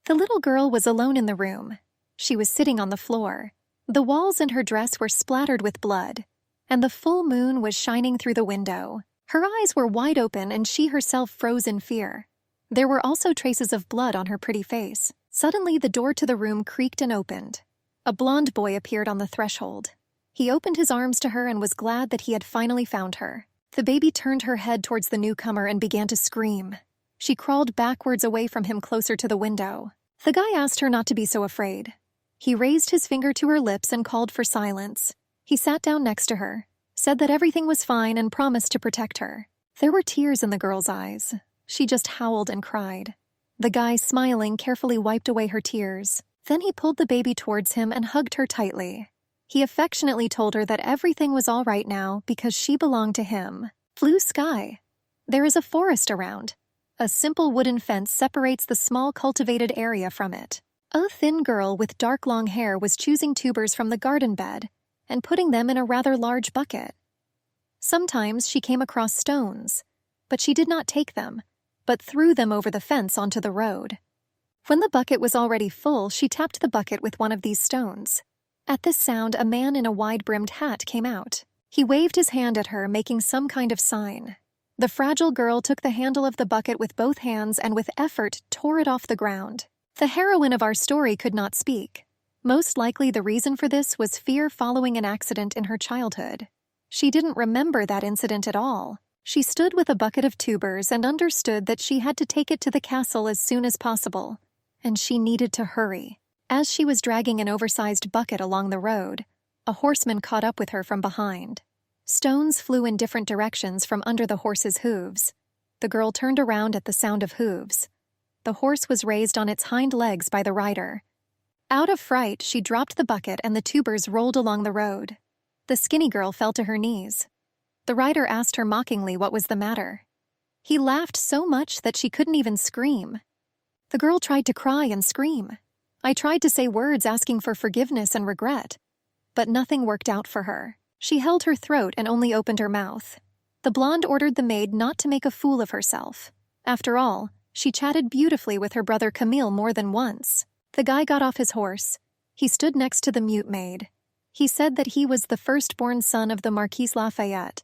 The little girl was alone in the room. She was sitting on the floor. The walls and her dress were splattered with blood, and the full moon was shining through the window. Her eyes were wide open and she herself froze in fear. There were also traces of blood on her pretty face. Suddenly, the door to the room creaked and opened. A blond boy appeared on the threshold. He opened his arms to her and was glad that he had finally found her. The baby turned her head towards the newcomer and began to scream. She crawled backwards away from him closer to the window. The guy asked her not to be so afraid. He raised his finger to her lips and called for silence. He sat down next to her, said that everything was fine and promised to protect her. There were tears in the girl's eyes. She just howled and cried. The guy, smiling, carefully wiped away her tears. Then he pulled the baby towards him and hugged her tightly. He affectionately told her that everything was all right now because she belonged to him. Blue sky. There is a forest around. A simple wooden fence separates the small cultivated area from it. A thin girl with dark long hair was choosing tubers from the garden bed and putting them in a rather large bucket. Sometimes she came across stones, but she did not take them, but threw them over the fence onto the road. When the bucket was already full, she tapped the bucket with one of these stones. At this sound, a man in a wide-brimmed hat came out. He waved his hand at her, making some kind of sign. The fragile girl took the handle of the bucket with both hands and with effort tore it off the ground. The heroine of our story could not speak. Most likely the reason for this was fear following an accident in her childhood. She didn't remember that incident at all. She stood with a bucket of tubers and understood that she had to take it to the castle as soon as possible, and she needed to hurry. As she was dragging an oversized bucket along the road, a horseman caught up with her from behind. Stones flew in different directions from under the horse's hooves. The girl turned around at the sound of hooves. The horse was raised on its hind legs by the rider. Out of fright, she dropped the bucket and the tubers rolled along the road. The skinny girl fell to her knees. The rider asked her mockingly what was the matter. He laughed so much that she couldn't even scream. The girl tried to cry and scream. I tried to say words asking for forgiveness and regret, but nothing worked out for her. She held her throat and only opened her mouth. The blonde ordered the maid not to make a fool of herself. After all, she chatted beautifully with her brother Camille more than once. The guy got off his horse. He stood next to the mute maid. He said that he was the firstborn son of the Marquise Lafayette,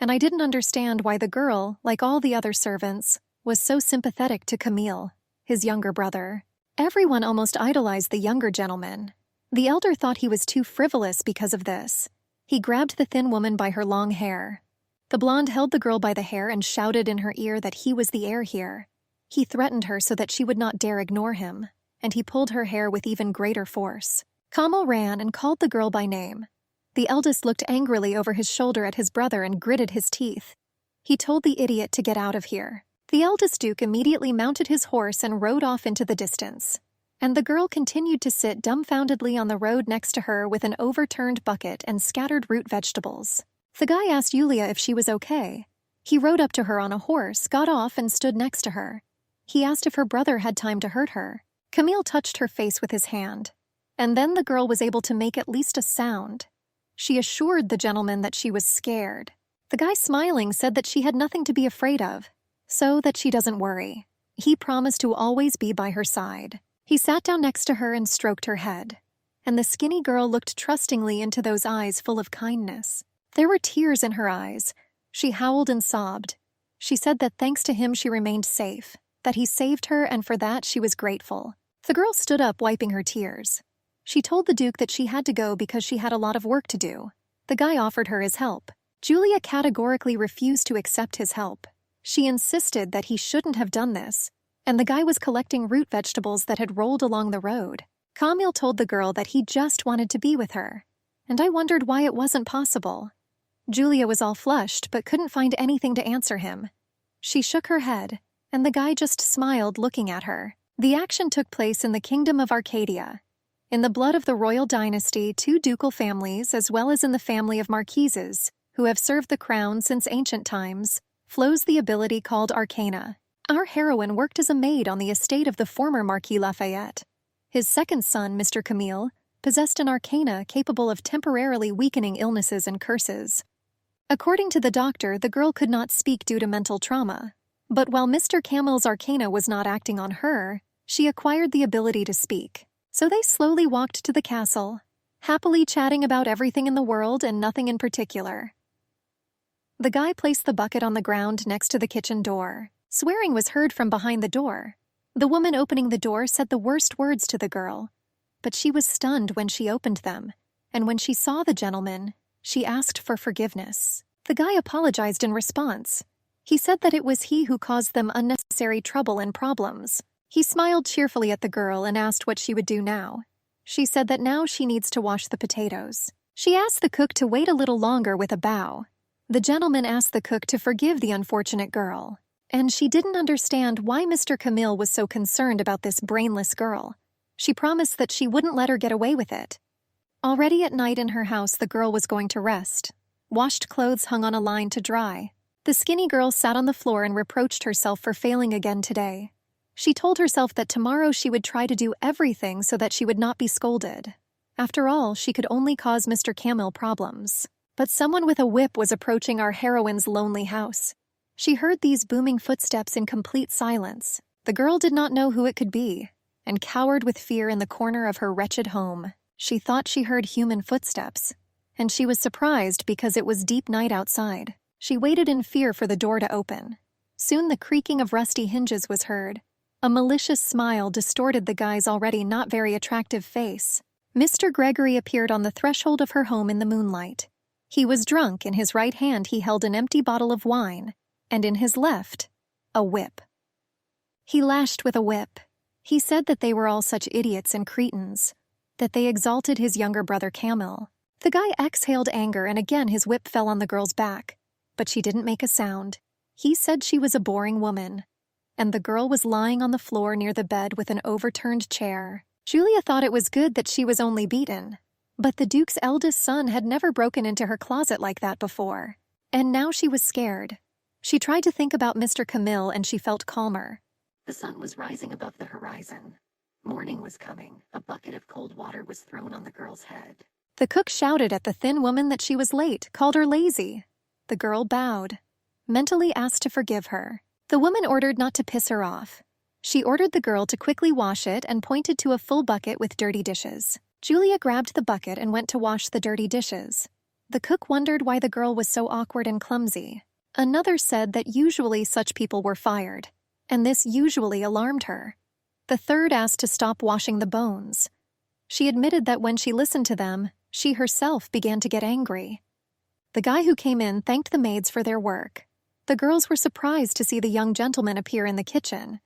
and I didn't understand why the girl, like all the other servants, was so sympathetic to Camille, his younger brother. Everyone almost idolized the younger gentleman. The elder thought he was too frivolous because of this. He grabbed the thin woman by her long hair. The blonde held the girl by the hair and shouted in her ear that he was the heir here. He threatened her so that she would not dare ignore him, and he pulled her hair with even greater force. Kamal ran and called the girl by name. The eldest looked angrily over his shoulder at his brother and gritted his teeth. He told the idiot to get out of here. The eldest duke immediately mounted his horse and rode off into the distance, and the girl continued to sit dumbfoundedly on the road next to her with an overturned bucket and scattered root vegetables. The guy asked Yulia if she was okay. He rode up to her on a horse, got off, and stood next to her. He asked if her brother had time to hurt her. Camille touched her face with his hand, and then the girl was able to make at least a sound. She assured the gentleman that she was scared. The guy, smiling, said that she had nothing to be afraid of, so that she doesn't worry. He promised to always be by her side. He sat down next to her and stroked her head, and the skinny girl looked trustingly into those eyes full of kindness. There were tears in her eyes. She howled and sobbed. She said that thanks to him she remained safe, that he saved her, and for that she was grateful. The girl stood up, wiping her tears. She told the Duke that she had to go because she had a lot of work to do. The guy offered her his help. Julia categorically refused to accept his help. She insisted that he shouldn't have done this, and the guy was collecting root vegetables that had rolled along the road. Camille told the girl that he just wanted to be with her, and I wondered why it wasn't possible. Julia was all flushed but couldn't find anything to answer him. She shook her head, and the guy just smiled, looking at her. The action took place in the Kingdom of Arcadia. In the blood of the royal dynasty, two ducal families, as well as in the family of marquises, who have served the crown since ancient times, flows the ability called arcana. Our heroine worked as a maid on the estate of the former Marquis Lafayette. His second son, Mr. Camille, possessed an arcana capable of temporarily weakening illnesses and curses. According to the doctor, the girl could not speak due to mental trauma. But while Mr. Camille's arcana was not acting on her, She acquired the ability to speak. So they slowly walked to the castle, happily chatting about everything in the world and nothing in particular. The guy placed the bucket on the ground next to the kitchen door. Swearing was heard from behind the door. The woman opening the door said the worst words to the girl, but she was stunned when she opened them, and when she saw the gentleman, she asked for forgiveness. The guy apologized in response. He said that it was he who caused them unnecessary trouble and problems. He smiled cheerfully at the girl and asked what she would do now. She said that now she needs to wash the potatoes. She asked the cook to wait a little longer with a bow. The gentleman asked the cook to forgive the unfortunate girl, and she didn't understand why Mr. Camille was so concerned about this brainless girl. She promised that she wouldn't let her get away with it. Already at night in her house, the girl was going to rest. Washed clothes hung on a line to dry. The skinny girl sat on the floor and reproached herself for failing again today. She told herself that tomorrow she would try to do everything so that she would not be scolded. After all, she could only cause Mr. Camille problems. But someone with a whip was approaching our heroine's lonely house. She heard these booming footsteps in complete silence. The girl did not know who it could be, and cowered with fear in the corner of her wretched home. She thought she heard human footsteps, and she was surprised because it was deep night outside. She waited in fear for the door to open. Soon the creaking of rusty hinges was heard. A malicious smile distorted the guy's already not very attractive face. Mr. Gregory appeared on the threshold of her home in the moonlight. He was drunk. In his right hand he held an empty bottle of wine, and in his left, a whip. He lashed with a whip. He said that they were all such idiots and cretins, that they exalted his younger brother Camille. The guy exhaled anger, and again his whip fell on the girl's back, but she didn't make a sound. He said she was a boring woman, and the girl was lying on the floor near the bed with an overturned chair. Julia thought it was good that she was only beaten, but the Duke's eldest son had never broken into her closet like that before, and now she was scared. She tried to think about Mr. Camille, and she felt calmer. The sun was rising above the horizon. Morning was coming. A bucket of cold water was thrown on the girl's head. The cook shouted at the thin woman that she was late, called her lazy. The girl bowed, mentally asked to forgive her. The woman ordered not to piss her off. She ordered the girl to quickly wash it and pointed to a full bucket with dirty dishes. Julia grabbed the bucket and went to wash the dirty dishes. The cook wondered why the girl was so awkward and clumsy. Another said that usually such people were fired, and this usually alarmed her. The third asked to stop washing the bones. She admitted that when she listened to them, she herself began to get angry. The guy who came in thanked the maids for their work. The girls were surprised to see the young gentleman appear in the kitchen.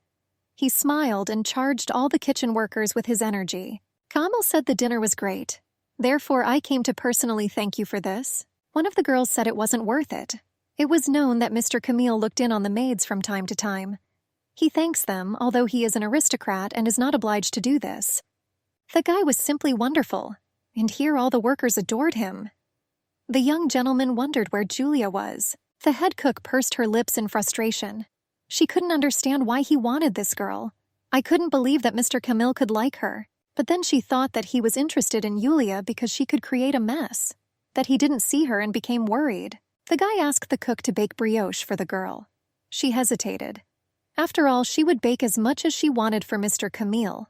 He smiled and charged all the kitchen workers with his energy. Kamal said the dinner was great. Therefore, I came to personally thank you for this. One of the girls said it wasn't worth it. It was known that Mr. Camille looked in on the maids from time to time. He thanks them, although he is an aristocrat and is not obliged to do this. The guy was simply wonderful, and here all the workers adored him. The young gentleman wondered where Julia was. The head cook pursed her lips in frustration. She couldn't understand why he wanted this girl. I couldn't believe that Mr. Camille could like her, but then she thought that he was interested in Julia because she could create a mess, that he didn't see her and became worried. The guy asked the cook to bake brioche for the girl. She hesitated. After all, she would bake as much as she wanted for Mr. Camille,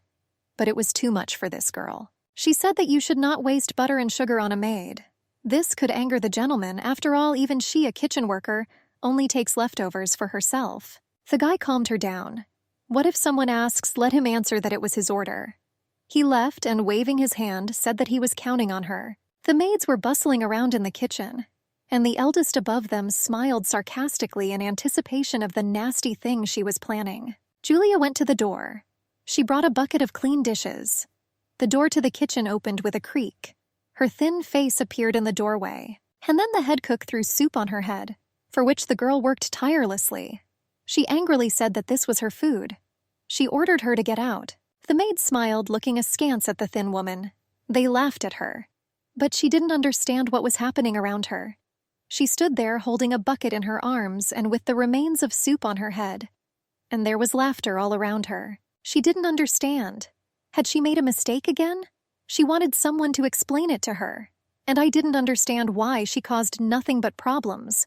but it was too much for this girl. She said that you should not waste butter and sugar on a maid. This could anger the gentleman. After all, even she, a kitchen worker, only takes leftovers for herself. The guy calmed her down. What if someone asks, let him answer that it was his order. He left and, waving his hand, said that he was counting on her. The maids were bustling around in the kitchen, and the eldest above them smiled sarcastically in anticipation of the nasty thing she was planning. Julia went to the door. She brought a bucket of clean dishes. The door to the kitchen opened with a creak. Her thin face appeared in the doorway, and then the head cook threw soup on her head, for which the girl worked tirelessly. She angrily said that this was her food. She ordered her to get out. The maid smiled, looking askance at the thin woman. They laughed at her, but she didn't understand what was happening around her. She stood there holding a bucket in her arms and with the remains of soup on her head, and there was laughter all around her. She didn't understand. Had she made a mistake again? She wanted someone to explain it to her, and I didn't understand why she caused nothing but problems.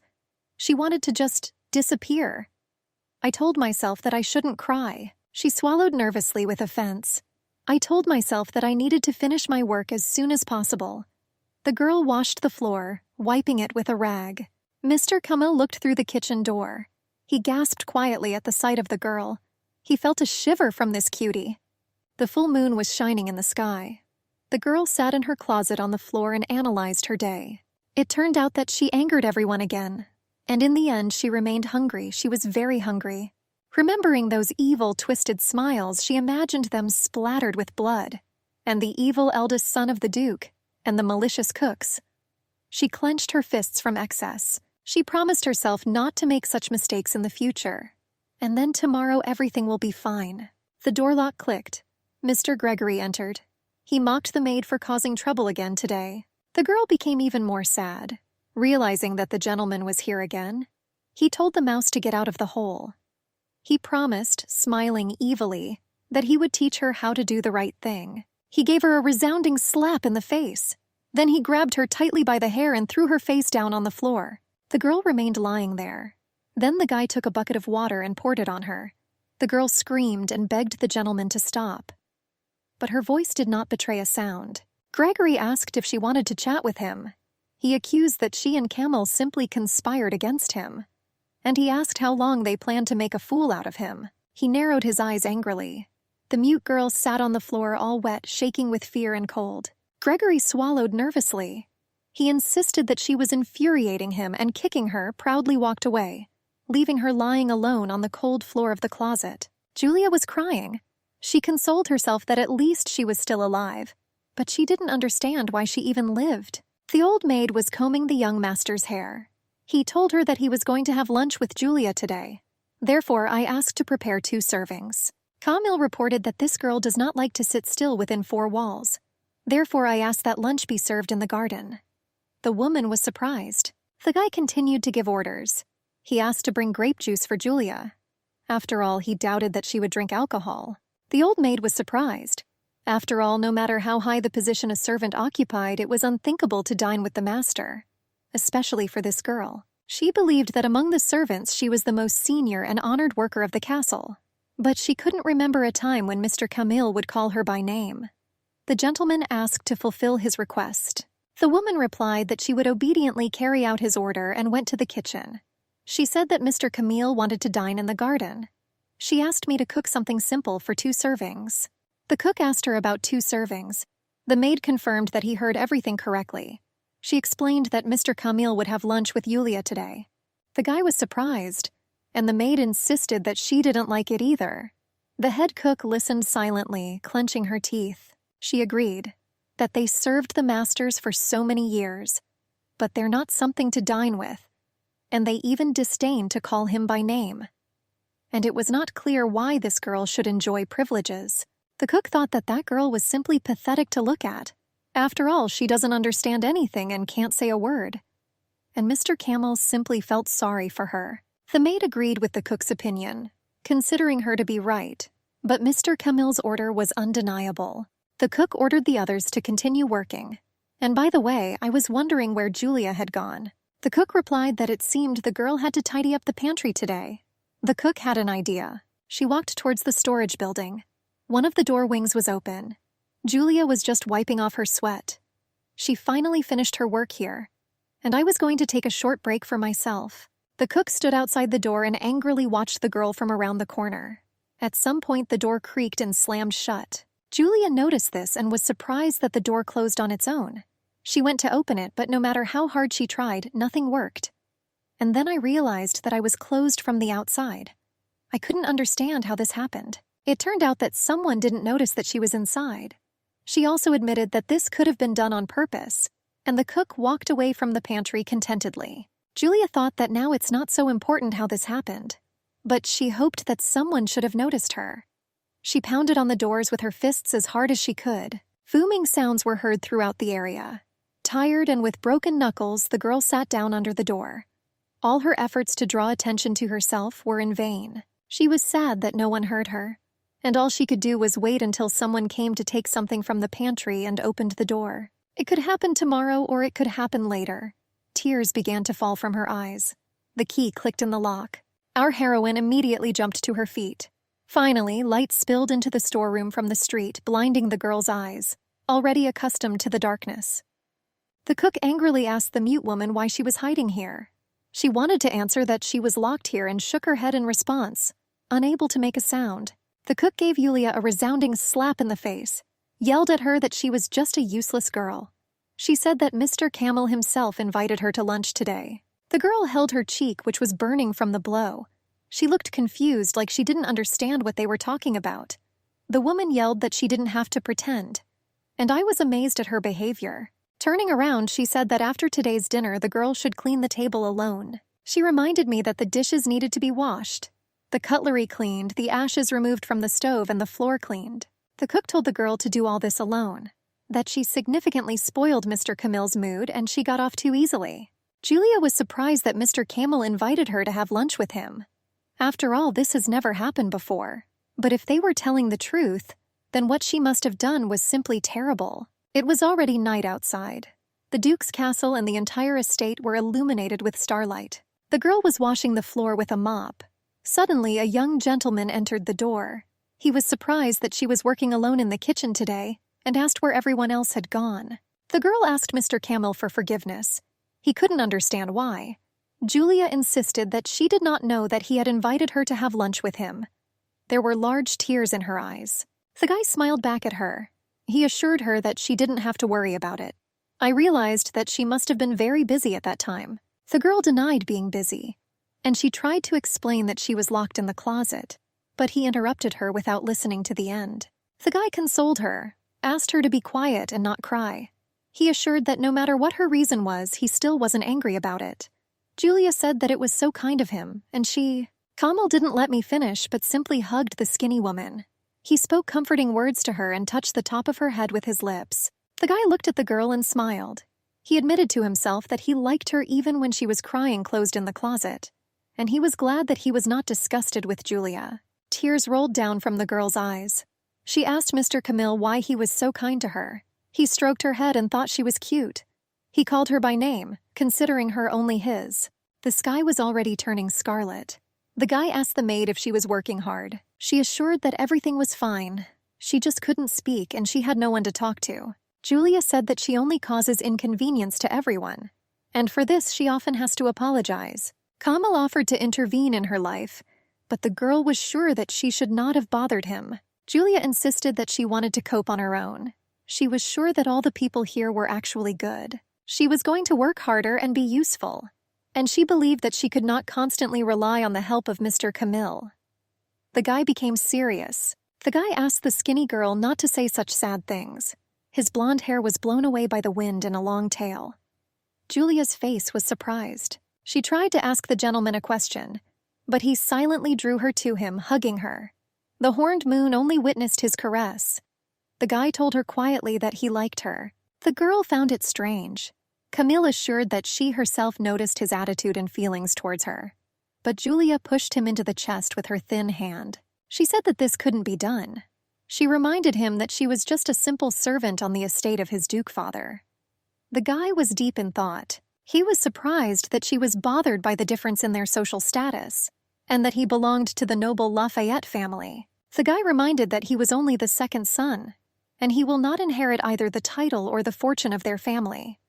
She wanted to just disappear. I told myself that I shouldn't cry. She swallowed nervously with offense. I told myself that I needed to finish my work as soon as possible. The girl washed the floor, wiping it with a rag. Mr. Kamil looked through the kitchen door. He gasped quietly at the sight of the girl. He felt a shiver from this cutie. The full moon was shining in the sky. The girl sat in her closet on the floor and analyzed her day. It turned out that she angered everyone again. And in the end, she remained hungry. She was very hungry. Remembering those evil, twisted smiles, she imagined them splattered with blood, and the evil eldest son of the Duke, and the malicious cooks. She clenched her fists from excess. She promised herself not to make such mistakes in the future. And then tomorrow everything will be fine. The door lock clicked. Mr. Gregory entered. He mocked the maid for causing trouble again today. The girl became even more sad. Realizing that the gentleman was here again, he told the mouse to get out of the hole. He promised, smiling evilly, that he would teach her how to do the right thing. He gave her a resounding slap in the face. Then he grabbed her tightly by the hair and threw her face down on the floor. The girl remained lying there. Then the guy took a bucket of water and poured it on her. The girl screamed and begged the gentleman to stop. But her voice did not betray a sound. Gregory asked if she wanted to chat with him. He accused that she and Camel simply conspired against him. And he asked how long they planned to make a fool out of him. He narrowed his eyes angrily. The mute girl sat on the floor all wet, shaking with fear and cold. Gregory swallowed nervously. He insisted that she was infuriating him and, kicking her, proudly walked away, leaving her lying alone on the cold floor of the closet. Julia was crying. She consoled herself that at least she was still alive, but she didn't understand why she even lived. The old maid was combing the young master's hair. He told her that he was going to have lunch with Julia today. Therefore, I asked to prepare 2 servings. Kamil reported that this girl does not like to sit still within 4 walls. Therefore, I asked that lunch be served in the garden. The woman was surprised. The guy continued to give orders. He asked to bring grape juice for Julia. After all, he doubted that she would drink alcohol. The old maid was surprised. After all, no matter how high the position a servant occupied, it was unthinkable to dine with the master. Especially for this girl. She believed that among the servants she was the most senior and honored worker of the castle. But she couldn't remember a time when Mr. Kamil would call her by name. The gentleman asked to fulfill his request. The woman replied that she would obediently carry out his order and went to the kitchen. She said that Mr. Kamil wanted to dine in the garden. She asked me to cook something simple for 2 servings. The cook asked her about 2 servings. The maid confirmed that he heard everything correctly. She explained that Mr. Kamil would have lunch with Yulia today. The guy was surprised, and the maid insisted that she didn't like it either. The head cook listened silently, clenching her teeth. She agreed that they served the masters for so many years, but they're not something to dine with, and they even disdained to call him by name. And it was not clear why this girl should enjoy privileges. The cook thought that that girl was simply pathetic to look at. After all, she doesn't understand anything and can't say a word. And Mr. Kamil simply felt sorry for her. The maid agreed with the cook's opinion, considering her to be right, but Mr. Kamil's order was undeniable. The cook ordered the others to continue working. And by the way, I was wondering where Julia had gone. The cook replied that it seemed the girl had to tidy up the pantry today. The cook had an idea. She walked towards the storage building. One of the door wings was open. Julia was just wiping off her sweat. She finally finished her work here, and I was going to take a short break for myself. The cook stood outside the door and angrily watched the girl from around the corner. At some point, the door creaked and slammed shut. Julia noticed this and was surprised that the door closed on its own. She went to open it, but no matter how hard she tried, nothing worked. And then I realized that I was closed from the outside. I couldn't understand how this happened. It turned out that someone didn't notice that she was inside. She also admitted that this could have been done on purpose, and the cook walked away from the pantry contentedly. Julia thought that now it's not so important how this happened, but she hoped that someone should have noticed her. She pounded on the doors with her fists as hard as she could. Booming sounds were heard throughout the area. Tired and with broken knuckles, the girl sat down under the door. All her efforts to draw attention to herself were in vain. She was sad that no one heard her, and all she could do was wait until someone came to take something from the pantry and opened the door. It could happen tomorrow or it could happen later. Tears began to fall from her eyes. The key clicked in the lock. Our heroine immediately jumped to her feet. Finally, light spilled into the storeroom from the street, blinding the girl's eyes, already accustomed to the darkness. The cook angrily asked the mute woman why she was hiding here. She wanted to answer that she was locked here and shook her head in response, unable to make a sound. The cook gave Yulia a resounding slap in the face, yelled at her that she was just a useless girl. She said that Mr. Camel himself invited her to lunch today. The girl held her cheek, which was burning from the blow. She looked confused, like she didn't understand what they were talking about. The woman yelled that she didn't have to pretend, and I was amazed at her behavior. Turning around, she said that after today's dinner, the girl should clean the table alone. She reminded me that the dishes needed to be washed, the cutlery cleaned, the ashes removed from the stove, and the floor cleaned. The cook told the girl to do all this alone, that she significantly spoiled Mr. Camille's mood and she got off too easily. Julia was surprised that Mr. Camel invited her to have lunch with him. After all, this has never happened before. But if they were telling the truth, then what she must have done was simply terrible. It was already night outside. The Duke's castle and the entire estate were illuminated with starlight. The girl was washing the floor with a mop. Suddenly, a young gentleman entered the door. He was surprised that she was working alone in the kitchen today and asked where everyone else had gone. The girl asked Mr. Camel for forgiveness. He couldn't understand why. Julia insisted that she did not know that he had invited her to have lunch with him. There were large tears in her eyes. The guy smiled back at her. He assured her that she didn't have to worry about it. I realized that she must have been very busy at that time. The girl denied being busy, and she tried to explain that she was locked in the closet, but he interrupted her without listening to the end. The guy consoled her, asked her to be quiet and not cry. He assured that no matter what her reason was, he still wasn't angry about it. Julia said that it was so kind of him, and Kamal didn't let me finish but simply hugged the skinny woman. He spoke comforting words to her and touched the top of her head with his lips. The guy looked at the girl and smiled. He admitted to himself that he liked her even when she was crying closed in the closet, and he was glad that he was not disgusted with Julia. Tears rolled down from the girl's eyes. She asked Mr. Camille why he was so kind to her. He stroked her head and thought she was cute. He called her by name, considering her only his. The sky was already turning scarlet. The guy asked the maid if she was working hard. She assured that everything was fine. She just couldn't speak and she had no one to talk to. Julia said that she only causes inconvenience to everyone, and for this she often has to apologize. Kamal offered to intervene in her life, but the girl was sure that she should not have bothered him. Julia insisted that she wanted to cope on her own. She was sure that all the people here were actually good. She was going to work harder and be useful, and she believed that she could not constantly rely on the help of Mr. Camille. The guy became serious. The guy asked the skinny girl not to say such sad things. His blonde hair was blown away by the wind in a long tail. Julia's face was surprised. She tried to ask the gentleman a question, but he silently drew her to him, hugging her. The horned moon only witnessed his caress. The guy told her quietly that he liked her. The girl found it strange. Camille assured that she herself noticed his attitude and feelings towards her, but Julia pushed him into the chest with her thin hand. She said that this couldn't be done. She reminded him that she was just a simple servant on the estate of his Duke father. The guy was deep in thought. He was surprised that she was bothered by the difference in their social status, and that he belonged to the noble Lafayette family. The guy reminded that he was only the second son, and he will not inherit either the title or the fortune of their family.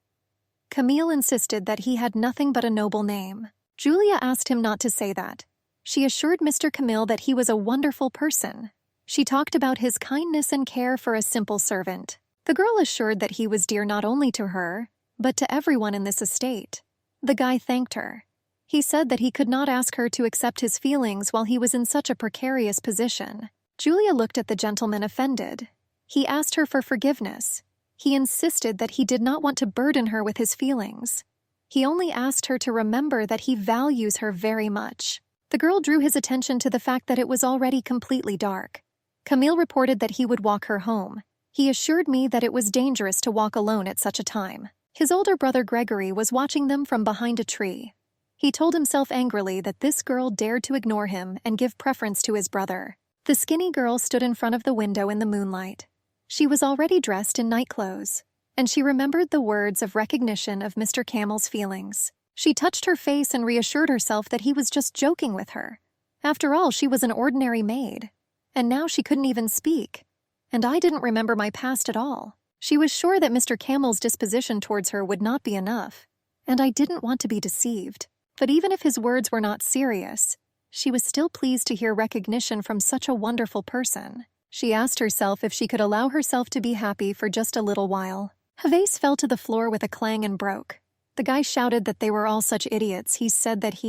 Camille insisted that he had nothing but a noble name. Julia asked him not to say that. She assured Mr. Camille that he was a wonderful person. She talked about his kindness and care for a simple servant. The girl assured that he was dear not only to her, but to everyone in this estate. The guy thanked her. He said that he could not ask her to accept his feelings while he was in such a precarious position. Julia looked at the gentleman offended. He asked her for forgiveness. He insisted that he did not want to burden her with his feelings. He only asked her to remember that he values her very much. The girl drew his attention to the fact that it was already completely dark. Camille reported that he would walk her home. He assured me that it was dangerous to walk alone at such a time. His older brother Gregory was watching them from behind a tree. He told himself angrily that this girl dared to ignore him and give preference to his brother. The skinny girl stood in front of the window in the moonlight. She was already dressed in night clothes, and she remembered the words of recognition of Mr. Camel's feelings. She touched her face and reassured herself that he was just joking with her. After all, she was an ordinary maid. and now she couldn't even speak. And I didn't remember my past at all. She was sure that Mr. Camel's disposition towards her would not be enough, and I didn't want to be deceived. But even if his words were not serious, she was still pleased to hear recognition from such a wonderful person. She asked herself if she could allow herself to be happy for just a little while. A vase fell to the floor with a clang and broke. The guy shouted that they were all such idiots. He said that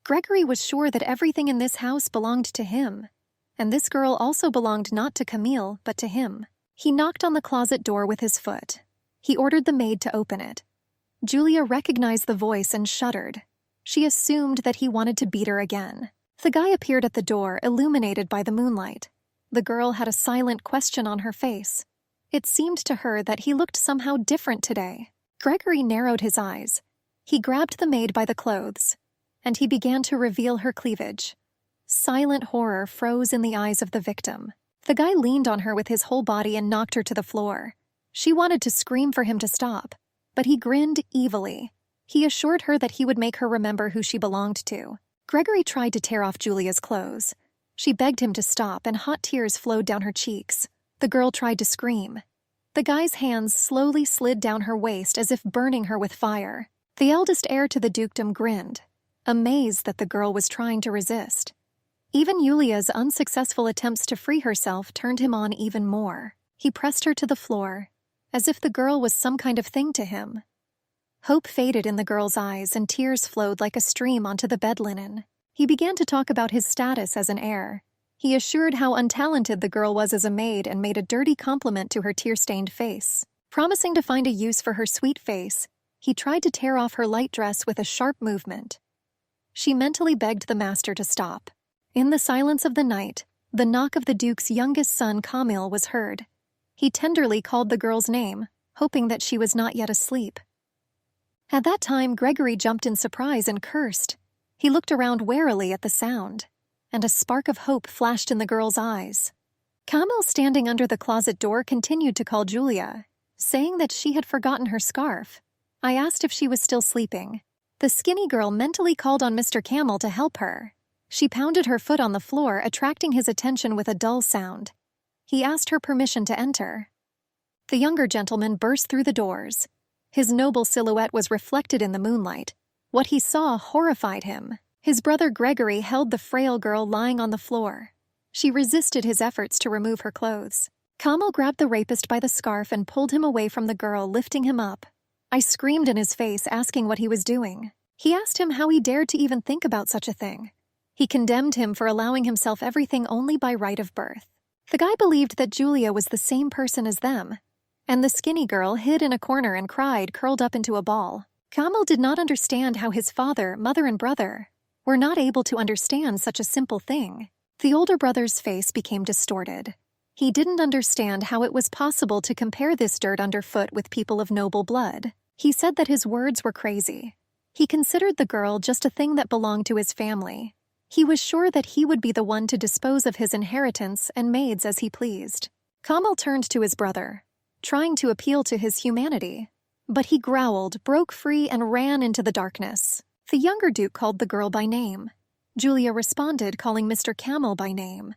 Gregory was sure that everything in this house belonged to him, and this girl also belonged not to Camille, but to him. He knocked on the closet door with his foot. He ordered the maid to open it. Julia recognized the voice and shuddered. She assumed that he wanted to beat her again. The guy appeared at the door, illuminated by the moonlight. The girl had a silent question on her face. It seemed to her that he looked somehow different today. Gregory narrowed his eyes. He grabbed the maid by the clothes, and he began to reveal her cleavage. Silent horror froze in the eyes of the victim. The guy leaned on her with his whole body and knocked her to the floor. She wanted to scream for him to stop, but he grinned evilly. He assured her that he would make her remember who she belonged to. Gregory tried to tear off Julia's clothes. She begged him to stop, and hot tears flowed down her cheeks. The girl tried to scream. The guy's hands slowly slid down her waist as if burning her with fire. The eldest heir to the dukedom grinned, amazed that the girl was trying to resist. Even Julia's unsuccessful attempts to free herself turned him on even more. He pressed her to the floor, as if the girl was some kind of thing to him. Hope faded in the girl's eyes, and tears flowed like a stream onto the bed linen. He began to talk about his status as an heir. He assured how untalented the girl was as a maid and made a dirty compliment to her tear-stained face. Promising to find a use for her sweet face, he tried to tear off her light dress with a sharp movement. She mentally begged the master to stop. In the silence of the night, the knock of the Duke's youngest son, Camille, was heard. He tenderly called the girl's name, hoping that she was not yet asleep. At that time, Gregory jumped in surprise and cursed. He looked around warily at the sound, and a spark of hope flashed in the girl's eyes. Camille, standing under the closet door, continued to call Julia, saying that she had forgotten her scarf. I asked if she was still sleeping. The skinny girl mentally called on Mr. Camel to help her. She pounded her foot on the floor, attracting his attention with a dull sound. He asked her permission to enter. The younger gentleman burst through the doors. His noble silhouette was reflected in the moonlight. What he saw horrified him. His brother Gregory held the frail girl lying on the floor. She resisted his efforts to remove her clothes. Camel grabbed the rapist by the scarf and pulled him away from the girl, lifting him up. I screamed in his face, asking what he was doing. He asked him how he dared to even think about such a thing. He condemned him for allowing himself everything only by right of birth. The guy believed that Julia was the same person as them, and the skinny girl hid in a corner and cried, curled up into a ball. Camel did not understand how his father, mother, and brother were not able to understand such a simple thing. The older brother's face became distorted. He didn't understand how it was possible to compare this dirt underfoot with people of noble blood. He said that his words were crazy. He considered the girl just a thing that belonged to his family. He was sure that he would be the one to dispose of his inheritance and maids as he pleased. Camel turned to his brother, trying to appeal to his humanity. But he growled, broke free, and ran into the darkness. The younger Duke called the girl by name. Julia responded, calling Mr. Camel by name.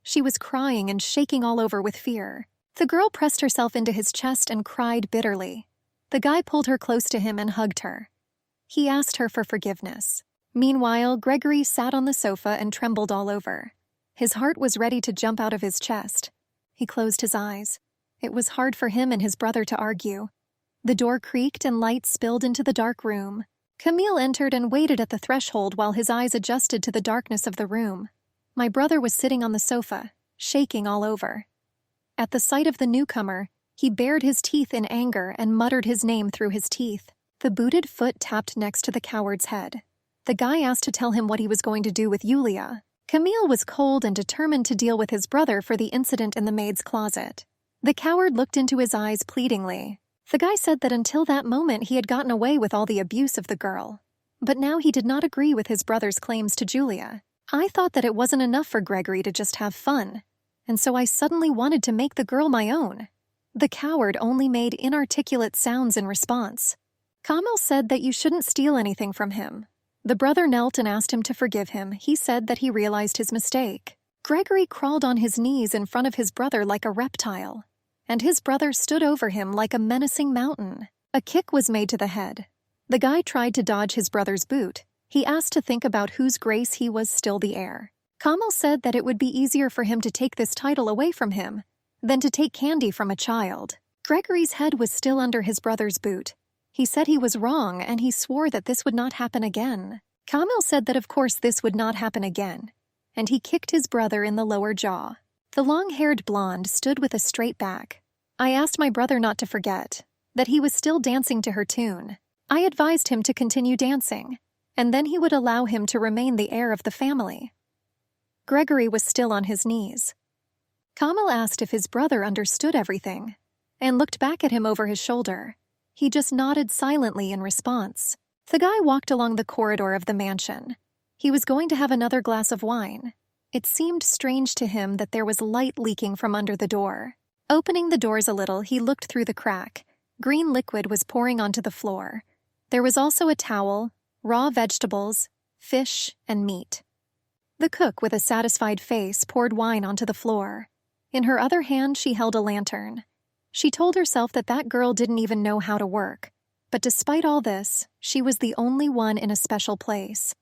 She was crying and shaking all over with fear. The girl pressed herself into his chest and cried bitterly. The guy pulled her close to him and hugged her. He asked her for forgiveness. Meanwhile, Gregory sat on the sofa and trembled all over. His heart was ready to jump out of his chest. He closed his eyes. It was hard for him and his brother to argue. The door creaked and light spilled into the dark room. Camille entered and waited at the threshold while his eyes adjusted to the darkness of the room. My brother was sitting on the sofa, shaking all over. At the sight of the newcomer, he bared his teeth in anger and muttered his name through his teeth. The booted foot tapped next to the coward's head. The guy asked to tell him what he was going to do with Julia. Camille was cold and determined to deal with his brother for the incident in the maid's closet. The coward looked into his eyes pleadingly. The guy said that until that moment he had gotten away with all the abuse of the girl. But now he did not agree with his brother's claims to Julia. I thought that it wasn't enough for Gregory to just have fun, and so I suddenly wanted to make the girl my own. The coward only made inarticulate sounds in response. Camille said that you shouldn't steal anything from him. The brother knelt and asked him to forgive him. He said that he realized his mistake. Gregory crawled on his knees in front of his brother like a reptile, and his brother stood over him like a menacing mountain. A kick was made to the head. The guy tried to dodge his brother's boot. He asked to think about whose grace he was still the heir. Kamal said that it would be easier for him to take this title away from him than to take candy from a child. Gregory's head was still under his brother's boot. He said he was wrong, and he swore that this would not happen again. Kamal said that of course this would not happen again, and he kicked his brother in the lower jaw. The long-haired blonde stood with a straight back. I asked my brother not to forget that he was still dancing to her tune. I advised him to continue dancing, and then he would allow him to remain the heir of the family. Gregory was still on his knees. Kamal asked if his brother understood everything, and looked back at him over his shoulder. He just nodded silently in response. The guy walked along the corridor of the mansion. He was going to have another glass of wine. It seemed strange to him that there was light leaking from under the door. Opening the doors a little, he looked through the crack. Green liquid was pouring onto the floor. There was also a towel, raw vegetables, fish, and meat. The cook, with a satisfied face, poured wine onto the floor. In her other hand, she held a lantern. She told herself that that girl didn't even know how to work. But despite all this, she was the only one in a special place.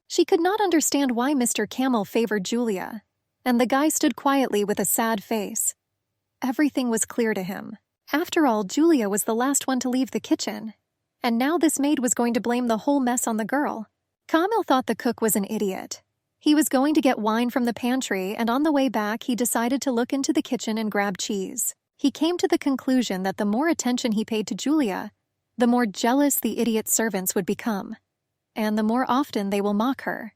She could not understand why Mr. Camel favored Julia, and the guy stood quietly with a sad face. Everything was clear to him. After all, Julia was the last one to leave the kitchen, and now this maid was going to blame the whole mess on the girl. Camel thought the cook was an idiot. He was going to get wine from the pantry, and on the way back he decided to look into the kitchen and grab cheese. He came to the conclusion that the more attention he paid to Julia, the more jealous the idiot servants would become, and the more often they will mock her.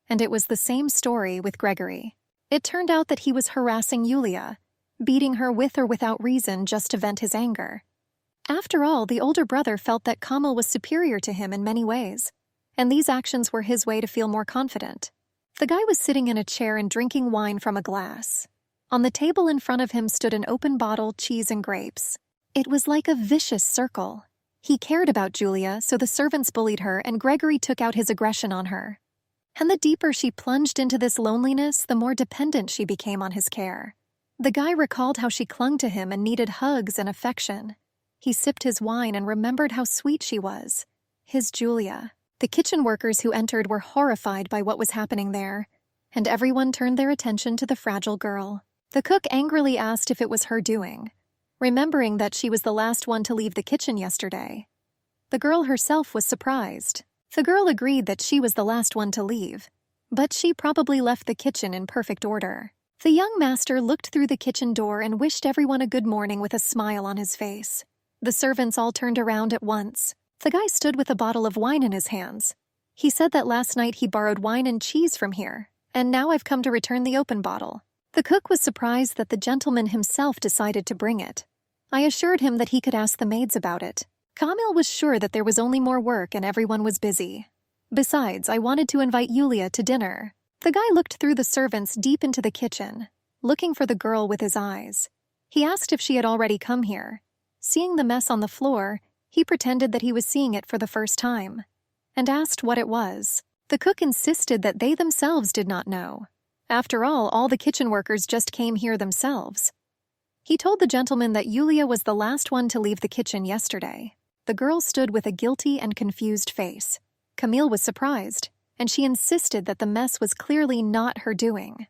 And it was the same story with Gregory. It turned out that he was harassing Julia, beating her with or without reason just to vent his anger. After all, the older brother felt that Kamal was superior to him in many ways, and these actions were his way to feel more confident. The guy was sitting in a chair and drinking wine from a glass. On the table in front of him stood an open bottle, cheese, and grapes. It was like a vicious circle. He cared about Julia, so the servants bullied her, and Gregory took out his aggression on her. And the deeper she plunged into this loneliness, the more dependent she became on his care. The guy recalled how she clung to him and needed hugs and affection. He sipped his wine and remembered how sweet she was. His Julia. The kitchen workers who entered were horrified by what was happening there, and everyone turned their attention to the fragile girl. The cook angrily asked if it was her doing, remembering that she was the last one to leave the kitchen yesterday. The girl herself was surprised. The girl agreed that she was the last one to leave, but she probably left the kitchen in perfect order. The young master looked through the kitchen door and wished everyone a good morning with a smile on his face. The servants all turned around at once. The guy stood with a bottle of wine in his hands. He said that last night he borrowed wine and cheese from here, and now I've come to return the open bottle. The cook was surprised that the gentleman himself decided to bring it. I assured him that he could ask the maids about it. Kamil was sure that there was only more work and everyone was busy. Besides, I wanted to invite Yulia to dinner. The guy looked through the servants deep into the kitchen, looking for the girl with his eyes. He asked if she had already come here. Seeing the mess on the floor, he pretended that he was seeing it for the first time, and asked what it was. The cook insisted that they themselves did not know. After all the kitchen workers just came here themselves. He told the gentleman that Yulia was the last one to leave the kitchen yesterday. The girl stood with a guilty and confused face. Camille was surprised, and she insisted that the mess was clearly not her doing.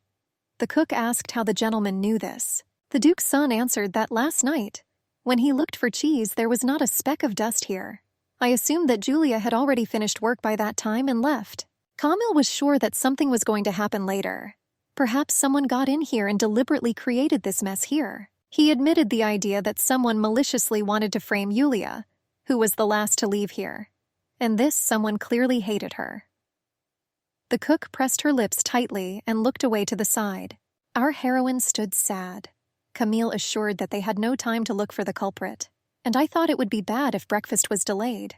The cook asked how the gentleman knew this. The Duke's son answered that last night, when he looked for cheese, there was not a speck of dust here. I assumed that Julia had already finished work by that time and left. Camille was sure that something was going to happen later. Perhaps someone got in here and deliberately created this mess here. He admitted the idea that someone maliciously wanted to frame Yulia, who was the last to leave here. And this someone clearly hated her. The cook pressed her lips tightly and looked away to the side. Our heroine stood sad. Camille assured that they had no time to look for the culprit, and I thought it would be bad if breakfast was delayed.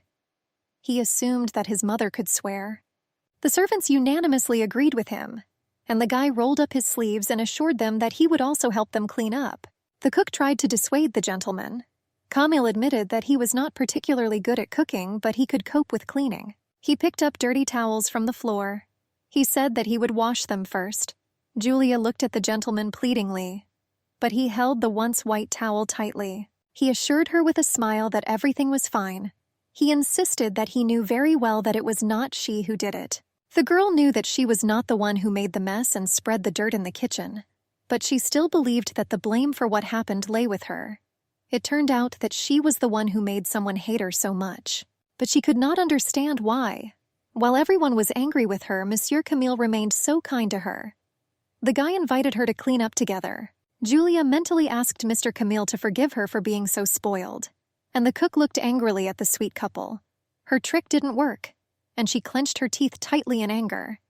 He assumed that his mother could swear. The servants unanimously agreed with him, and the guy rolled up his sleeves and assured them that he would also help them clean up. The cook tried to dissuade the gentleman. Camille admitted that he was not particularly good at cooking, but he could cope with cleaning. He picked up dirty towels from the floor. He said that he would wash them first, Julia looked at the gentleman pleadingly, but he held the once white towel tightly. He assured her with a smile that everything was fine. He insisted that he knew very well that it was not she who did it. The girl knew that she was not the one who made the mess and spread the dirt in the kitchen, but she still believed that the blame for what happened lay with her. It turned out that she was the one who made someone hate her so much, but she could not understand why. While everyone was angry with her, Monsieur Camille remained so kind to her. The guy invited her to clean up together. Julia mentally asked Mr. Camille to forgive her for being so spoiled, and the cook looked angrily at the sweet couple. Her trick didn't work, and she clenched her teeth tightly in anger.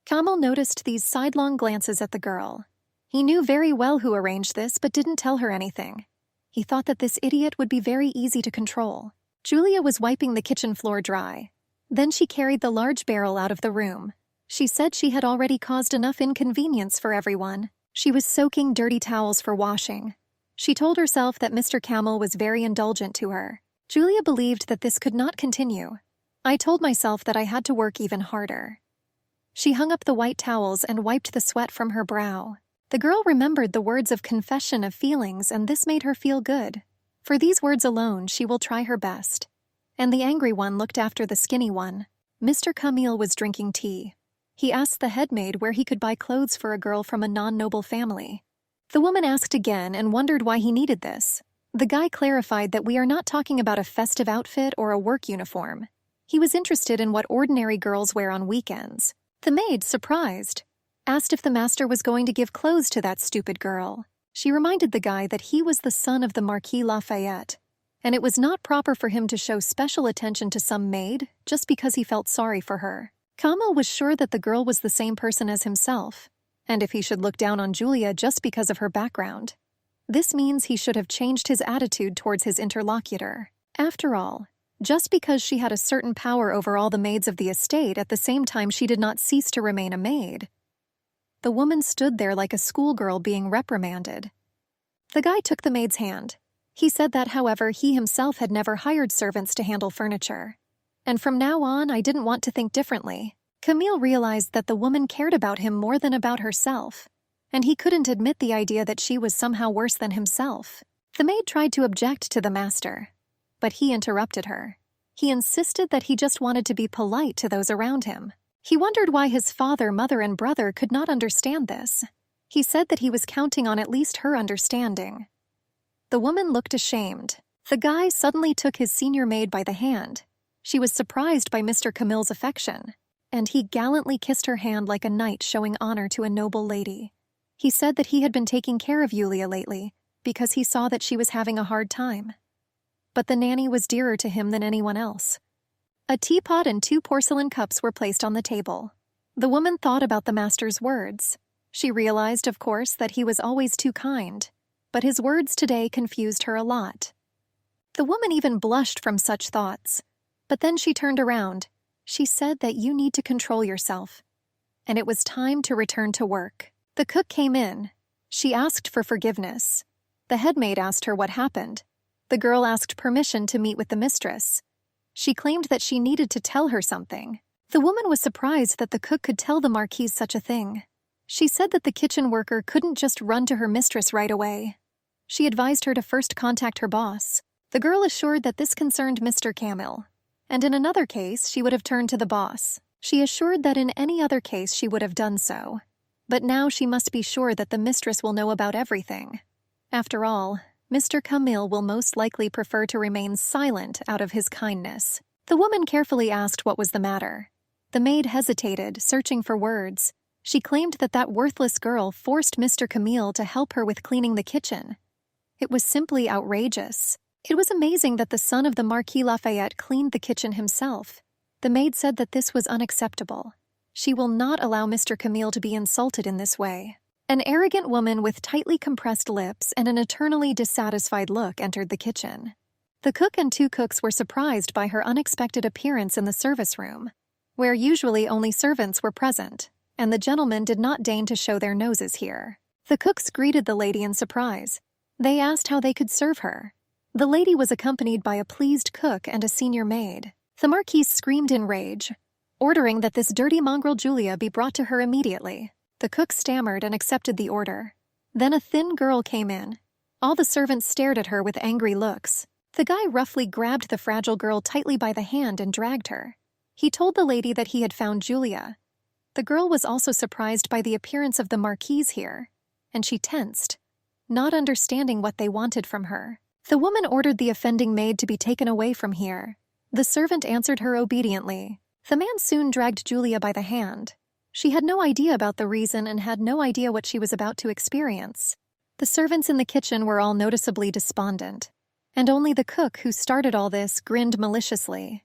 Camille noticed these sidelong glances at the girl. He knew very well who arranged this, but didn't tell her anything. He thought that this idiot would be very easy to control. Julia was wiping the kitchen floor dry. Then she carried the large barrel out of the room. She said she had already caused enough inconvenience for everyone. She was soaking dirty towels for washing. She told herself that Mr. Camille was very indulgent to her. Julia believed that this could not continue. I told myself that I had to work even harder. She hung up the white towels and wiped the sweat from her brow. The girl remembered the words of confession of feelings, and this made her feel good. For these words alone, she will try her best. And the angry one looked after the skinny one. Mr. Camille was drinking tea. He asked the head maid where he could buy clothes for a girl from a non-noble family. The woman asked again and wondered why he needed this. The guy clarified that we are not talking about a festive outfit or a work uniform. He was interested in what ordinary girls wear on weekends. The maid, surprised, asked if the master was going to give clothes to that stupid girl. She reminded the guy that he was the son of the Marquis Lafayette, and it was not proper for him to show special attention to some maid just because he felt sorry for her. Camille was sure that the girl was the same person as himself, and if he should look down on Julia just because of her background, this means he should have changed his attitude towards his interlocutor. After all, just because she had a certain power over all the maids of the estate, at the same time she did not cease to remain a maid. The woman stood there like a schoolgirl being reprimanded. The guy took the maid's hand. He said that, however, he himself had never hired servants to handle furniture. And from now on, I didn't want to think differently. Camille realized that the woman cared about him more than about herself, and he couldn't admit the idea that she was somehow worse than himself. The maid tried to object to the master, but he interrupted her. He insisted that he just wanted to be polite to those around him. He wondered why his father, mother, and brother could not understand this. He said that he was counting on at least her understanding. The woman looked ashamed. The guy suddenly took his senior maid by the hand. She was surprised by Mr. Camille's affection, and he gallantly kissed her hand like a knight showing honor to a noble lady. He said that he had been taking care of Julia lately because he saw that she was having a hard time. But the nanny was dearer to him than anyone else. A teapot and 2 porcelain cups were placed on the table. The woman thought about the master's words. She realized, of course, that he was always too kind, but his words today confused her a lot. The woman even blushed from such thoughts. But then she turned around. She said that you need to control yourself. And it was time to return to work. The cook came in. She asked for forgiveness. The head maid asked her what happened. The girl asked permission to meet with the mistress. She claimed that she needed to tell her something. The woman was surprised that the cook could tell the Marquise such a thing. She said that the kitchen worker couldn't just run to her mistress right away. She advised her to first contact her boss. The girl assured that this concerned Mr. Camille, and in another case she would have turned to the boss. She assured that in any other case she would have done so. But now she must be sure that the mistress will know about everything. After all, Mr. Camille will most likely prefer to remain silent out of his kindness. The woman carefully asked what was the matter. The maid hesitated, searching for words. She claimed that that worthless girl forced Mr. Camille to help her with cleaning the kitchen. It was simply outrageous. It was amazing that the son of the Marquis Lafayette cleaned the kitchen himself. The maid said that this was unacceptable. She will not allow Mr. Camille to be insulted in this way. An arrogant woman with tightly compressed lips and an eternally dissatisfied look entered the kitchen. The cook and 2 cooks were surprised by her unexpected appearance in the service room, where usually only servants were present, and the gentlemen did not deign to show their noses here. The cooks greeted the lady in surprise. They asked how they could serve her. The lady was accompanied by a pleased cook and a senior maid. The Marquise screamed in rage, ordering that this dirty mongrel Julia be brought to her immediately. The cook stammered and accepted the order. Then a thin girl came in. All the servants stared at her with angry looks. The guy roughly grabbed the fragile girl tightly by the hand and dragged her. He told the lady that he had found Julia. The girl was also surprised by the appearance of the Marquise here, and she tensed, not understanding what they wanted from her. The woman ordered the offending maid to be taken away from here. The servant answered her obediently. The man soon dragged Julia by the hand. She had no idea about the reason and had no idea what she was about to experience. The servants in the kitchen were all noticeably despondent, and only the cook who started all this grinned maliciously.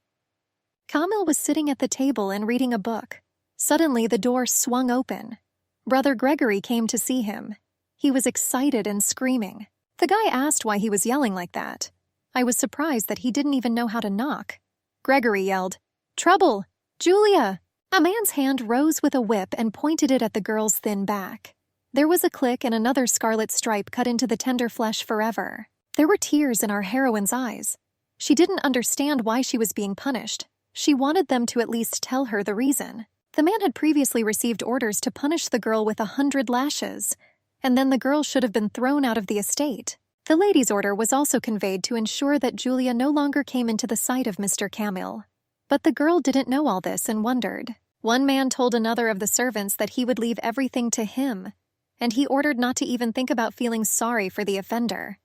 Kamil was sitting at the table and reading a book. Suddenly, the door swung open. Brother Gregory came to see him. He was excited and screaming. The guy asked why he was yelling like that. I was surprised that he didn't even know how to knock. Gregory yelled, "Trouble! Julia!" A man's hand rose with a whip and pointed it at the girl's thin back. There was a click and another scarlet stripe cut into the tender flesh forever. There were tears in our heroine's eyes. She didn't understand why she was being punished. She wanted them to at least tell her the reason. The man had previously received orders to punish the girl with 100 lashes, and then the girl should have been thrown out of the estate. The lady's order was also conveyed to ensure that Julia no longer came into the sight of Mr. Kamil. But the girl didn't know all this and wondered. One man told another of the servants that he would leave everything to him, and he ordered not to even think about feeling sorry for the offender.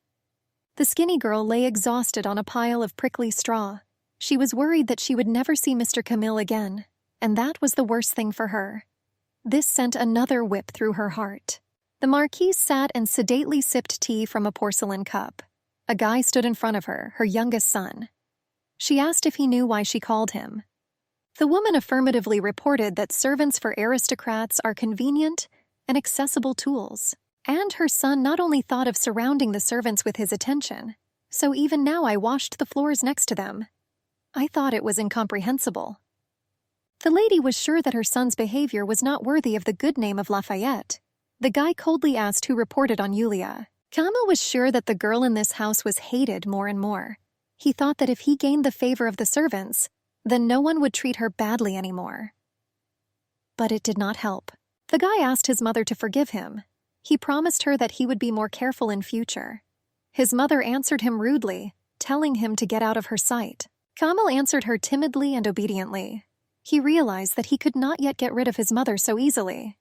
The skinny girl lay exhausted on a pile of prickly straw. She was worried that she would never see Mr. Kamil again, and that was the worst thing for her. This sent another whip through her heart. The Marquise sat and sedately sipped tea from a porcelain cup. A guy stood in front of her, her youngest son. She asked if he knew why she called him. The woman affirmatively reported that servants for aristocrats are convenient and accessible tools. And her son not only thought of surrounding the servants with his attention, so even now I washed the floors next to them. I thought it was incomprehensible. The lady was sure that her son's behavior was not worthy of the good name of Lafayette. The guy coldly asked who reported on Yulia. Kamil was sure that the girl in this house was hated more and more. He thought that if he gained the favor of the servants, then no one would treat her badly anymore. But it did not help. The guy asked his mother to forgive him. He promised her that he would be more careful in future. His mother answered him rudely, telling him to get out of her sight. Kamil answered her timidly and obediently. He realized that he could not yet get rid of his mother so easily,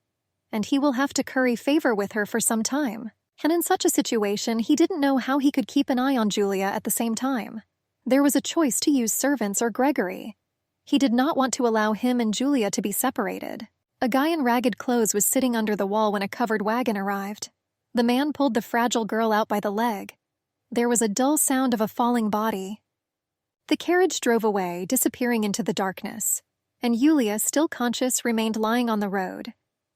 and he will have to curry favor with her for some time. And in such a situation, he didn't know how he could keep an eye on Julia at the same time. There was a choice to use servants or Gregory. He did not want to allow him and Julia to be separated. A guy in ragged clothes was sitting under the wall when a covered wagon arrived. The man pulled the fragile girl out by the leg. There was a dull sound of a falling body. The carriage drove away, disappearing into the darkness, and Yulia, still conscious, remained lying on the road.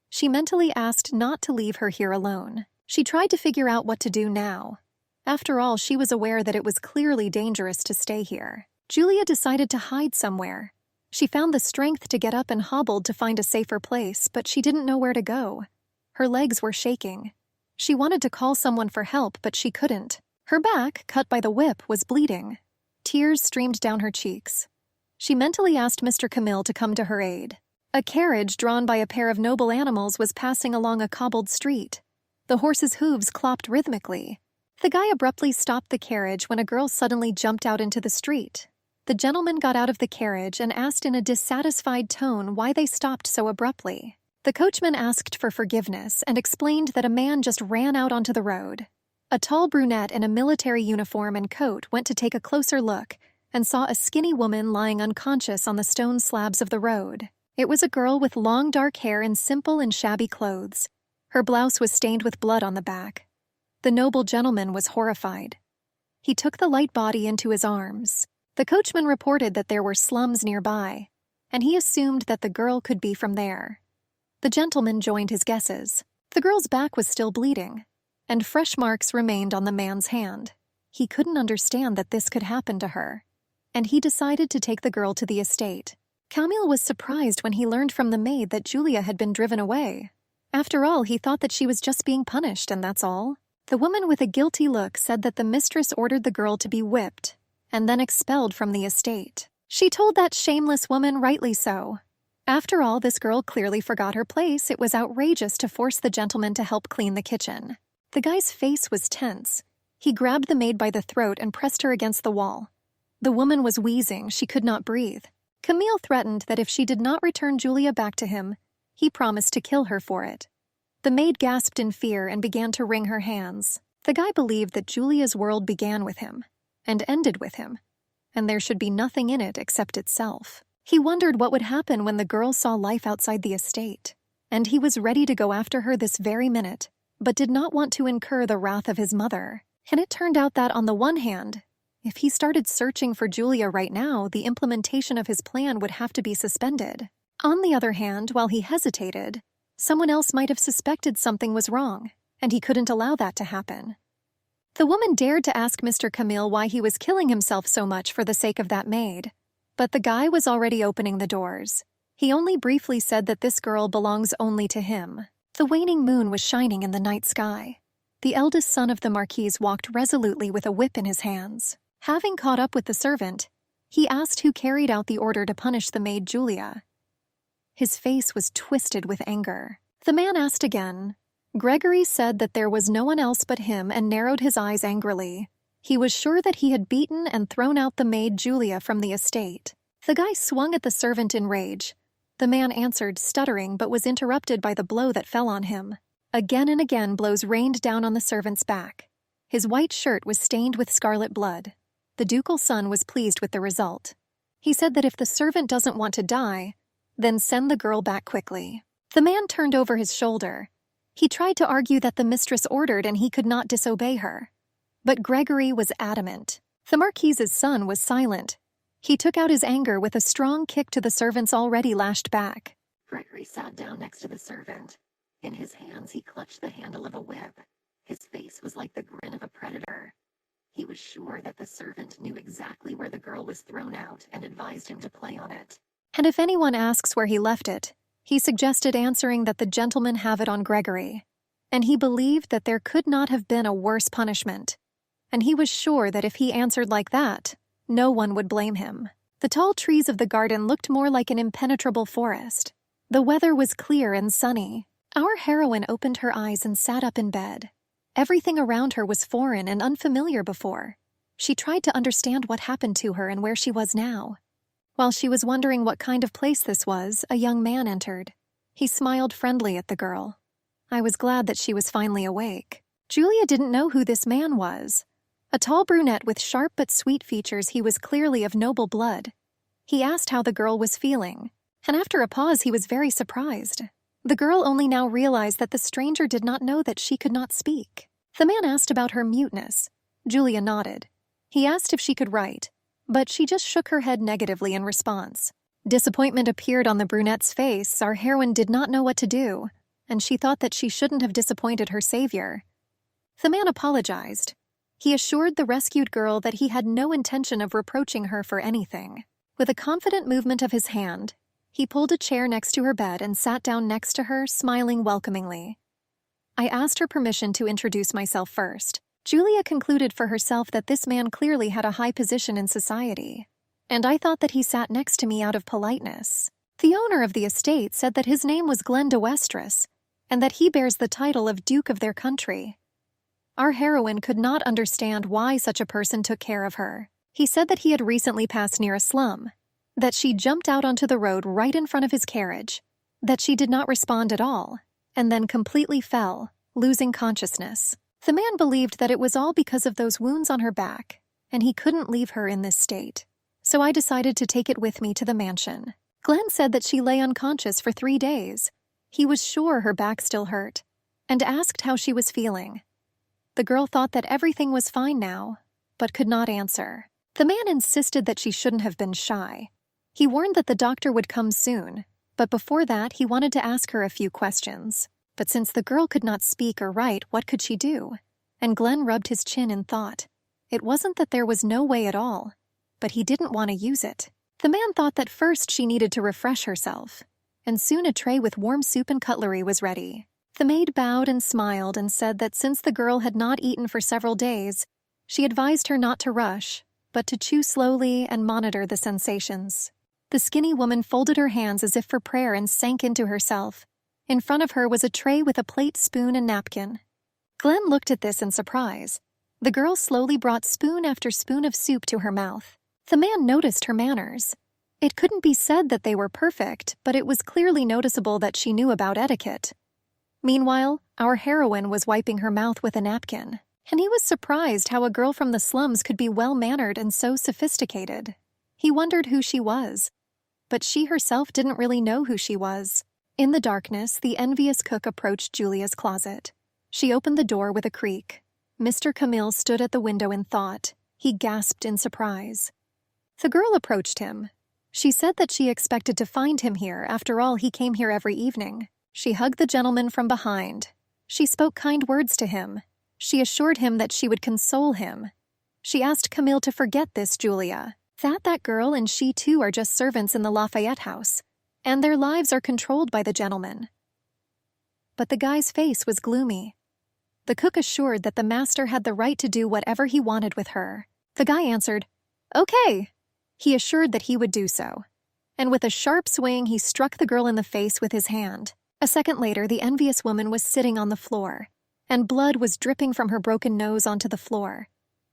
She mentally asked not to leave her here alone. She tried to figure out what to do now. After all, she was aware that it was clearly dangerous to stay here. Julia decided to hide somewhere. She found the strength to get up and hobbled to find a safer place, but she didn't know where to go. Her legs were shaking. She wanted to call someone for help, but she couldn't. Her back, cut by the whip, was bleeding. Tears streamed down her cheeks. She mentally asked Mr. Kamil to come to her aid. A carriage drawn by a pair of noble animals was passing along a cobbled street. The horse's hooves clopped rhythmically. The guy abruptly stopped the carriage when a girl suddenly jumped out into the street. The gentleman got out of the carriage and asked in a dissatisfied tone why they stopped so abruptly. The coachman asked for forgiveness and explained that a man just ran out onto the road. A tall brunette in a military uniform and coat went to take a closer look and saw a skinny woman lying unconscious on the stone slabs of the road. It was a girl with long dark hair and simple and shabby clothes. Her blouse was stained with blood on the back. The noble gentleman was horrified. He took the light body into his arms. The coachman reported that there were slums nearby, and he assumed that the girl could be from there. The gentleman joined his guesses. The girl's back was still bleeding, and fresh marks remained on the man's hand. He couldn't understand that this could happen to her, and he decided to take the girl to the estate. Kamil was surprised when he learned from the maid that Julia had been driven away. After all, he thought that she was just being punished, and that's all. The woman with a guilty look said that the mistress ordered the girl to be whipped and then expelled from the estate. She told that shameless woman rightly so. After all, this girl clearly forgot her place. It was outrageous to force the gentleman to help clean the kitchen. The guy's face was tense. He grabbed the maid by the throat and pressed her against the wall. The woman was wheezing. She could not breathe. Camille threatened that if she did not return Julia back to him, he promised to kill her for it. The maid gasped in fear and began to wring her hands. The guy believed that Julia's world began with him and ended with him, and there should be nothing in it except itself. He wondered what would happen when the girl saw life outside the estate, and he was ready to go after her this very minute, but did not want to incur the wrath of his mother. And it turned out that, on the one hand, if he started searching for Julia right now, the implementation of his plan would have to be suspended. On the other hand, while he hesitated, someone else might have suspected something was wrong, and he couldn't allow that to happen. The woman dared to ask Mr. Camille why he was killing himself so much for the sake of that maid, but the guy was already opening the doors. He only briefly said that this girl belongs only to him. The waning moon was shining in the night sky. The eldest son of the Marquise walked resolutely with a whip in his hands. Having caught up with the servant, he asked who carried out the order to punish the maid Julia. His face was twisted with anger. The man asked again. Gregory said that there was no one else but him and narrowed his eyes angrily. He was sure that he had beaten and thrown out the maid Julia from the estate. The guy swung at the servant in rage. The man answered, stuttering, but was interrupted by the blow that fell on him. Again and again blows rained down on the servant's back. His white shirt was stained with scarlet blood. The ducal son was pleased with the result. He said that if the servant doesn't want to die, then send the girl back quickly. The man turned over his shoulder. He tried to argue that the mistress ordered and he could not disobey her. But Gregory was adamant. The Marquise's son was silent. He took out his anger with a strong kick to the servant's already lashed back. Gregory sat down next to the servant. In his hands he clutched the handle of a whip. His face was like the grin of a predator. He was sure that the servant knew exactly where the girl was thrown out and advised him to play on it. And if anyone asks where he left it, he suggested answering that the gentleman have it on Gregory. And he believed that there could not have been a worse punishment. And he was sure that if he answered like that, no one would blame him. The tall trees of the garden looked more like an impenetrable forest. The weather was clear and sunny. Our heroine opened her eyes and sat up in bed. Everything around her was foreign and unfamiliar before. She tried to understand what happened to her and where she was now. While she was wondering what kind of place this was, a young man entered. He smiled friendly at the girl. I was glad that she was finally awake. Julia didn't know who this man was. A tall brunette with sharp but sweet features, he was clearly of noble blood. He asked how the girl was feeling, and after a pause he was very surprised. The girl only now realized that the stranger did not know that she could not speak. The man asked about her muteness. Julia nodded. He asked if she could write, but she just shook her head negatively in response. Disappointment appeared on the brunette's face. Our heroine did not know what to do, and she thought that she shouldn't have disappointed her savior. The man apologized. He assured the rescued girl that he had no intention of reproaching her for anything. With a confident movement of his hand, he pulled a chair next to her bed and sat down next to her, smiling welcomingly. I asked her permission to introduce myself first. Julia concluded for herself that this man clearly had a high position in society, and I thought that he sat next to me out of politeness. The owner of the estate said that his name was Glenn de Westris, and that he bears the title of Duke of their country. Our heroine could not understand why such a person took care of her. He said that he had recently passed near a slum, that she jumped out onto the road right in front of his carriage, that she did not respond at all, and then completely fell, losing consciousness. The man believed that it was all because of those wounds on her back, and he couldn't leave her in this state. So I decided to take it with me to the mansion. Glenn said that she lay unconscious for 3 days. He was sure her back still hurt, and asked how she was feeling. The girl thought that everything was fine now, but could not answer. The man insisted that she shouldn't have been shy. He warned that the doctor would come soon, but before that he wanted to ask her a few questions. But since the girl could not speak or write, what could she do? And Glenn rubbed his chin in thought. It wasn't that there was no way at all, but he didn't want to use it. The man thought that first she needed to refresh herself, and soon a tray with warm soup and cutlery was ready. The maid bowed and smiled and said that since the girl had not eaten for several days, she advised her not to rush, but to chew slowly and monitor the sensations. The skinny woman folded her hands as if for prayer and sank into herself. In front of her was a tray with a plate, spoon, and napkin. Glenn looked at this in surprise. The girl slowly brought spoon after spoon of soup to her mouth. The man noticed her manners. It couldn't be said that they were perfect, but it was clearly noticeable that she knew about etiquette. Meanwhile, our heroine was wiping her mouth with a napkin, and he was surprised how a girl from the slums could be well-mannered and so sophisticated. He wondered who she was, but she herself didn't really know who she was. In the darkness, the envious cook approached Julia's closet. She opened the door with a creak. Mr. Camille stood at the window in thought. He gasped in surprise. The girl approached him. She said that she expected to find him here. After all, he came here every evening. She hugged the gentleman from behind. She spoke kind words to him. She assured him that she would console him. She asked Camille to forget this, Julia. That girl and she too are just servants in the Lafayette house, and their lives are controlled by the gentleman. But the guy's face was gloomy. The cook assured that the master had the right to do whatever he wanted with her. The guy answered, "Okay." He assured that he would do so. And with a sharp swing, he struck the girl in the face with his hand. A second later, the envious woman was sitting on the floor, and blood was dripping from her broken nose onto the floor.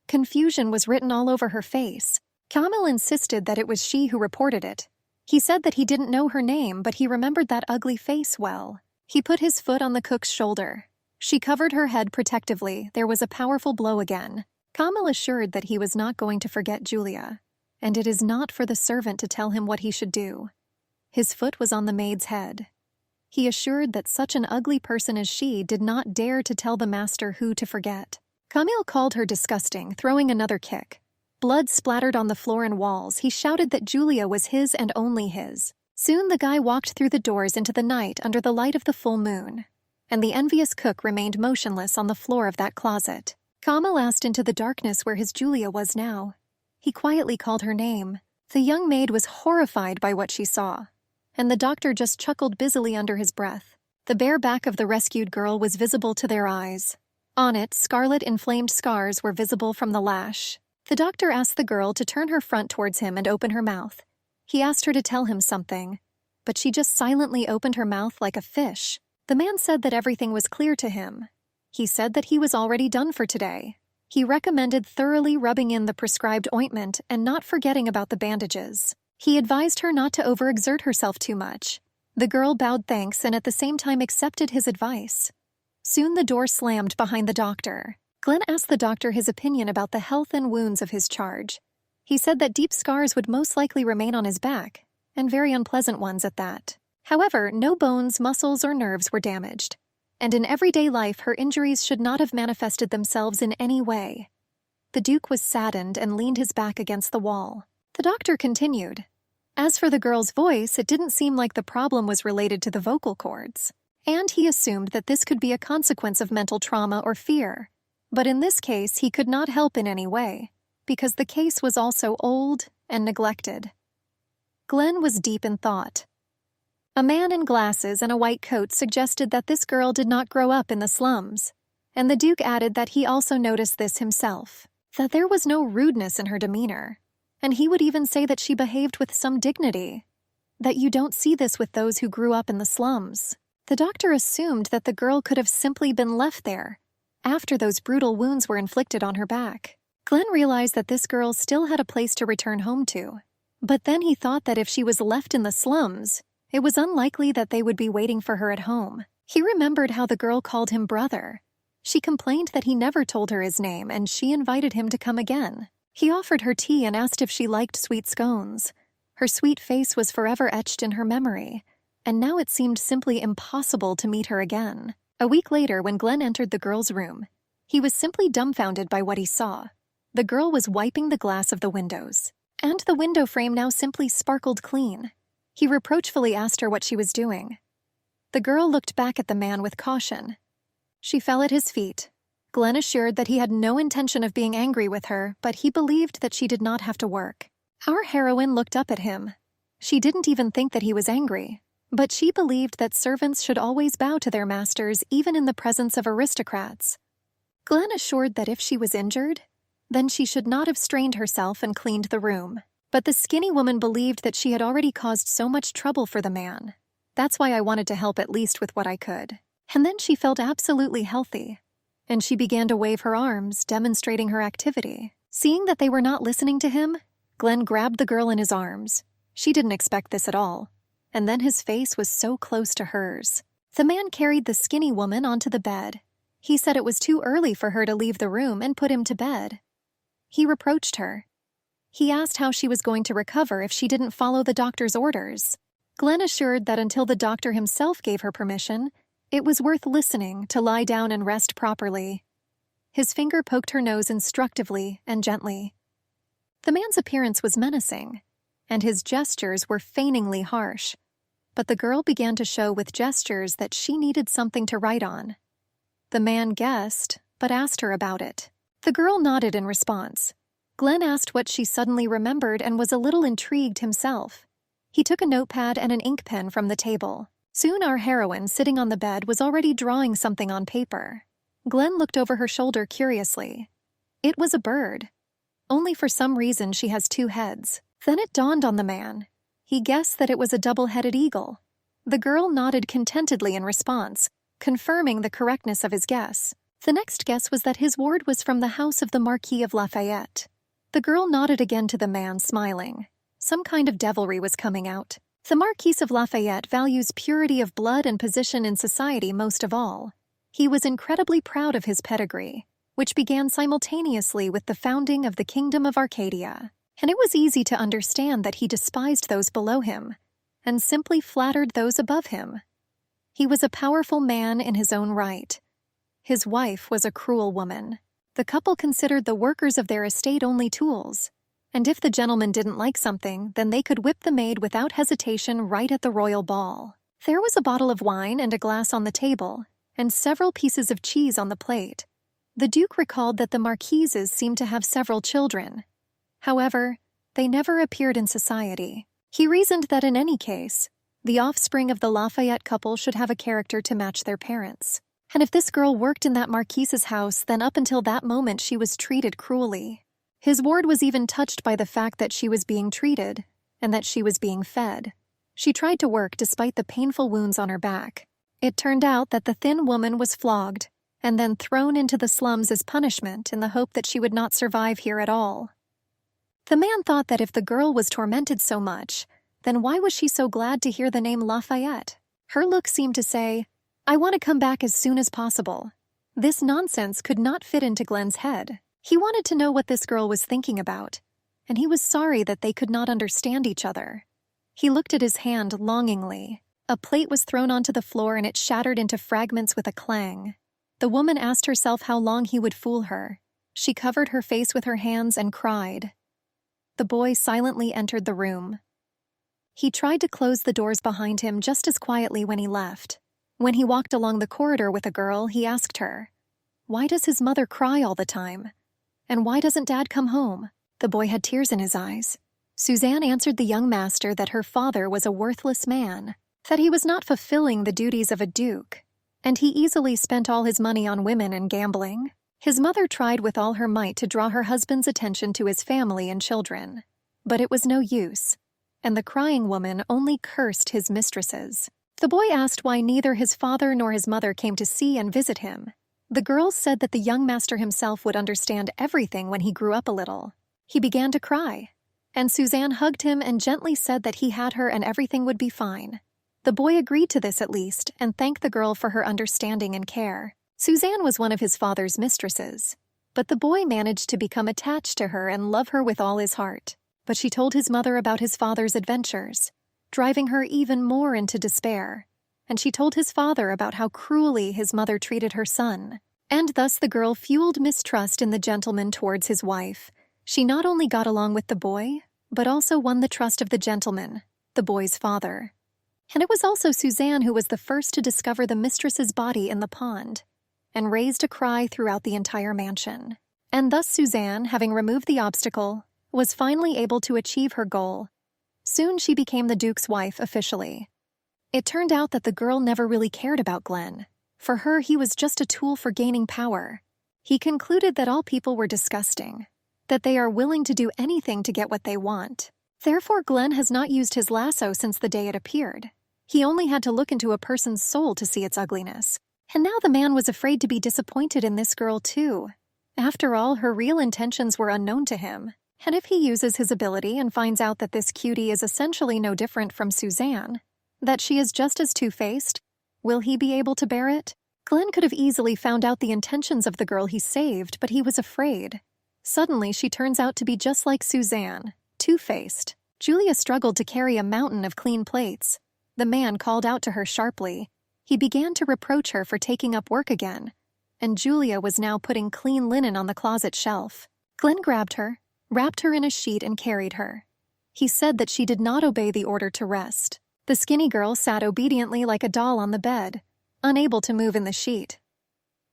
Confusion was written all over her face. Camille insisted that it was she who reported it. He said that he didn't know her name, but he remembered that ugly face well. He put his foot on the cook's shoulder. She covered her head protectively. There was a powerful blow again. Camille assured that he was not going to forget Julia, and it is not for the servant to tell him what he should do. His foot was on the maid's head. He assured that such an ugly person as she did not dare to tell the master who to forget. Camille called her disgusting, throwing another kick. Blood splattered on the floor and walls. He shouted that Julia was his and only his. Soon the guy walked through the doors into the night under the light of the full moon, and the envious cook remained motionless on the floor of that closet. Camille asked into the darkness where his Julia was now. He quietly called her name. The young maid was horrified by what she saw, and the doctor just chuckled busily under his breath. The bare back of the rescued girl was visible to their eyes. On it, scarlet inflamed scars were visible from the lash. The doctor asked the girl to turn her front towards him and open her mouth. He asked her to tell him something, but she just silently opened her mouth like a fish. The man said that everything was clear to him. He said that he was already done for today. He recommended thoroughly rubbing in the prescribed ointment and not forgetting about the bandages. He advised her not to overexert herself too much. The girl bowed thanks and at the same time accepted his advice. Soon the door slammed behind the doctor. Glenn asked the doctor his opinion about the health and wounds of his charge. He said that deep scars would most likely remain on his back, and very unpleasant ones at that. However, no bones, muscles, or nerves were damaged, and in everyday life her injuries should not have manifested themselves in any way. The Duke was saddened and leaned his back against the wall. The doctor continued. As for the girl's voice, it didn't seem like the problem was related to the vocal cords, and he assumed that this could be a consequence of mental trauma or fear. But in this case, he could not help in any way, because the case was also old and neglected. Glenn was deep in thought. A man in glasses and a white coat suggested that this girl did not grow up in the slums, and the Duke added that he also noticed this himself, that there was no rudeness in her demeanor, and he would even say that she behaved with some dignity, that you don't see this with those who grew up in the slums. The doctor assumed that the girl could have simply been left there, after those brutal wounds were inflicted on her back. Glenn realized that this girl still had a place to return home to, but then he thought that if she was left in the slums, it was unlikely that they would be waiting for her at home. He remembered how the girl called him brother. She complained that he never told her his name, and she invited him to come again. He offered her tea and asked if she liked sweet scones. Her sweet face was forever etched in her memory, and now it seemed simply impossible to meet her again. A week later, when Glenn entered the girl's room, he was simply dumbfounded by what he saw. The girl was wiping the glass of the windows, and the window frame now simply sparkled clean. He reproachfully asked her what she was doing. The girl looked back at the man with caution. She fell at his feet. Glenn assured that he had no intention of being angry with her, but he believed that she did not have to work. Our heroine looked up at him. She didn't even think that he was angry, but she believed that servants should always bow to their masters even in the presence of aristocrats. Glenn assured that if she was injured, then she should not have strained herself and cleaned the room. But the skinny woman believed that she had already caused so much trouble for the man. That's why I wanted to help at least with what I could. And then she felt absolutely healthy. And she began to wave her arms, demonstrating her activity. Seeing that they were not listening to him, Glenn grabbed the girl in his arms. She didn't expect this at all. And then his face was so close to hers. The man carried the skinny woman onto the bed. He said it was too early for her to leave the room and put him to bed. He reproached her. He asked how she was going to recover if she didn't follow the doctor's orders. Glenn assured that until the doctor himself gave her permission, it was worth listening to lie down and rest properly. His finger poked her nose instructively and gently. The man's appearance was menacing, and his gestures were feigningly harsh. But the girl began to show with gestures that she needed something to write on. The man guessed, but asked her about it. The girl nodded in response. Glenn asked what she suddenly remembered and was a little intrigued himself. He took a notepad and an ink pen from the table. Soon our heroine, sitting on the bed, was already drawing something on paper. Glenn looked over her shoulder curiously. It was a bird. Only for some reason she has two heads. Then it dawned on the man. He guessed that it was a double-headed eagle. The girl nodded contentedly in response, confirming the correctness of his guess. The next guess was that his ward was from the house of the Marquis of Lafayette. The girl nodded again to the man, smiling. Some kind of devilry was coming out. The Marquis of Lafayette values purity of blood and position in society most of all. He was incredibly proud of his pedigree, which began simultaneously with the founding of the Kingdom of Arcadia. And it was easy to understand that he despised those below him, and simply flattered those above him. He was a powerful man in his own right. His wife was a cruel woman. The couple considered the workers of their estate only tools, and if the gentleman didn't like something, then they could whip the maid without hesitation right at the royal ball. There was a bottle of wine and a glass on the table, and several pieces of cheese on the plate. The Duke recalled that the Marquises seemed to have several children. However, they never appeared in society. He reasoned that in any case, the offspring of the Lafayette couple should have a character to match their parents. And if this girl worked in that Marquise's house, then up until that moment she was treated cruelly. His ward was even touched by the fact that she was being treated, and that she was being fed. She tried to work despite the painful wounds on her back. It turned out that the thin woman was flogged, and then thrown into the slums as punishment in the hope that she would not survive here at all. The man thought that if the girl was tormented so much, then why was she so glad to hear the name Lafayette? Her look seemed to say, "I want to come back as soon as possible." This nonsense could not fit into Glenn's head. He wanted to know what this girl was thinking about, and he was sorry that they could not understand each other. He looked at his hand longingly. A plate was thrown onto the floor and it shattered into fragments with a clang. The woman asked herself how long he would fool her. She covered her face with her hands and cried. The boy silently entered the room. He tried to close the doors behind him just as quietly when he left. When he walked along the corridor with a girl, he asked her, "Why does his mother cry all the time? And why doesn't Dad come home?" The boy had tears in his eyes. Suzanne answered the young master that her father was a worthless man, that he was not fulfilling the duties of a duke, and he easily spent all his money on women and gambling. His mother tried with all her might to draw her husband's attention to his family and children, but it was no use, and the crying woman only cursed his mistresses. The boy asked why neither his father nor his mother came to see and visit him. The girl said that the young master himself would understand everything when he grew up a little. He began to cry, and Suzanne hugged him and gently said that he had her and everything would be fine. The boy agreed to this at least and thanked the girl for her understanding and care. Suzanne was one of his father's mistresses, but the boy managed to become attached to her and love her with all his heart. But she told his mother about his father's adventures, driving her even more into despair. And she told his father about how cruelly his mother treated her son. And thus the girl fueled mistrust in the gentleman towards his wife. She not only got along with the boy, but also won the trust of the gentleman, the boy's father. And it was also Suzanne who was the first to discover the mistress's body in the pond, and raised a cry throughout the entire mansion. And thus Suzanne, having removed the obstacle, was finally able to achieve her goal. Soon she became the Duke's wife officially. It turned out that the girl never really cared about Glenn. For her, he was just a tool for gaining power. He concluded that all people were disgusting, that they are willing to do anything to get what they want. Therefore, Glenn has not used his lasso since the day it appeared. He only had to look into a person's soul to see its ugliness. And now the man was afraid to be disappointed in this girl too. After all, her real intentions were unknown to him. And if he uses his ability and finds out that this cutie is essentially no different from Suzanne, that she is just as two-faced, will he be able to bear it? Glenn could have easily found out the intentions of the girl he saved, but he was afraid. Suddenly, she turns out to be just like Suzanne, two-faced. Julia struggled to carry a mountain of clean plates. The man called out to her sharply. He began to reproach her for taking up work again, and Julia was now putting clean linen on the closet shelf. Glenn grabbed her, wrapped her in a sheet, and carried her. He said that she did not obey the order to rest. The skinny girl sat obediently like a doll on the bed, unable to move in the sheet.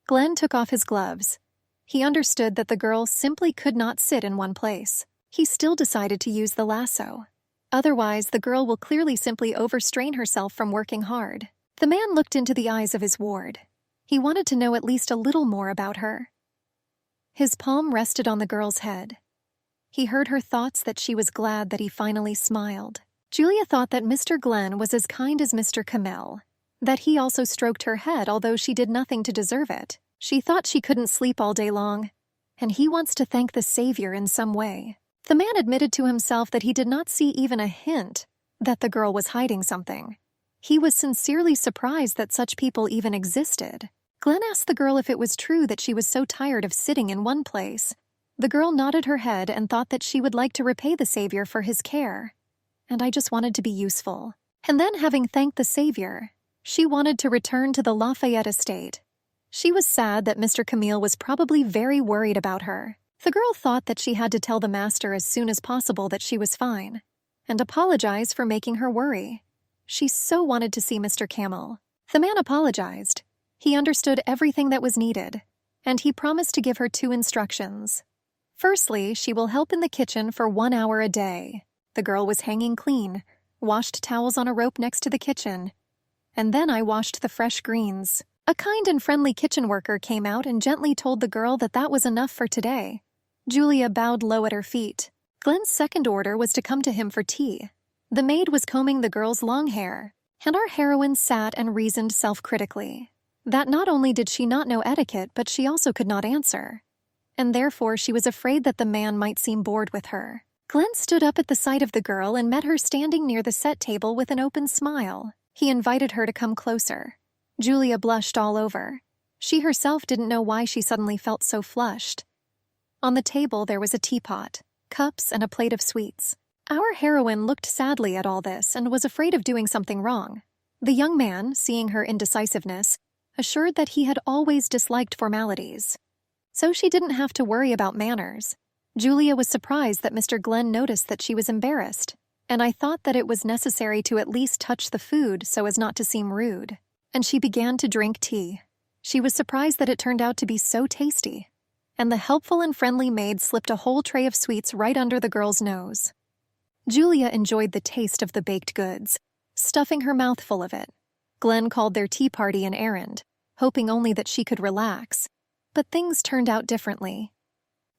Glenn took off his gloves. He understood that the girl simply could not sit in one place. He still decided to use the lasso. Otherwise, the girl will clearly simply overstrain herself from working hard. The man looked into the eyes of his ward. He wanted to know at least a little more about her. His palm rested on the girl's head. He heard her thoughts that she was glad that he finally smiled. Julia thought that Mr. Glenn was as kind as Mr. Kamel, that he also stroked her head although she did nothing to deserve it. She thought she couldn't sleep all day long, and he wants to thank the Savior in some way. The man admitted to himself that he did not see even a hint that the girl was hiding something. He was sincerely surprised that such people even existed. Glenn asked the girl if it was true that she was so tired of sitting in one place. The girl nodded her head and thought that she would like to repay the Savior for his care. And I just wanted to be useful. And then, having thanked the Savior, she wanted to return to the Lafayette estate. She was sad that Mr. Camille was probably very worried about her. The girl thought that she had to tell the master as soon as possible that she was fine, and apologize for making her worry. She so wanted to see Mr. Camel. The man apologized. He understood everything that was needed, and he promised to give her 2 instructions. Firstly, she will help in the kitchen for 1 hour a day. The girl was hanging clean, washed towels on a rope next to the kitchen, and then I washed the fresh greens. A kind and friendly kitchen worker came out and gently told the girl that that was enough for today. Julia bowed low at her feet. Glenn's second order was to come to him for tea. The maid was combing the girl's long hair, and our heroine sat and reasoned self-critically that not only did she not know etiquette, but she also could not answer, and therefore she was afraid that the man might seem bored with her. Glenn stood up at the sight of the girl and met her standing near the set table with an open smile. He invited her to come closer. Julia blushed all over. She herself didn't know why she suddenly felt so flushed. On the table there was a teapot, cups, and a plate of sweets. Our heroine looked sadly at all this and was afraid of doing something wrong. The young man, seeing her indecisiveness, assured that he had always disliked formalities, so she didn't have to worry about manners. Julia was surprised that Mr. Glenn noticed that she was embarrassed, and I thought that it was necessary to at least touch the food so as not to seem rude. And she began to drink tea. She was surprised that it turned out to be so tasty, and the helpful and friendly maid slipped a whole tray of sweets right under the girl's nose. Julia enjoyed the taste of the baked goods, stuffing her mouth full of it. Glenn called their tea party an errand, hoping only that she could relax, but things turned out differently.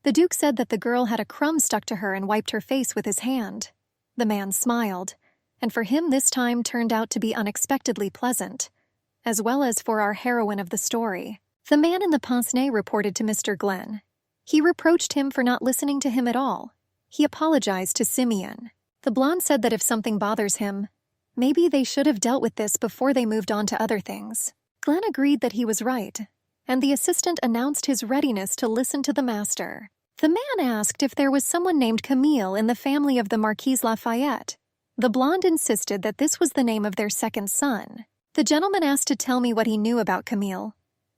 The Duke said that the girl had a crumb stuck to her and wiped her face with his hand. The man smiled, and for him this time turned out to be unexpectedly pleasant, as well as for our heroine of the story. The man in the pince-nez reported to Mr. Glenn. He reproached him for not listening to him at all. He apologized to Simeon. The blonde said that if something bothers him, maybe they should have dealt with this before they moved on to other things. Glenn agreed that he was right, and the assistant announced his readiness to listen to the master. The man asked if there was someone named Camille in the family of the Marquise Lafayette. The blonde insisted that this was the name of their second son. The gentleman asked to tell me what he knew about Camille.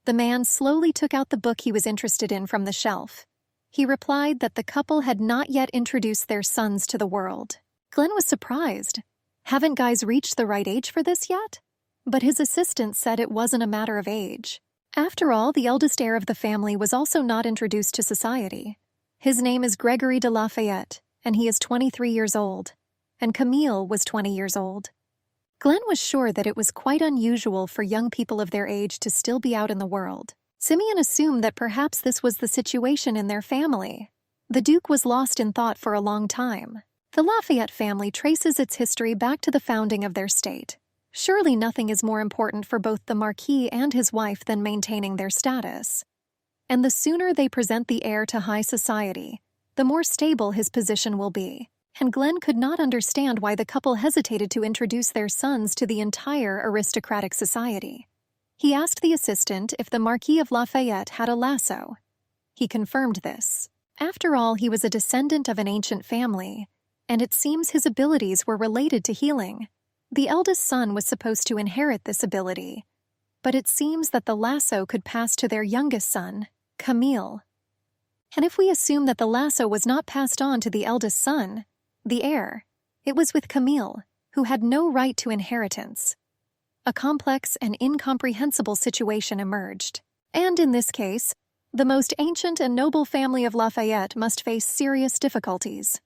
The man slowly took out the book he was interested in from the shelf. He replied that the couple had not yet introduced their sons to the world. Glenn was surprised. Haven't guys reached the right age for this yet? But his assistant said it wasn't a matter of age. After all, the eldest heir of the family was also not introduced to society. His name is Gregory de Lafayette, and he is 23 years old, and Camille was 20 years old. Glenn was sure that it was quite unusual for young people of their age to still be out in the world. Simeon assumed that perhaps this was the situation in their family. The Duke was lost in thought for a long time. The Lafayette family traces its history back to the founding of their state. Surely nothing is more important for both the Marquis and his wife than maintaining their status. And the sooner they present the heir to high society, the more stable his position will be. And Glenn could not understand why the couple hesitated to introduce their sons to the entire aristocratic society. He asked the assistant if the Marquis of Lafayette had a lasso. He confirmed this. After all, he was a descendant of an ancient family, and it seems his abilities were related to healing. The eldest son was supposed to inherit this ability, but it seems that the lasso could pass to their youngest son, Camille. And if we assume that the lasso was not passed on to the eldest son, the heir, it was with Camille, who had no right to inheritance. A complex and incomprehensible situation emerged. And in this case, the most ancient and noble family of Lafayette must face serious difficulties.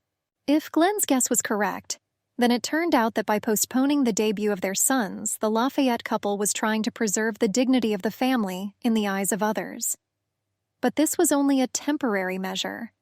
If Glenn's guess was correct, then it turned out that by postponing the debut of their sons, the Lafayette couple was trying to preserve the dignity of the family in the eyes of others. But this was only a temporary measure.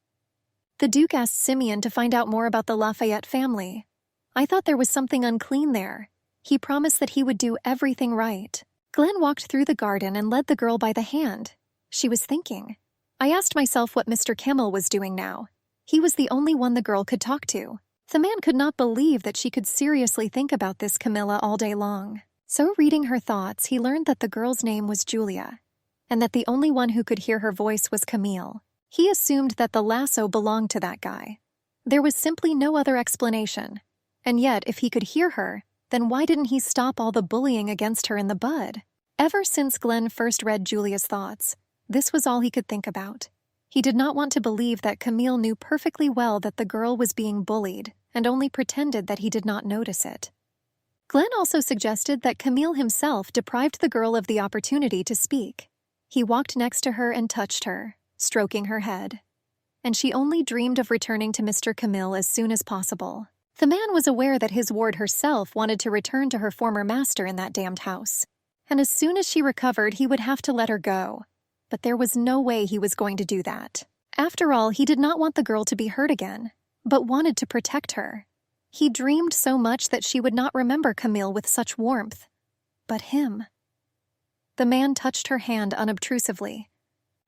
The Duke asked Simeon to find out more about the Lafayette family. I thought there was something unclean there. He promised that he would do everything right. Glenn walked through the garden and led the girl by the hand. She was thinking. I asked myself what Mr. Kimmel was doing now. He was the only one the girl could talk to. The man could not believe that she could seriously think about this Camilla all day long. So reading her thoughts, he learned that the girl's name was Julia, and that the only one who could hear her voice was Camille. He assumed that the lasso belonged to that guy. There was simply no other explanation. And yet, if he could hear her, then why didn't he stop all the bullying against her in the bud? Ever since Glenn first read Julia's thoughts, this was all he could think about. He did not want to believe that Camille knew perfectly well that the girl was being bullied and only pretended that he did not notice it. Glenn also suggested that Camille himself deprived the girl of the opportunity to speak. He walked next to her and touched her, stroking her head. And she only dreamed of returning to Mr. Camille as soon as possible. The man was aware that his ward herself wanted to return to her former master in that damned house. And as soon as she recovered, he would have to let her go. But there was no way he was going to do that. After all, he did not want the girl to be hurt again, but wanted to protect her. He dreamed so much that she would not remember Camille with such warmth. But him. The man touched her hand unobtrusively.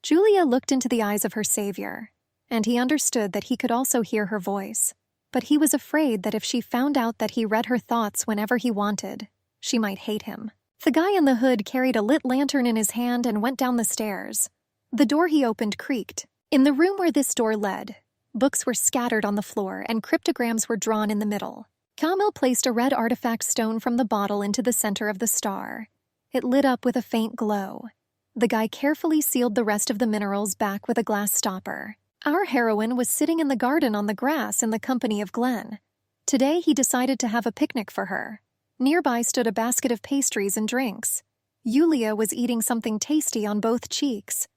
Julia looked into the eyes of her savior, and he understood that he could also hear her voice. But he was afraid that if she found out that he read her thoughts whenever he wanted, she might hate him. The guy in the hood carried a lit lantern in his hand and went down the stairs. The door he opened creaked. In the room where this door led, books were scattered on the floor and cryptograms were drawn in the middle. Camille placed a red artifact stone from the bottle into the center of the star. It lit up with a faint glow. The guy carefully sealed the rest of the minerals back with a glass stopper. Our heroine was sitting in the garden on the grass in the company of Glenn. Today he decided to have a picnic for her. Nearby stood a basket of pastries and drinks. Julia was eating something tasty on both cheeks.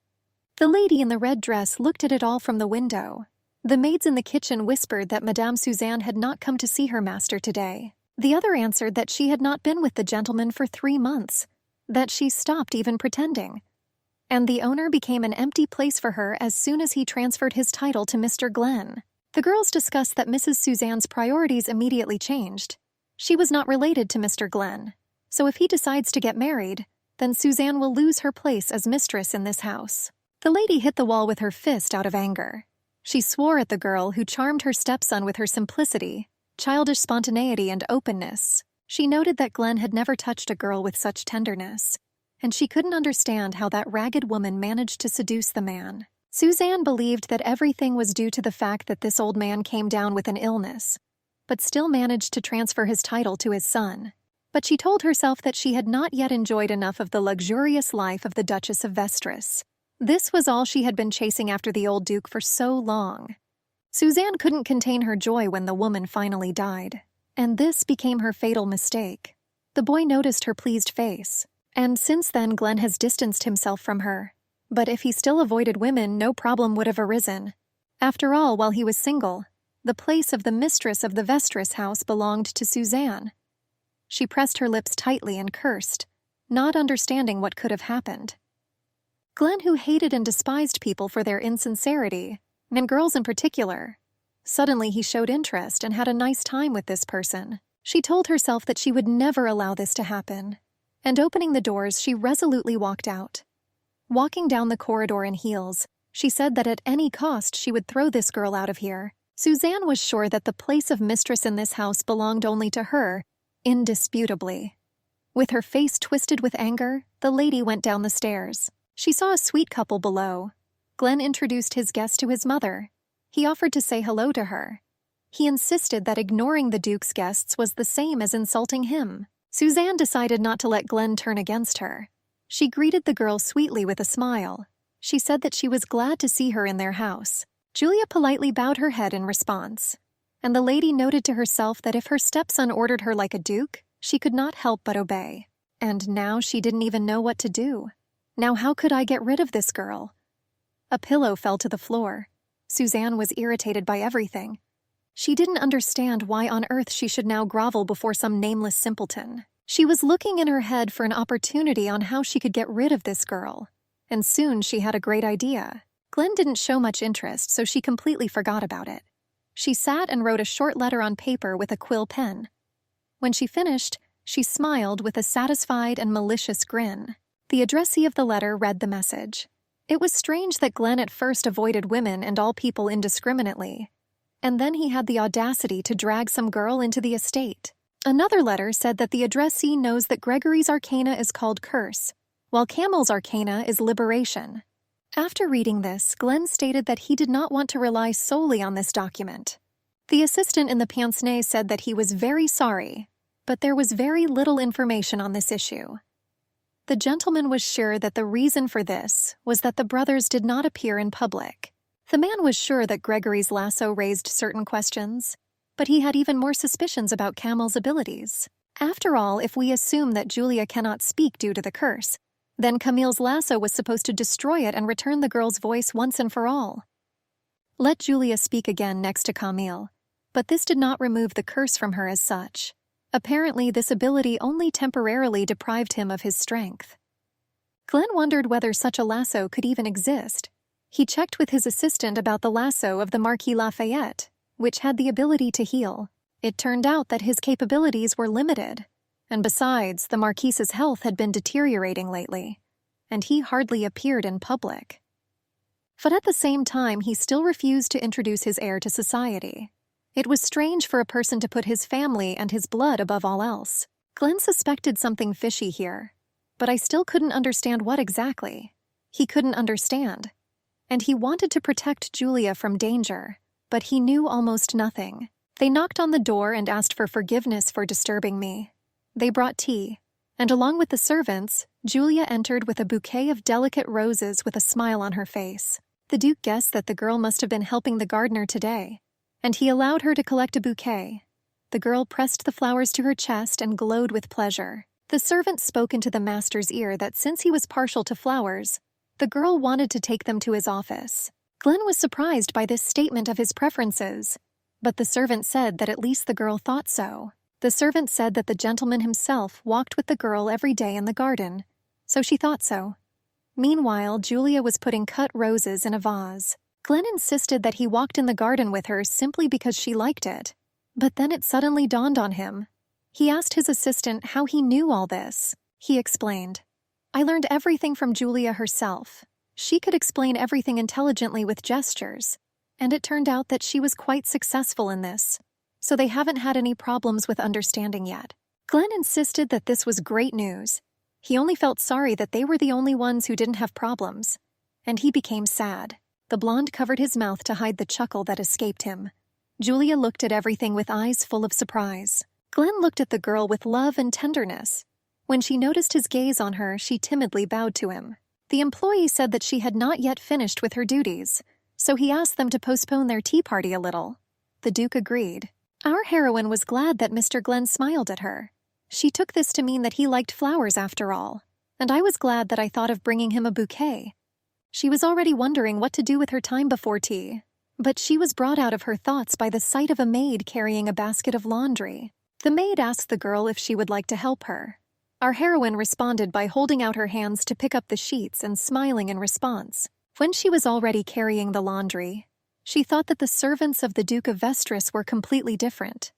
The lady in the red dress looked at it all from the window. The maids in the kitchen whispered that Madame Suzanne had not come to see her master today. The other answered that she had not been with the gentleman for 3 months, that she stopped even pretending. And the owner became an empty place for her as soon as he transferred his title to Mr. Glenn. The girls discussed that Mrs. Suzanne's priorities immediately changed. She was not related to Mr. Glenn, so if he decides to get married, then Suzanne will lose her place as mistress in this house. The lady hit the wall with her fist out of anger. She swore at the girl who charmed her stepson with her simplicity, childish spontaneity, and openness. She noted that Glenn had never touched a girl with such tenderness, and she couldn't understand how that ragged woman managed to seduce the man. Suzanne believed that everything was due to the fact that this old man came down with an illness, but still managed to transfer his title to his son. But she told herself that she had not yet enjoyed enough of the luxurious life of the Duchess of Vestris. This was all she had been chasing after the old Duke for so long. Suzanne couldn't contain her joy when the woman finally died, and this became her fatal mistake. The boy noticed her pleased face, and since then Glenn has distanced himself from her. But if he still avoided women, no problem would have arisen. After all, while he was single, the place of the mistress of the Vestris house belonged to Suzanne. She pressed her lips tightly and cursed, not understanding what could have happened. Glenn, who hated and despised people for their insincerity, and girls in particular, Suddenly he showed interest and had a nice time with this person. She told herself that she would never allow this to happen. And opening the doors, she resolutely walked out. Walking down the corridor in heels, she said that at any cost she would throw this girl out of here. Suzanne was sure that the place of mistress in this house belonged only to her, indisputably. With her face twisted with anger, the lady went down the stairs. She saw a sweet couple below. Glenn introduced his guest to his mother. He offered to say hello to her. He insisted that ignoring the Duke's guests was the same as insulting him. Suzanne decided not to let Glenn turn against her. She greeted the girl sweetly with a smile. She said that she was glad to see her in their house. Julia politely bowed her head in response. And the lady noted to herself that if her stepson ordered her like a duke, she could not help but obey. And now she didn't even know what to do. Now how could I get rid of this girl? A pillow fell to the floor. Suzanne was irritated by everything. She didn't understand why on earth she should now grovel before some nameless simpleton. She was looking in her head for an opportunity on how she could get rid of this girl. And soon she had a great idea. Glenn didn't show much interest, so she completely forgot about it. She sat and wrote a short letter on paper with a quill pen. When she finished, she smiled with a satisfied and malicious grin. The addressee of the letter read the message. It was strange that Glenn at first avoided women and all people indiscriminately, and then he had the audacity to drag some girl into the estate. Another letter said that the addressee knows that Gregory's arcana is called Curse, while Camel's arcana is Liberation. After reading this, Glenn stated that he did not want to rely solely on this document. The assistant in the pensionnat said that he was very sorry, but there was very little information on this issue. The gentleman was sure that the reason for this was that the brothers did not appear in public. The man was sure that Gregory's lasso raised certain questions, but he had even more suspicions about Camel's abilities. After all, if we assume that Julia cannot speak due to the curse, then Camille's lasso was supposed to destroy it and return the girl's voice once and for all. Let Julia speak again next to Camille, but this did not remove the curse from her as such. Apparently, this ability only temporarily deprived him of his strength. Glenn wondered whether such a lasso could even exist. He checked with his assistant about the lasso of the Marquis Lafayette, which had the ability to heal. It turned out that his capabilities were limited, and besides, the Marquis's health had been deteriorating lately, and he hardly appeared in public. But at the same time, he still refused to introduce his heir to society. It was strange for a person to put his family and his blood above all else. Glenn suspected something fishy here, but I still couldn't understand what exactly. He couldn't understand. And he wanted to protect Julia from danger, but he knew almost nothing. They knocked on the door and asked for forgiveness for disturbing me. They brought tea, and along with the servants, Julia entered with a bouquet of delicate roses with a smile on her face. The Duke guessed that the girl must have been helping the gardener today, and he allowed her to collect a bouquet. The girl pressed the flowers to her chest and glowed with pleasure. The servant spoke into the master's ear that since he was partial to flowers, the girl wanted to take them to his office. Glenn was surprised by this statement of his preferences, but the servant said that at least the girl thought so. The servant said that the gentleman himself walked with the girl every day in the garden, so she thought so. Meanwhile, Julia was putting cut roses in a vase. Glenn insisted that he walked in the garden with her simply because she liked it. But then it suddenly dawned on him. He asked his assistant how he knew all this. He explained, "I learned everything from Julia herself. She could explain everything intelligently with gestures, and it turned out that she was quite successful in this, so they haven't had any problems with understanding yet." Glenn insisted that this was great news. He only felt sorry that they were the only ones who didn't have problems, and he became sad. The blonde covered his mouth to hide the chuckle that escaped him. Julia looked at everything with eyes full of surprise. Glenn looked at the girl with love and tenderness. When she noticed his gaze on her, she timidly bowed to him. The employee said that she had not yet finished with her duties, so he asked them to postpone their tea party a little. The Duke agreed. Our heroine was glad that Mr. Glenn smiled at her. She took this to mean that he liked flowers after all, and I was glad that I thought of bringing him a bouquet. She was already wondering what to do with her time before tea, but she was brought out of her thoughts by the sight of a maid carrying a basket of laundry. The maid asked the girl if she would like to help her. Our heroine responded by holding out her hands to pick up the sheets and smiling in response. When she was already carrying the laundry, She thought that the servants of the Duke of Vestris were completely different.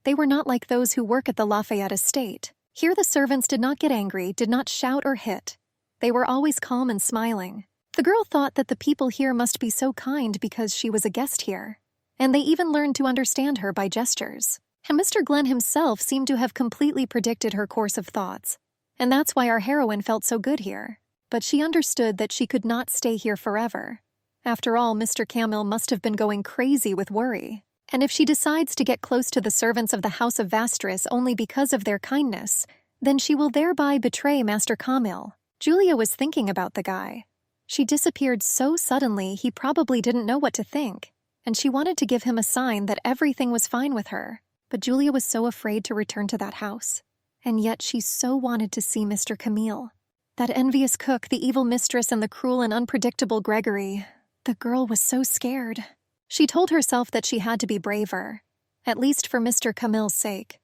They were not like those who work at the Lafayette estate. Here the servants did not get angry, did not shout or hit. They were always calm and smiling. The girl thought that the people here must be so kind because she was a guest here, and they even learned to understand her by gestures. And Mr. Glenn himself seemed to have completely predicted her course of thoughts, and that's why our heroine felt so good here. But she understood that she could not stay here forever. After all, Mr. Camille must have been going crazy with worry. And if she decides to get close to the servants of the House of Vastris only because of their kindness, then she will thereby betray Master Camille. Julia was thinking about the guy. She disappeared so suddenly he probably didn't know what to think, and she wanted to give him a sign that everything was fine with her. But Julia was so afraid to return to that house. And yet she so wanted to see Mr. Camille. That envious cook, the evil mistress, and the cruel and unpredictable Gregory. The girl was so scared. She told herself that she had to be braver, at least for Mr. Camille's sake.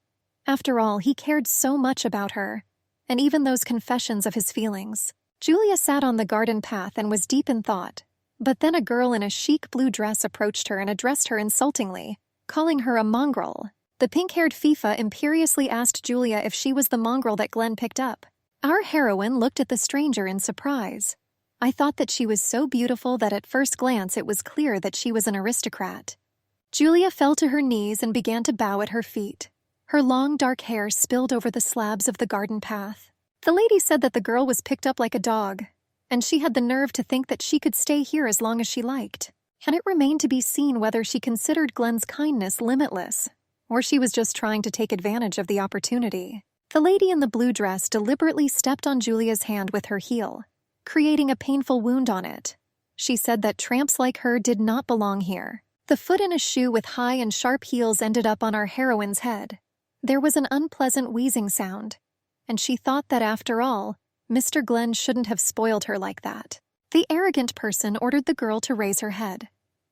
After all, he cared so much about her, and even those confessions of his feelings. Julia sat on the garden path and was deep in thought. But then a girl in a chic blue dress approached her and addressed her insultingly, calling her a mongrel. The pink-haired Fifa imperiously asked Julia if she was the mongrel that Glenn picked up. Our heroine looked at the stranger in surprise. I thought that she was so beautiful that at first glance it was clear that she was an aristocrat. Julia fell to her knees and began to bow at her feet. Her long dark hair spilled over the slabs of the garden path. The lady said that the girl was picked up like a dog, and she had the nerve to think that she could stay here as long as she liked. And it remained to be seen whether she considered Glenn's kindness limitless, or she was just trying to take advantage of the opportunity. The lady in the blue dress deliberately stepped on Julia's hand with her heel, creating a painful wound on it. She said that tramps like her did not belong here. The foot in a shoe with high and sharp heels ended up on our heroine's head. There was an unpleasant wheezing sound, and she thought that after all, Mr. Glenn shouldn't have spoiled her like that. The arrogant person ordered the girl to raise her head.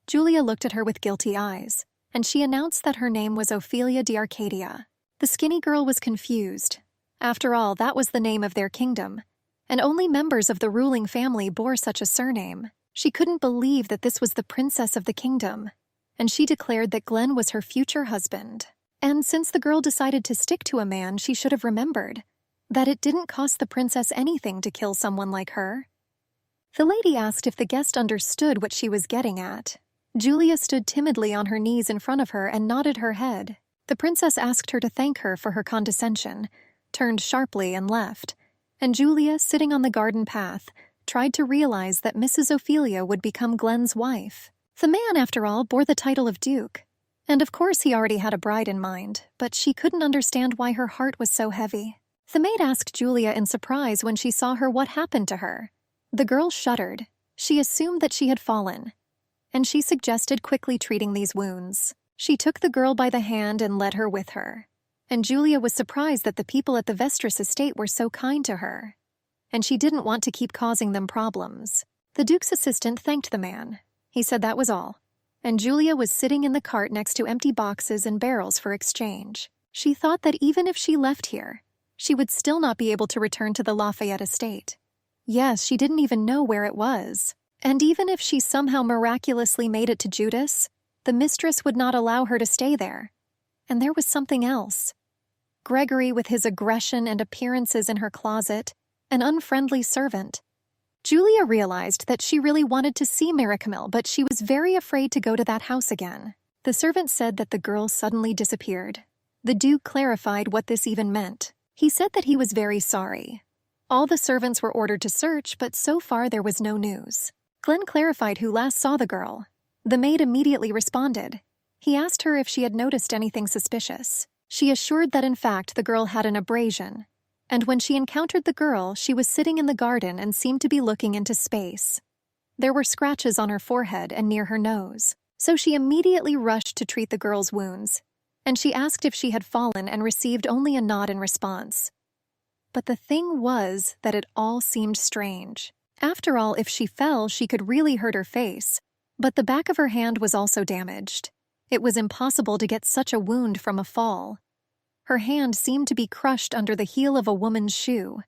Julia looked at her with guilty eyes, and she announced that her name was Ophelia d'Arcadia. The skinny girl was confused. After all, that was the name of their kingdom, and only members of the ruling family bore such a surname. She couldn't believe that this was the princess of the kingdom, and she declared that Glenn was her future husband. And since the girl decided to stick to a man, she should have remembered that it didn't cost the princess anything to kill someone like her. The lady asked if the guest understood what she was getting at. Julia stood timidly on her knees in front of her and nodded her head. The princess asked her to thank her for her condescension, turned sharply and left, and Julia, sitting on the garden path, tried to realize that Mrs. Ophelia would become Glenn's wife. The man, after all, bore the title of Duke, and of course he already had a bride in mind, but she couldn't understand why her heart was so heavy. The maid asked Julia in surprise when she saw her what happened to her. The girl shuddered. She assumed that she had fallen, and she suggested quickly treating these wounds. She took the girl by the hand and led her with her, and Julia was surprised that the people at the Vestris estate were so kind to her, and she didn't want to keep causing them problems. The Duke's assistant thanked the man. He said that was all, and Julia was sitting in the cart next to empty boxes and barrels for exchange. She thought that even if she left here, she would still not be able to return to the Lafayette estate. Yes, she didn't even know where it was. And even if she somehow miraculously made it to Judas, the mistress would not allow her to stay there. And there was something else. Gregory, with his aggression and appearances in her closet, an unfriendly servant. Julia realized that she really wanted to see Miracamille, but she was very afraid to go to that house again. The servant said that the girl suddenly disappeared. The Duke clarified what this even meant. He said that he was very sorry. All the servants were ordered to search, but so far there was no news. Glenn clarified who last saw the girl. The maid immediately responded. He asked her if she had noticed anything suspicious. She assured that in fact the girl had an abrasion, and when she encountered the girl, she was sitting in the garden and seemed to be looking into space. There were scratches on her forehead and near her nose, so she immediately rushed to treat the girl's wounds, and she asked if she had fallen and received only a nod in response. But the thing was that it all seemed strange. After all, if she fell, she could really hurt her face, but the back of her hand was also damaged. It was impossible to get such a wound from a fall. Her hand seemed to be crushed under the heel of a woman's shoe.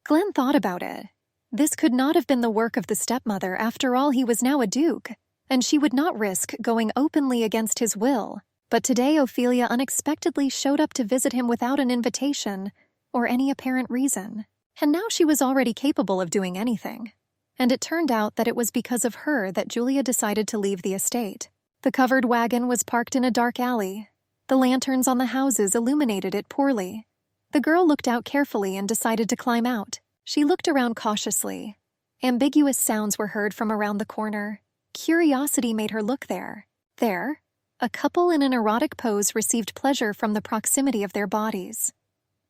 Glenn thought about it. This could not have been the work of the stepmother. After all, he was now a duke, and she would not risk going openly against his will. But today Ophelia unexpectedly showed up to visit him without an invitation or any apparent reason. And now she was already capable of doing anything. And it turned out that it was because of her that Julia decided to leave the estate. The covered wagon was parked in a dark alley. The lanterns on the houses illuminated it poorly. The girl looked out carefully and decided to climb out. She looked around cautiously. Ambiguous sounds were heard from around the corner. Curiosity made her look there. There, a couple in an erotic pose received pleasure from the proximity of their bodies.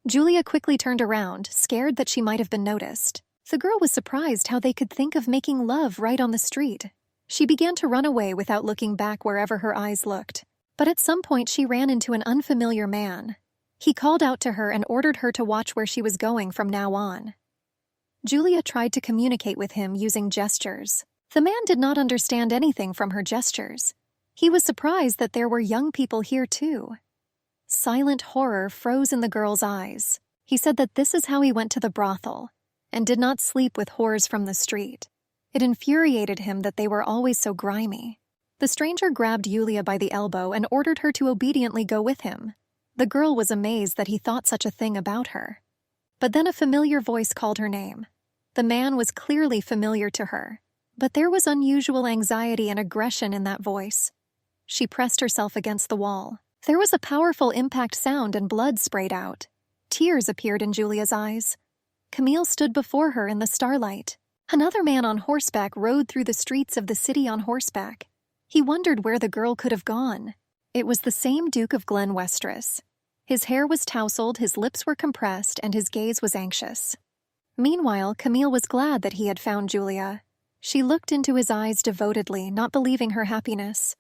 Julia quickly turned around, scared that she might have been noticed. The girl was surprised how they could think of making love right on the street. She began to run away without looking back wherever her eyes looked. But at some point she ran into an unfamiliar man. He called out to her and ordered her to watch where she was going from now on. Julia tried to communicate with him using gestures. The man did not understand anything from her gestures. He was surprised that there were young people here too. Silent horror froze in the girl's eyes. He said that this is how he went to the brothel, and did not sleep with whores from the street. It infuriated him that they were always so grimy. The stranger grabbed Julia by the elbow and ordered her to obediently go with him. The girl was amazed that he thought such a thing about her. But then a familiar voice called her name. The man was clearly familiar to her, but there was unusual anxiety and aggression in that voice. She pressed herself against the wall. There was a powerful impact sound and blood sprayed out. Tears appeared in Julia's eyes. Camille stood before her in the starlight. Another man on horseback rode through the streets of the city on horseback. He wondered where the girl could have gone. It was the same Duke of Glen Westeros. His hair was tousled, his lips were compressed, and his gaze was anxious. Meanwhile, Camille was glad that he had found Julia. She looked into his eyes devotedly, not believing her happiness.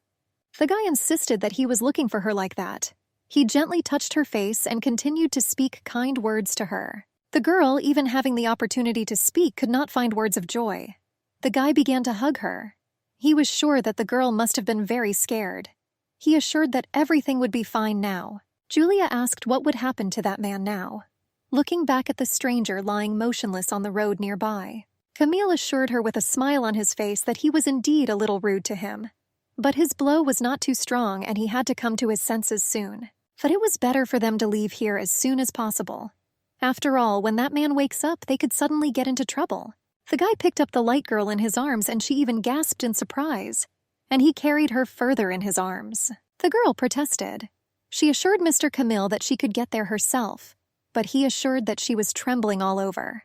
The guy insisted that he was looking for her like that. He gently touched her face and continued to speak kind words to her. The girl, even having the opportunity to speak, could not find words of joy. The guy began to hug her. He was sure that the girl must have been very scared. He assured that everything would be fine now. Julia asked what would happen to that man now. Looking back at the stranger lying motionless on the road nearby, Camille assured her with a smile on his face that he was indeed a little rude to him. But his blow was not too strong and he had to come to his senses soon. But it was better for them to leave here as soon as possible. After all, when that man wakes up, they could suddenly get into trouble. The guy picked up the light girl in his arms and she even gasped in surprise. And he carried her further in his arms. The girl protested. She assured Mr. Camille that she could get there herself, but he assured that she was trembling all over.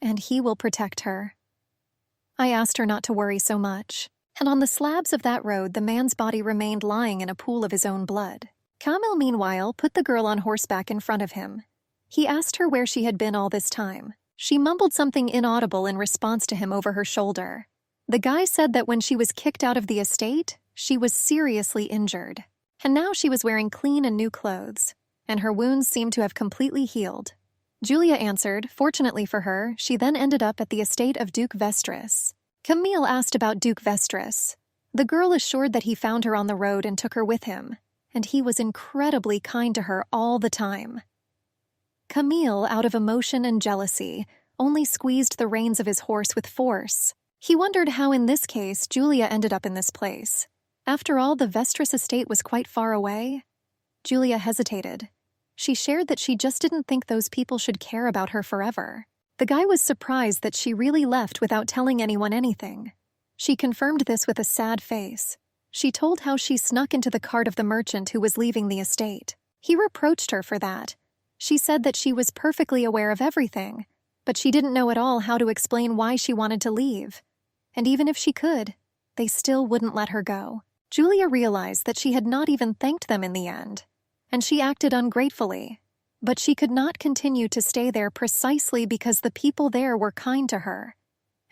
And he will protect her. I asked her not to worry so much. And on the slabs of that road, the man's body remained lying in a pool of his own blood. Camille, meanwhile, put the girl on horseback in front of him. He asked her where she had been all this time. She mumbled something inaudible in response to him over her shoulder. The guy said that when she was kicked out of the estate, she was seriously injured. And now she was wearing clean and new clothes, and her wounds seemed to have completely healed. Julia answered, fortunately for her, she then ended up at the estate of Duke Vestris. Camille asked about Duke Vestris. The girl assured that he found her on the road and took her with him, and he was incredibly kind to her all the time. Camille, out of emotion and jealousy, only squeezed the reins of his horse with force. He wondered how in this case Julia ended up in this place. After all, the Vestris estate was quite far away. Julia hesitated. She shared that she just didn't think those people should care about her forever. The guy was surprised that she really left without telling anyone anything. She confirmed this with a sad face. She told how she snuck into the cart of the merchant who was leaving the estate. He reproached her for that. She said that she was perfectly aware of everything, but she didn't know at all how to explain why she wanted to leave. And even if she could, they still wouldn't let her go. Julia realized that she had not even thanked them in the end, and she acted ungratefully. But she could not continue to stay there precisely because the people there were kind to her.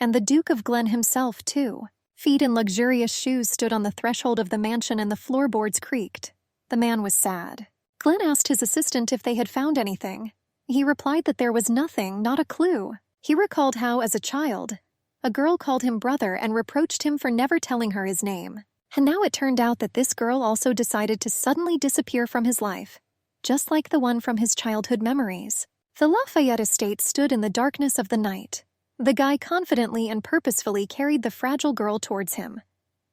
And the Duke of Glen himself, too. Feet in luxurious shoes stood on the threshold of the mansion and the floorboards creaked. The man was sad. Glen asked his assistant if they had found anything. He replied that there was nothing, not a clue. He recalled how, as a child, a girl called him brother and reproached him for never telling her his name. And now it turned out that this girl also decided to suddenly disappear from his life, just like the one from his childhood memories. The Lafayette estate stood in the darkness of the night. The guy confidently and purposefully carried the fragile girl towards him.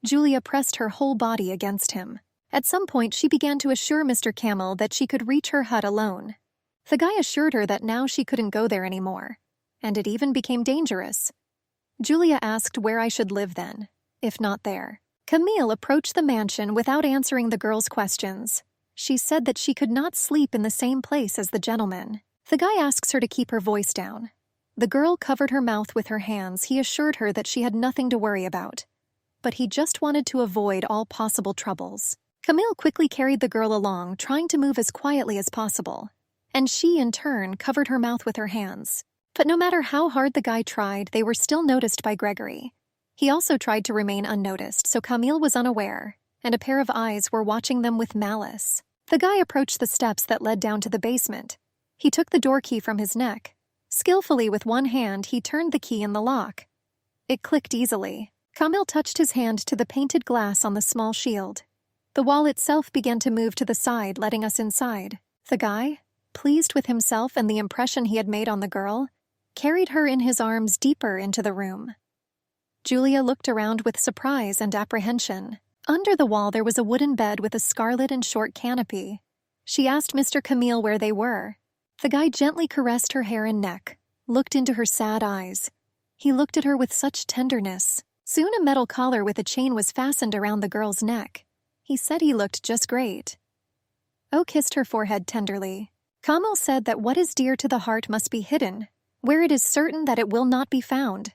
Julia pressed her whole body against him. At some point, she began to assure Mr. Camel that she could reach her hut alone. The guy assured her that now she couldn't go there anymore, and it even became dangerous. Julia asked where I should live then, if not there. Camille approached the mansion without answering the girl's questions. She said that she could not sleep in the same place as the gentleman. The guy asks her to keep her voice down. The girl covered her mouth with her hands. He assured her that she had nothing to worry about, but he just wanted to avoid all possible troubles. Camille quickly carried the girl along, trying to move as quietly as possible, and she, in turn, covered her mouth with her hands. But no matter how hard the guy tried, they were still noticed by Gregory. He also tried to remain unnoticed, so Camille was unaware, and a pair of eyes were watching them with malice. The guy approached the steps that led down to the basement. He took the door key from his neck. Skillfully with one hand, he turned the key in the lock. It clicked easily. Camille touched his hand to the painted glass on the small shield. The wall itself began to move to the side, letting us inside. The guy, pleased with himself and the impression he had made on the girl, carried her in his arms deeper into the room. Julia looked around with surprise and apprehension. Under the wall there was a wooden bed with a scarlet and short canopy. She asked Mr. Camille where they were. The guy gently caressed her hair and neck, looked into her sad eyes. He looked at her with such tenderness. Soon a metal collar with a chain was fastened around the girl's neck. He said he looked just great. O kissed her forehead tenderly. Camille said that what is dear to the heart must be hidden, where it is certain that it will not be found.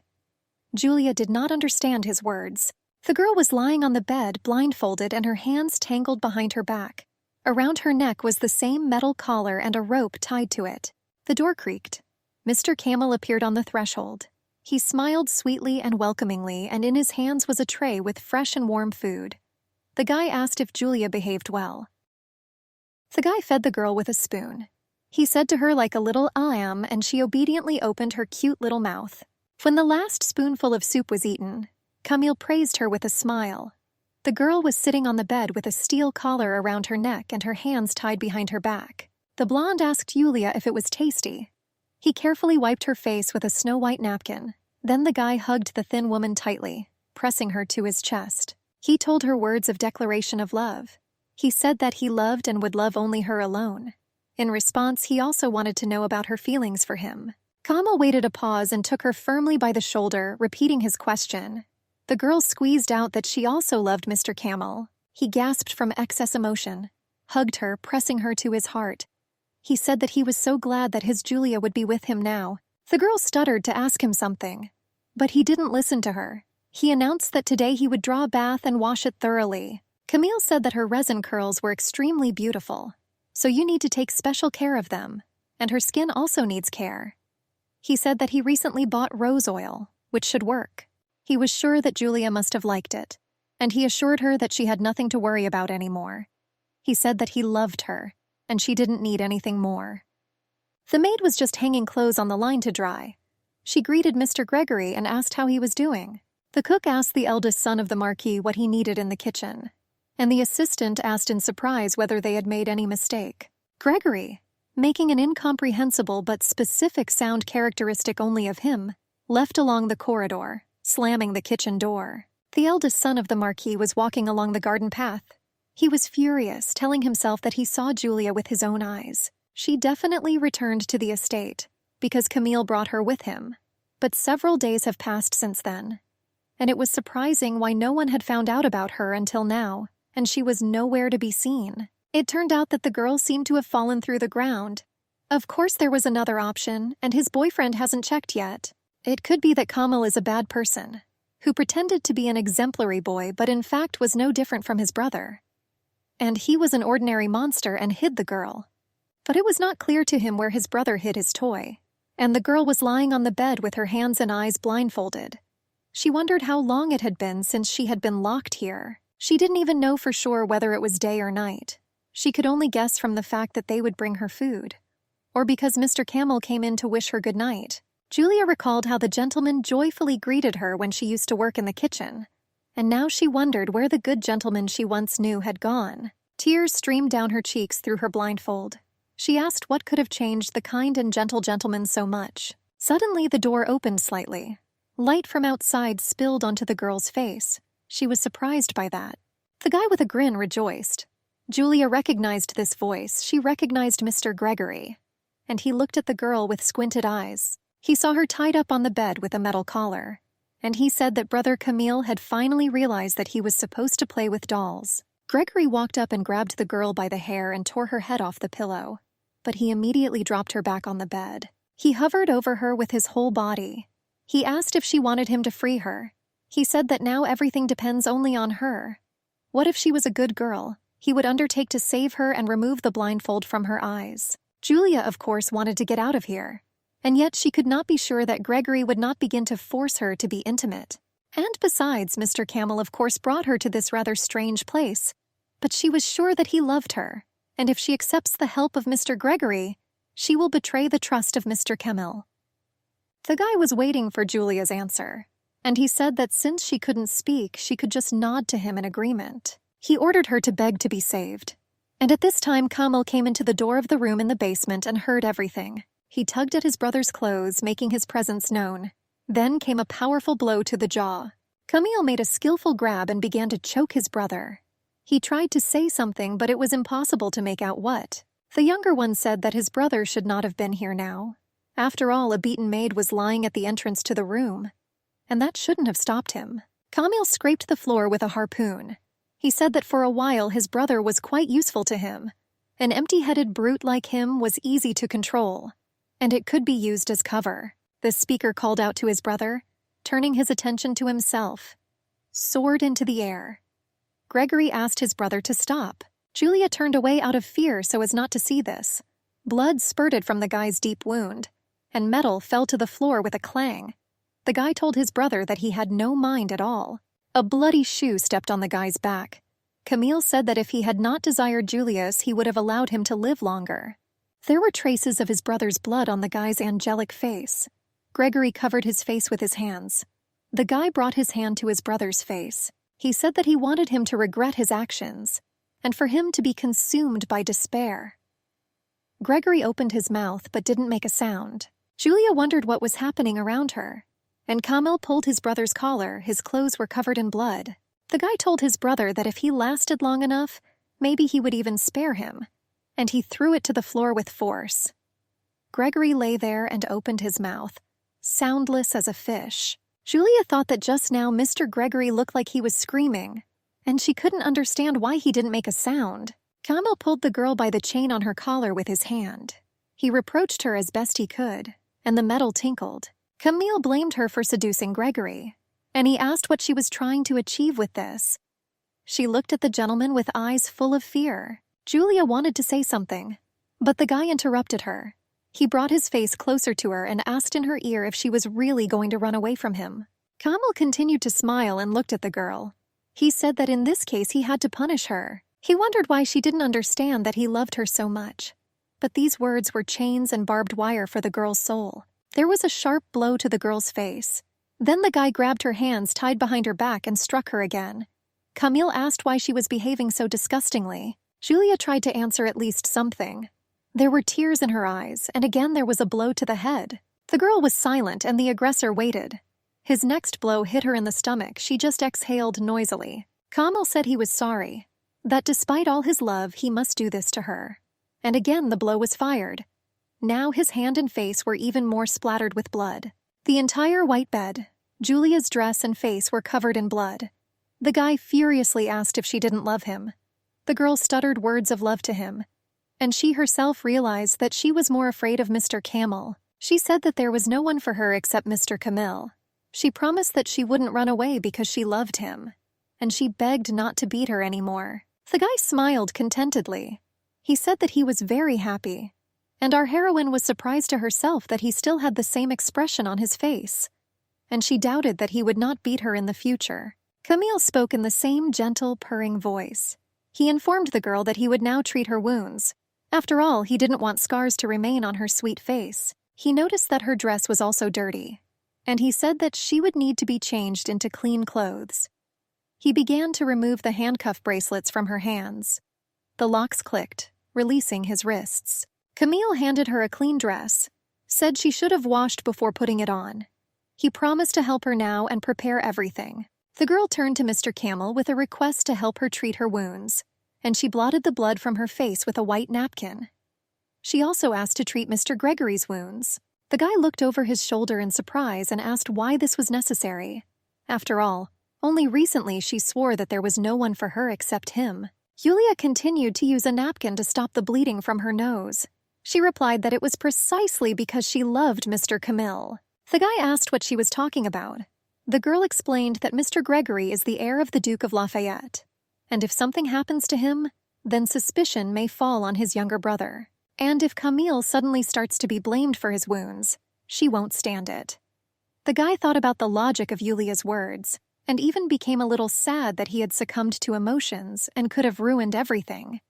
Julia did not understand his words. The girl was lying on the bed, blindfolded, and her hands tangled behind her back. Around her neck was the same metal collar and a rope tied to it. The door creaked. Mr. Camel appeared on the threshold. He smiled sweetly and welcomingly, and in his hands was a tray with fresh and warm food. The guy asked if Julia behaved well. The guy fed the girl with a spoon. He said to her like a little "I am," and she obediently opened her cute little mouth. When the last spoonful of soup was eaten, Camille praised her with a smile. The girl was sitting on the bed with a steel collar around her neck and her hands tied behind her back. The blonde asked Julia if it was tasty. He carefully wiped her face with a snow-white napkin. Then the guy hugged the thin woman tightly, pressing her to his chest. He told her words of declaration of love. He said that he loved and would love only her alone. In response, he also wanted to know about her feelings for him. Camille waited a pause and took her firmly by the shoulder, repeating his question. The girl squeezed out that she also loved Mr. Camel. He gasped from excess emotion, hugged her, pressing her to his heart. He said that he was so glad that his Julia would be with him now. The girl stuttered to ask him something, but he didn't listen to her. He announced that today he would draw a bath and wash it thoroughly. Camille said that her resin curls were extremely beautiful, so you need to take special care of them, and her skin also needs care. He said that he recently bought rose oil, which should work. He was sure that Julia must have liked it, and he assured her that she had nothing to worry about anymore. He said that he loved her, and she didn't need anything more. The maid was just hanging clothes on the line to dry. She greeted Mr. Gregory and asked how he was doing. The cook asked the eldest son of the Marquis what he needed in the kitchen, and the assistant asked in surprise whether they had made any mistake. Gregory, making an incomprehensible but specific sound characteristic only of him, left along the corridor, slamming the kitchen door. The eldest son of the Marquis was walking along the garden path. He was furious, telling himself that he saw Julia with his own eyes. She definitely returned to the estate, because Camille brought her with him. But several days have passed since then, and it was surprising why no one had found out about her until now, and she was nowhere to be seen. It turned out that the girl seemed to have fallen through the ground. Of course there was another option, and his boyfriend hasn't checked yet. It could be that Kamal is a bad person, who pretended to be an exemplary boy but in fact was no different from his brother. And he was an ordinary monster and hid the girl. But it was not clear to him where his brother hid his toy, and the girl was lying on the bed with her hands and eyes blindfolded. She wondered how long it had been since she had been locked here. She didn't even know for sure whether it was day or night. She could only guess from the fact that they would bring her food, or because Mr. Camel came in to wish her good night. Julia recalled how the gentleman joyfully greeted her when she used to work in the kitchen, and now she wondered where the good gentleman she once knew had gone. Tears streamed down her cheeks through her blindfold. She asked what could have changed the kind and gentle gentleman so much. Suddenly the door opened slightly. Light from outside spilled onto the girl's face. She was surprised by that. The guy with a grin rejoiced. Julia recognized this voice. She recognized Mr. Gregory. And he looked at the girl with squinted eyes. He saw her tied up on the bed with a metal collar. And he said that Brother Camille had finally realized that he was supposed to play with dolls. Gregory walked up and grabbed the girl by the hair and tore her head off the pillow. But he immediately dropped her back on the bed. He hovered over her with his whole body. He asked if she wanted him to free her. He said that now everything depends only on her. What if she was a good girl? He would undertake to save her and remove the blindfold from her eyes. Julia, of course, wanted to get out of here. And yet she could not be sure that Gregory would not begin to force her to be intimate. And besides, Mr. Camel of course brought her to this rather strange place. But she was sure that he loved her. And if she accepts the help of Mr. Gregory, she will betray the trust of Mr. Camel. The guy was waiting for Julia's answer. And he said that since she couldn't speak, she could just nod to him in agreement. He ordered her to beg to be saved. And at this time, Kamil came into the door of the room in the basement and heard everything. He tugged at his brother's clothes, making his presence known. Then came a powerful blow to the jaw. Camille made a skillful grab and began to choke his brother. He tried to say something, but it was impossible to make out what. The younger one said that his brother should not have been here now. After all, a beaten maid was lying at the entrance to the room. And that shouldn't have stopped him. Camille scraped the floor with a harpoon. He said that for a while his brother was quite useful to him. An empty-headed brute like him was easy to control. And it could be used as cover. The speaker called out to his brother, turning his attention to himself. Soared into the air. Gregory asked his brother to stop. Julia turned away out of fear so as not to see this. Blood spurted from the guy's deep wound, and metal fell to the floor with a clang. The guy told his brother that he had no mind at all. A bloody shoe stepped on the guy's back. Camille said that if he had not desired Julius, he would have allowed him to live longer. There were traces of his brother's blood on the guy's angelic face. Gregory covered his face with his hands. The guy brought his hand to his brother's face. He said that he wanted him to regret his actions, and for him to be consumed by despair. Gregory opened his mouth but didn't make a sound. Julia wondered what was happening around her. And Kamil pulled his brother's collar. His clothes were covered in blood. The guy told his brother that if he lasted long enough, maybe he would even spare him. And he threw it to the floor with force. Gregory lay there and opened his mouth, soundless as a fish. Julia thought that just now Mr. Gregory looked like he was screaming, and she couldn't understand why he didn't make a sound. Kamil pulled the girl by the chain on her collar with his hand. He reproached her as best he could, and the metal tinkled. Camille blamed her for seducing Gregory, and he asked what she was trying to achieve with this. She looked at the gentleman with eyes full of fear. Julia wanted to say something, but the guy interrupted her. He brought his face closer to her and asked in her ear if she was really going to run away from him. Kamil continued to smile and looked at the girl. He said that in this case he had to punish her. He wondered why she didn't understand that he loved her so much. But these words were chains and barbed wire for the girl's soul. There was a sharp blow to the girl's face. Then the guy grabbed her hands tied behind her back and struck her again. Camille asked why she was behaving so disgustingly. Julia tried to answer at least something. There were tears in her eyes, and again there was a blow to the head. The girl was silent, and the aggressor waited. His next blow hit her in the stomach. She just exhaled noisily. Camille said he was sorry, that despite all his love, he must do this to her. And again the blow was fired. Now his hand and face were even more splattered with blood. The entire white bed, Julia's dress and face were covered in blood. The guy furiously asked if she didn't love him. The girl stuttered words of love to him, and she herself realized that she was more afraid of Mr. Camel. She said that there was no one for her except Mr. Camille. She promised that she wouldn't run away because she loved him, and she begged not to beat her anymore. The guy smiled contentedly. He said that he was very happy, and our heroine was surprised to herself that he still had the same expression on his face, and she doubted that he would not beat her in the future. Camille spoke in the same gentle, purring voice. He informed the girl that he would now treat her wounds. After all, he didn't want scars to remain on her sweet face. He noticed that her dress was also dirty, and he said that she would need to be changed into clean clothes. He began to remove the handcuff bracelets from her hands. The locks clicked, releasing his wrists. Camille handed her a clean dress, said she should have washed before putting it on. He promised to help her now and prepare everything. The girl turned to Mr. Camel with a request to help her treat her wounds, and she blotted the blood from her face with a white napkin. She also asked to treat Mr. Gregory's wounds. The guy looked over his shoulder in surprise and asked why this was necessary. After all, only recently she swore that there was no one for her except him. Yulia continued to use a napkin to stop the bleeding from her nose. She replied that it was precisely because she loved Mr. Camille. The guy asked what she was talking about. The girl explained that Mr. Gregory is the heir of the Duke of Lafayette, and if something happens to him, then suspicion may fall on his younger brother. And if Camille suddenly starts to be blamed for his wounds, she won't stand it. The guy thought about the logic of Yulia's words, and even became a little sad that he had succumbed to emotions and could have ruined everything.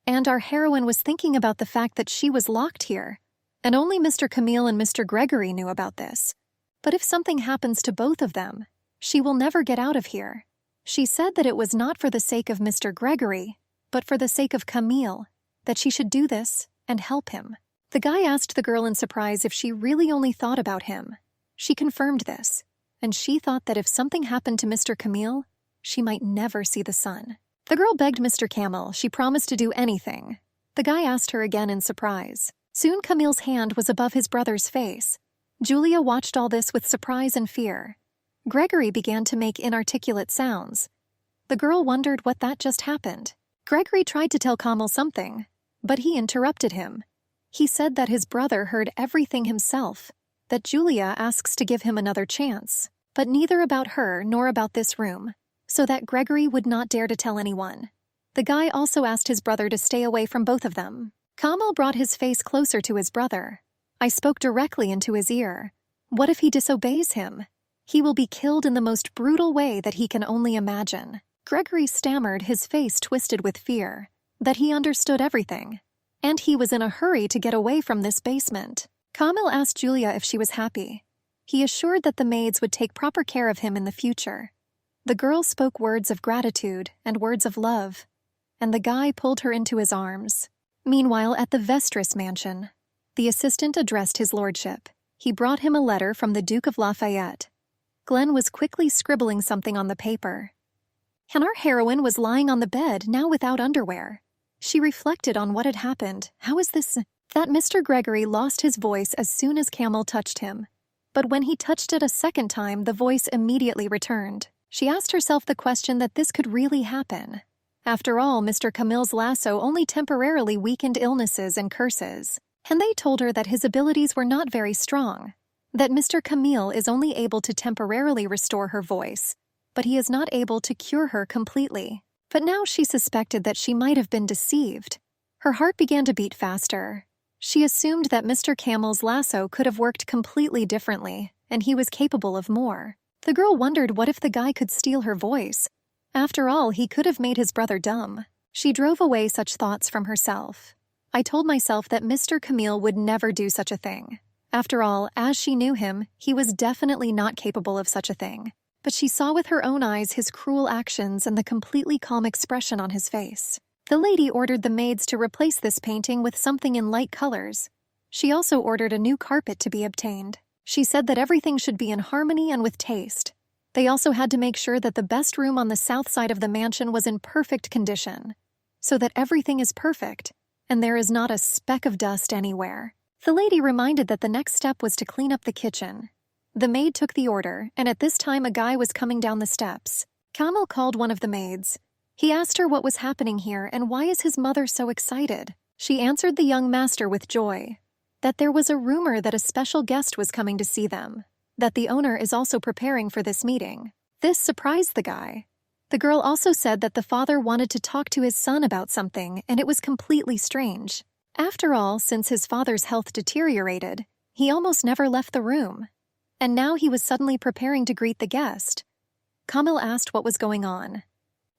And our heroine was thinking about the fact that she was locked here, and only Mr. Camille and Mr. Gregory knew about this. But if something happens to both of them, she will never get out of here. She said that it was not for the sake of Mr. Gregory, but for the sake of Camille, that she should do this and help him. The guy asked the girl in surprise if she really only thought about him. She confirmed this, and she thought that if something happened to Mr. Camille, she might never see the sun. The girl begged Mr. Camel she promised to do anything. The guy asked her again in surprise. Soon Camille's hand was above his brother's face. Julia watched all this with surprise and fear. Gregory began to make inarticulate sounds. The girl wondered what that just happened. Gregory tried to tell Camille something, but he interrupted him. He said that his brother heard everything himself, that Julia asks to give him another chance, but neither about her nor about this room, so that Gregory would not dare to tell anyone. The guy also asked his brother to stay away from both of them. Camille brought his face closer to his brother. I spoke directly into his ear. What if he disobeys him? He will be killed in the most brutal way that he can only imagine. Gregory stammered, his face twisted with fear, that he understood everything, and he was in a hurry to get away from this basement. Camille asked Julia if she was happy. He assured that the maids would take proper care of him in the future. The girl spoke words of gratitude and words of love, and the guy pulled her into his arms. Meanwhile, at the Vestris mansion, the assistant addressed his lordship. He brought him a letter from the Duke of Lafayette. Glenn was quickly scribbling something on the paper. And our heroine was lying on the bed, now without underwear. She reflected on what had happened. How is this? That Mr. Gregory lost his voice as soon as Camille touched him. But when he touched it a second time, the voice immediately returned. She asked herself the question that this could really happen. After all, Mr. Camille's lasso only temporarily weakened illnesses and curses, and they told her that his abilities were not very strong, that Mr. Camille is only able to temporarily restore her voice, but he is not able to cure her completely. But now she suspected that she might have been deceived. Her heart began to beat faster. She assumed that Mr. Camel's lasso could have worked completely differently, and he was capable of more. The girl wondered what if the guy could steal her voice. After all, he could have made his brother dumb. She drove away such thoughts from herself. I told myself that Mr. Camille would never do such a thing. After all, as she knew him, he was definitely not capable of such a thing. But she saw with her own eyes his cruel actions and the completely calm expression on his face. The lady ordered the maids to replace this painting with something in light colors. She also ordered a new carpet to be obtained. She said that everything should be in harmony and with taste. They also had to make sure that the best room on the south side of the mansion was in perfect condition, so that everything is perfect, and there is not a speck of dust anywhere. The lady reminded that the next step was to clean up the kitchen. The maid took the order, and at this time a guy was coming down the steps. Camille called one of the maids. He asked her what was happening here and why is his mother so excited. She answered the young master with joy, that there was a rumor that a special guest was coming to see them, that the owner is also preparing for this meeting. This surprised the guy. The girl also said that the father wanted to talk to his son about something, and it was completely strange. After all, since his father's health deteriorated, he almost never left the room. And now he was suddenly preparing to greet the guest. Camille asked what was going on.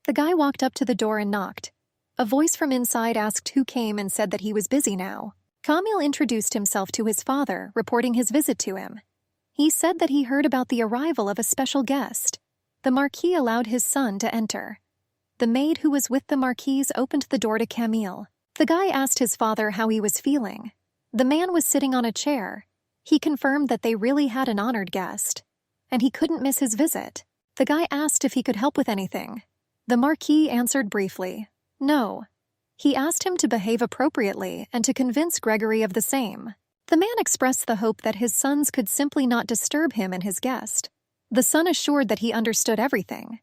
The guy walked up to the door and knocked. A voice from inside asked who came and said that he was busy now. Camille introduced himself to his father, reporting his visit to him. He said that he heard about the arrival of a special guest. The Marquis allowed his son to enter. The maid who was with the Marquis opened the door to Camille. The guy asked his father how he was feeling. The man was sitting on a chair. He confirmed that they really had an honored guest, and he couldn't miss his visit. The guy asked if he could help with anything. The Marquis answered briefly, no. He asked him to behave appropriately and to convince Gregory of the same. The man expressed the hope that his sons could simply not disturb him and his guest. The son assured that he understood everything.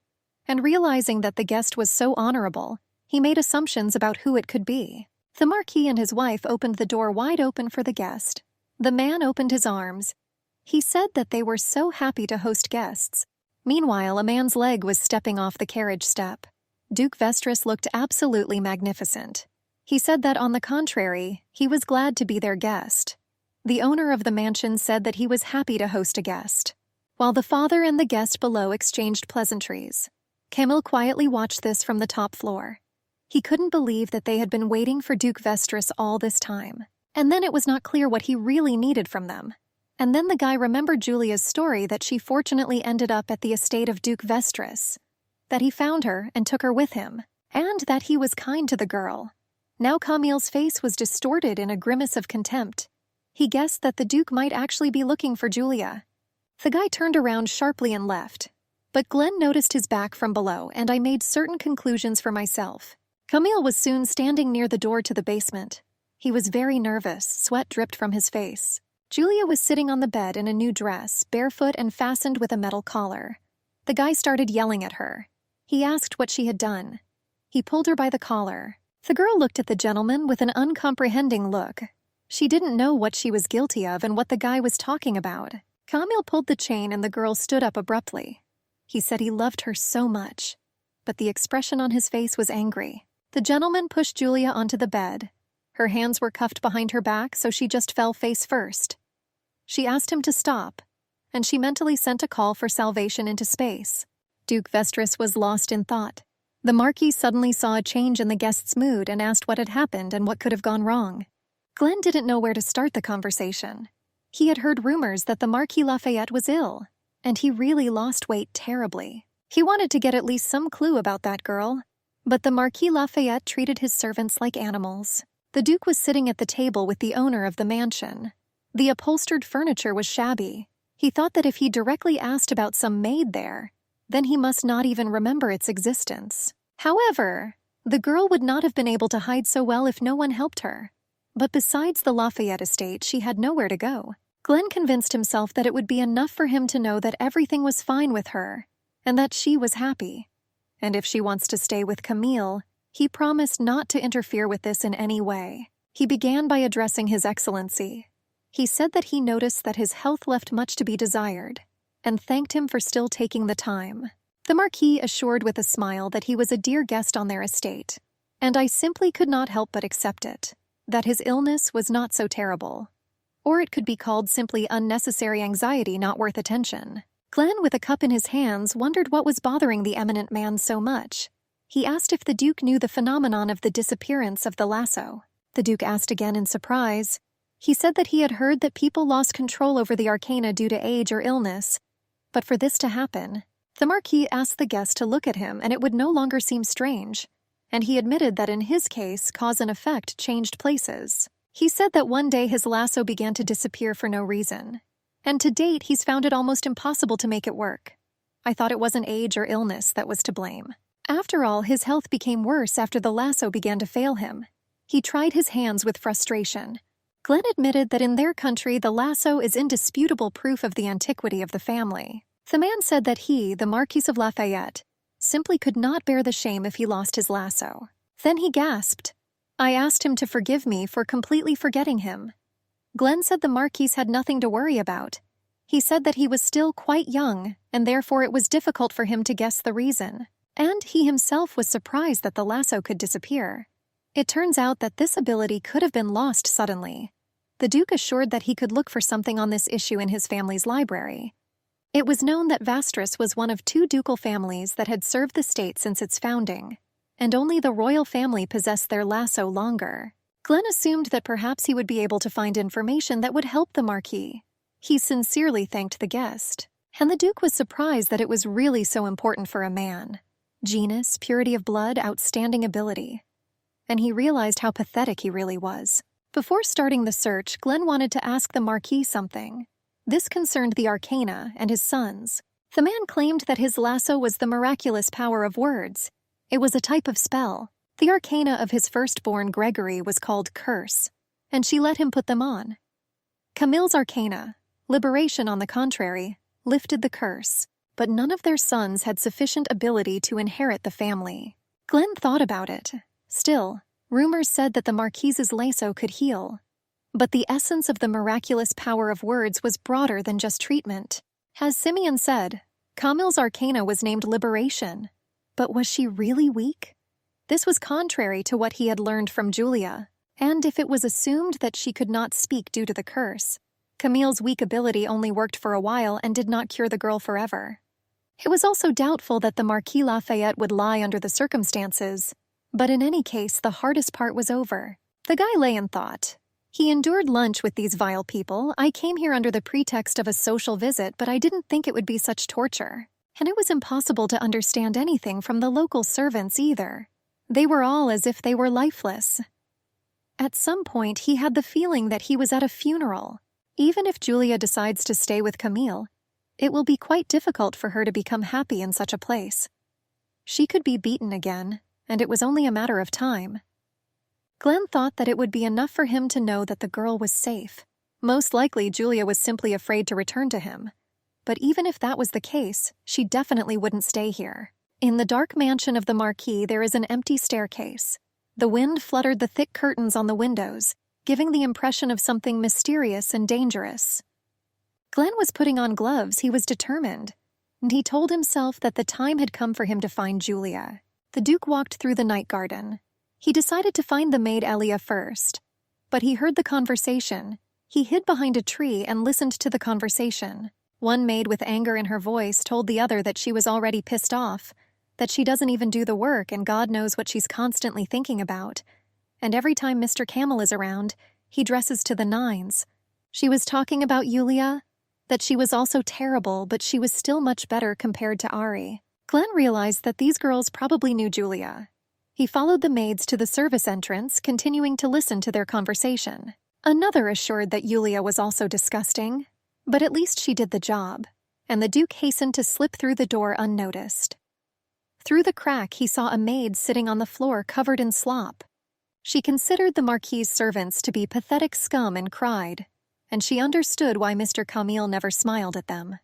And realizing that the guest was so honorable, he made assumptions about who it could be. The Marquis and his wife opened the door wide open for the guest. The man opened his arms. He said that they were so happy to host guests. Meanwhile, a man's leg was stepping off the carriage step. Duke Vestris looked absolutely magnificent. He said that, on the contrary, he was glad to be their guest. The owner of the mansion said that he was happy to host a guest, while the father and the guest below exchanged pleasantries. Camille quietly watched this from the top floor. He couldn't believe that they had been waiting for Duke Vestris all this time. And then it was not clear what he really needed from them. And then the guy remembered Julia's story that she fortunately ended up at the estate of Duke Vestris, that he found her and took her with him, and that he was kind to the girl. Now Camille's face was distorted in a grimace of contempt. He guessed that the Duke might actually be looking for Julia. The guy turned around sharply and left. But Glenn noticed his back from below, and I made certain conclusions for myself. Camille was soon standing near the door to the basement. He was very nervous, sweat dripped from his face. Julia was sitting on the bed in a new dress, barefoot and fastened with a metal collar. The guy started yelling at her. He asked what she had done. He pulled her by the collar. The girl looked at the gentleman with an uncomprehending look. She didn't know what she was guilty of and what the guy was talking about. Camille pulled the chain and the girl stood up abruptly. He said he loved her so much, but the expression on his face was angry. The gentleman pushed Julia onto the bed. Her hands were cuffed behind her back, so she just fell face first. She asked him to stop, and she mentally sent a call for salvation into space. Duke Vestris was lost in thought. The Marquis suddenly saw a change in the guest's mood and asked what had happened and what could have gone wrong. Glenn didn't know where to start the conversation. He had heard rumors that the Marquis Lafayette was ill, and he really lost weight terribly. He wanted to get at least some clue about that girl, but the Marquis Lafayette treated his servants like animals. The Duke was sitting at the table with the owner of the mansion. The upholstered furniture was shabby. He thought that if he directly asked about some maid there, then he must not even remember its existence. However, the girl would not have been able to hide so well if no one helped her. But besides the Lafayette estate, she had nowhere to go. Glenn convinced himself that it would be enough for him to know that everything was fine with her, and that she was happy. And if she wants to stay with Camille, he promised not to interfere with this in any way. He began by addressing His Excellency. He said that he noticed that his health left much to be desired, and thanked him for still taking the time. The Marquis assured with a smile that he was a dear guest on their estate, and I simply could not help but accept it, that his illness was not so terrible. Or it could be called simply unnecessary anxiety not worth attention. Glenn, with a cup in his hands, wondered what was bothering the eminent man so much. He asked if the Duke knew the phenomenon of the disappearance of the lasso. The Duke asked again in surprise. He said that he had heard that people lost control over the arcana due to age or illness, but for this to happen, the Marquis asked the guest to look at him and it would no longer seem strange, and he admitted that in his case, cause and effect changed places. He said that one day his lasso began to disappear for no reason, and to date he's found it almost impossible to make it work. I thought it wasn't age or illness that was to blame. After all, his health became worse after the lasso began to fail him. He tried his hands with frustration. Glenn admitted that in their country the lasso is indisputable proof of the antiquity of the family. The man said that he, the Marquis of Lafayette, simply could not bear the shame if he lost his lasso. Then he gasped. I asked him to forgive me for completely forgetting him. Glenn said the Marquis had nothing to worry about. He said that he was still quite young, and therefore it was difficult for him to guess the reason. And he himself was surprised that the lasso could disappear. It turns out that this ability could have been lost suddenly. The Duke assured that he could look for something on this issue in his family's library. It was known that Vastris was one of 2 ducal families that had served the state since its founding, and only the royal family possessed their lasso longer. Glenn assumed that perhaps he would be able to find information that would help the Marquis. He sincerely thanked the guest, and the Duke was surprised that it was really so important for a man. Genus, purity of blood, outstanding ability. And he realized how pathetic he really was. Before starting the search, Glenn wanted to ask the Marquis something. This concerned the Arcana and his sons. The man claimed that his lasso was the miraculous power of words. It was a type of spell. The arcana of his firstborn Gregory was called curse, and she let him put them on. Camille's arcana, liberation on the contrary, lifted the curse, but none of their sons had sufficient ability to inherit the family. Glenn thought about it. Still, rumors said that the Marquise's lasso could heal. But the essence of the miraculous power of words was broader than just treatment. As Simeon said, Camille's arcana was named liberation. But was she really weak? This was contrary to what he had learned from Julia, and if it was assumed that she could not speak due to the curse, Camille's weak ability only worked for a while and did not cure the girl forever. It was also doubtful that the Marquis Lafayette would lie under the circumstances, but in any case, the hardest part was over. The guy lay in thought. He endured lunch with these vile people. I came here under the pretext of a social visit, but I didn't think it would be such torture. And it was impossible to understand anything from the local servants either. They were all as if they were lifeless. At some point, he had the feeling that he was at a funeral. Even if Julia decides to stay with Camille, it will be quite difficult for her to become happy in such a place. She could be beaten again, and it was only a matter of time. Glenn thought that it would be enough for him to know that the girl was safe. Most likely, Julia was simply afraid to return to him. But even if that was the case, she definitely wouldn't stay here. In the dark mansion of the Marquis, there is an empty staircase. The wind fluttered the thick curtains on the windows, giving the impression of something mysterious and dangerous. Glenn was putting on gloves. He was determined, and he told himself that the time had come for him to find Julia. The Duke walked through the night garden. He decided to find the maid Elia first, but he heard the conversation. He hid behind a tree and listened to the conversation. One maid with anger in her voice told the other that she was already pissed off, that she doesn't even do the work and God knows what she's constantly thinking about. And every time Mr. Camel is around, he dresses to the nines. She was talking about Yulia, that she was also terrible, but she was still much better compared to Ari. Glenn realized that these girls probably knew Julia. He followed the maids to the service entrance, continuing to listen to their conversation. Another assured that Yulia was also disgusting, but at least she did the job, and the Duke hastened to slip through the door unnoticed. Through the crack, he saw a maid sitting on the floor covered in slop. She considered the Marquis's servants to be pathetic scum and cried, and she understood why Mr. Camille never smiled at them.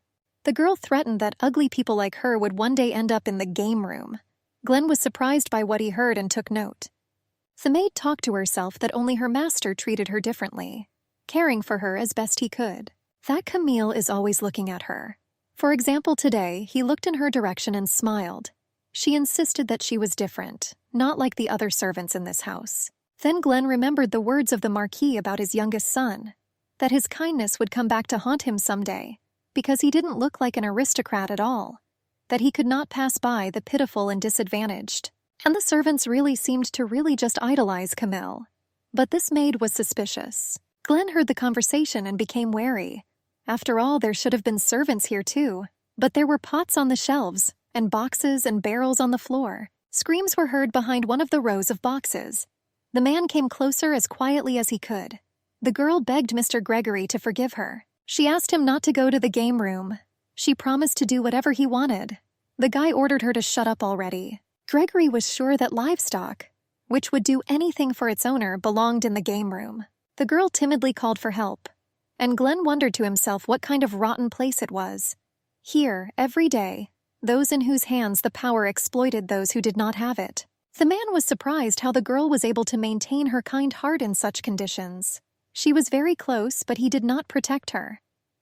The girl threatened that ugly people like her would one day end up in the game room. Glenn was surprised by what he heard and took note. The maid talked to herself that only her master treated her differently, caring for her as best he could. That Camille is always looking at her. For example, today, he looked in her direction and smiled. She insisted that she was different, not like the other servants in this house. Then Glenn remembered the words of the Marquis about his youngest son, that his kindness would come back to haunt him someday, because he didn't look like an aristocrat at all, that he could not pass by the pitiful and disadvantaged. And the servants really seemed to just idolize Camille. But this maid was suspicious. Glenn heard the conversation and became wary. After all, there should have been servants here too. But there were pots on the shelves, and boxes and barrels on the floor. Screams were heard behind one of the rows of boxes. The man came closer as quietly as he could. The girl begged Mr. Gregory to forgive her. She asked him not to go to the game room. She promised to do whatever he wanted. The guy ordered her to shut up already. Gregory was sure that livestock, which would do anything for its owner, belonged in the game room. The girl timidly called for help, and Glenn wondered to himself what kind of rotten place it was. Here, every day, those in whose hands the power exploited those who did not have it. The man was surprised how the girl was able to maintain her kind heart in such conditions. She was very close, but he did not protect her.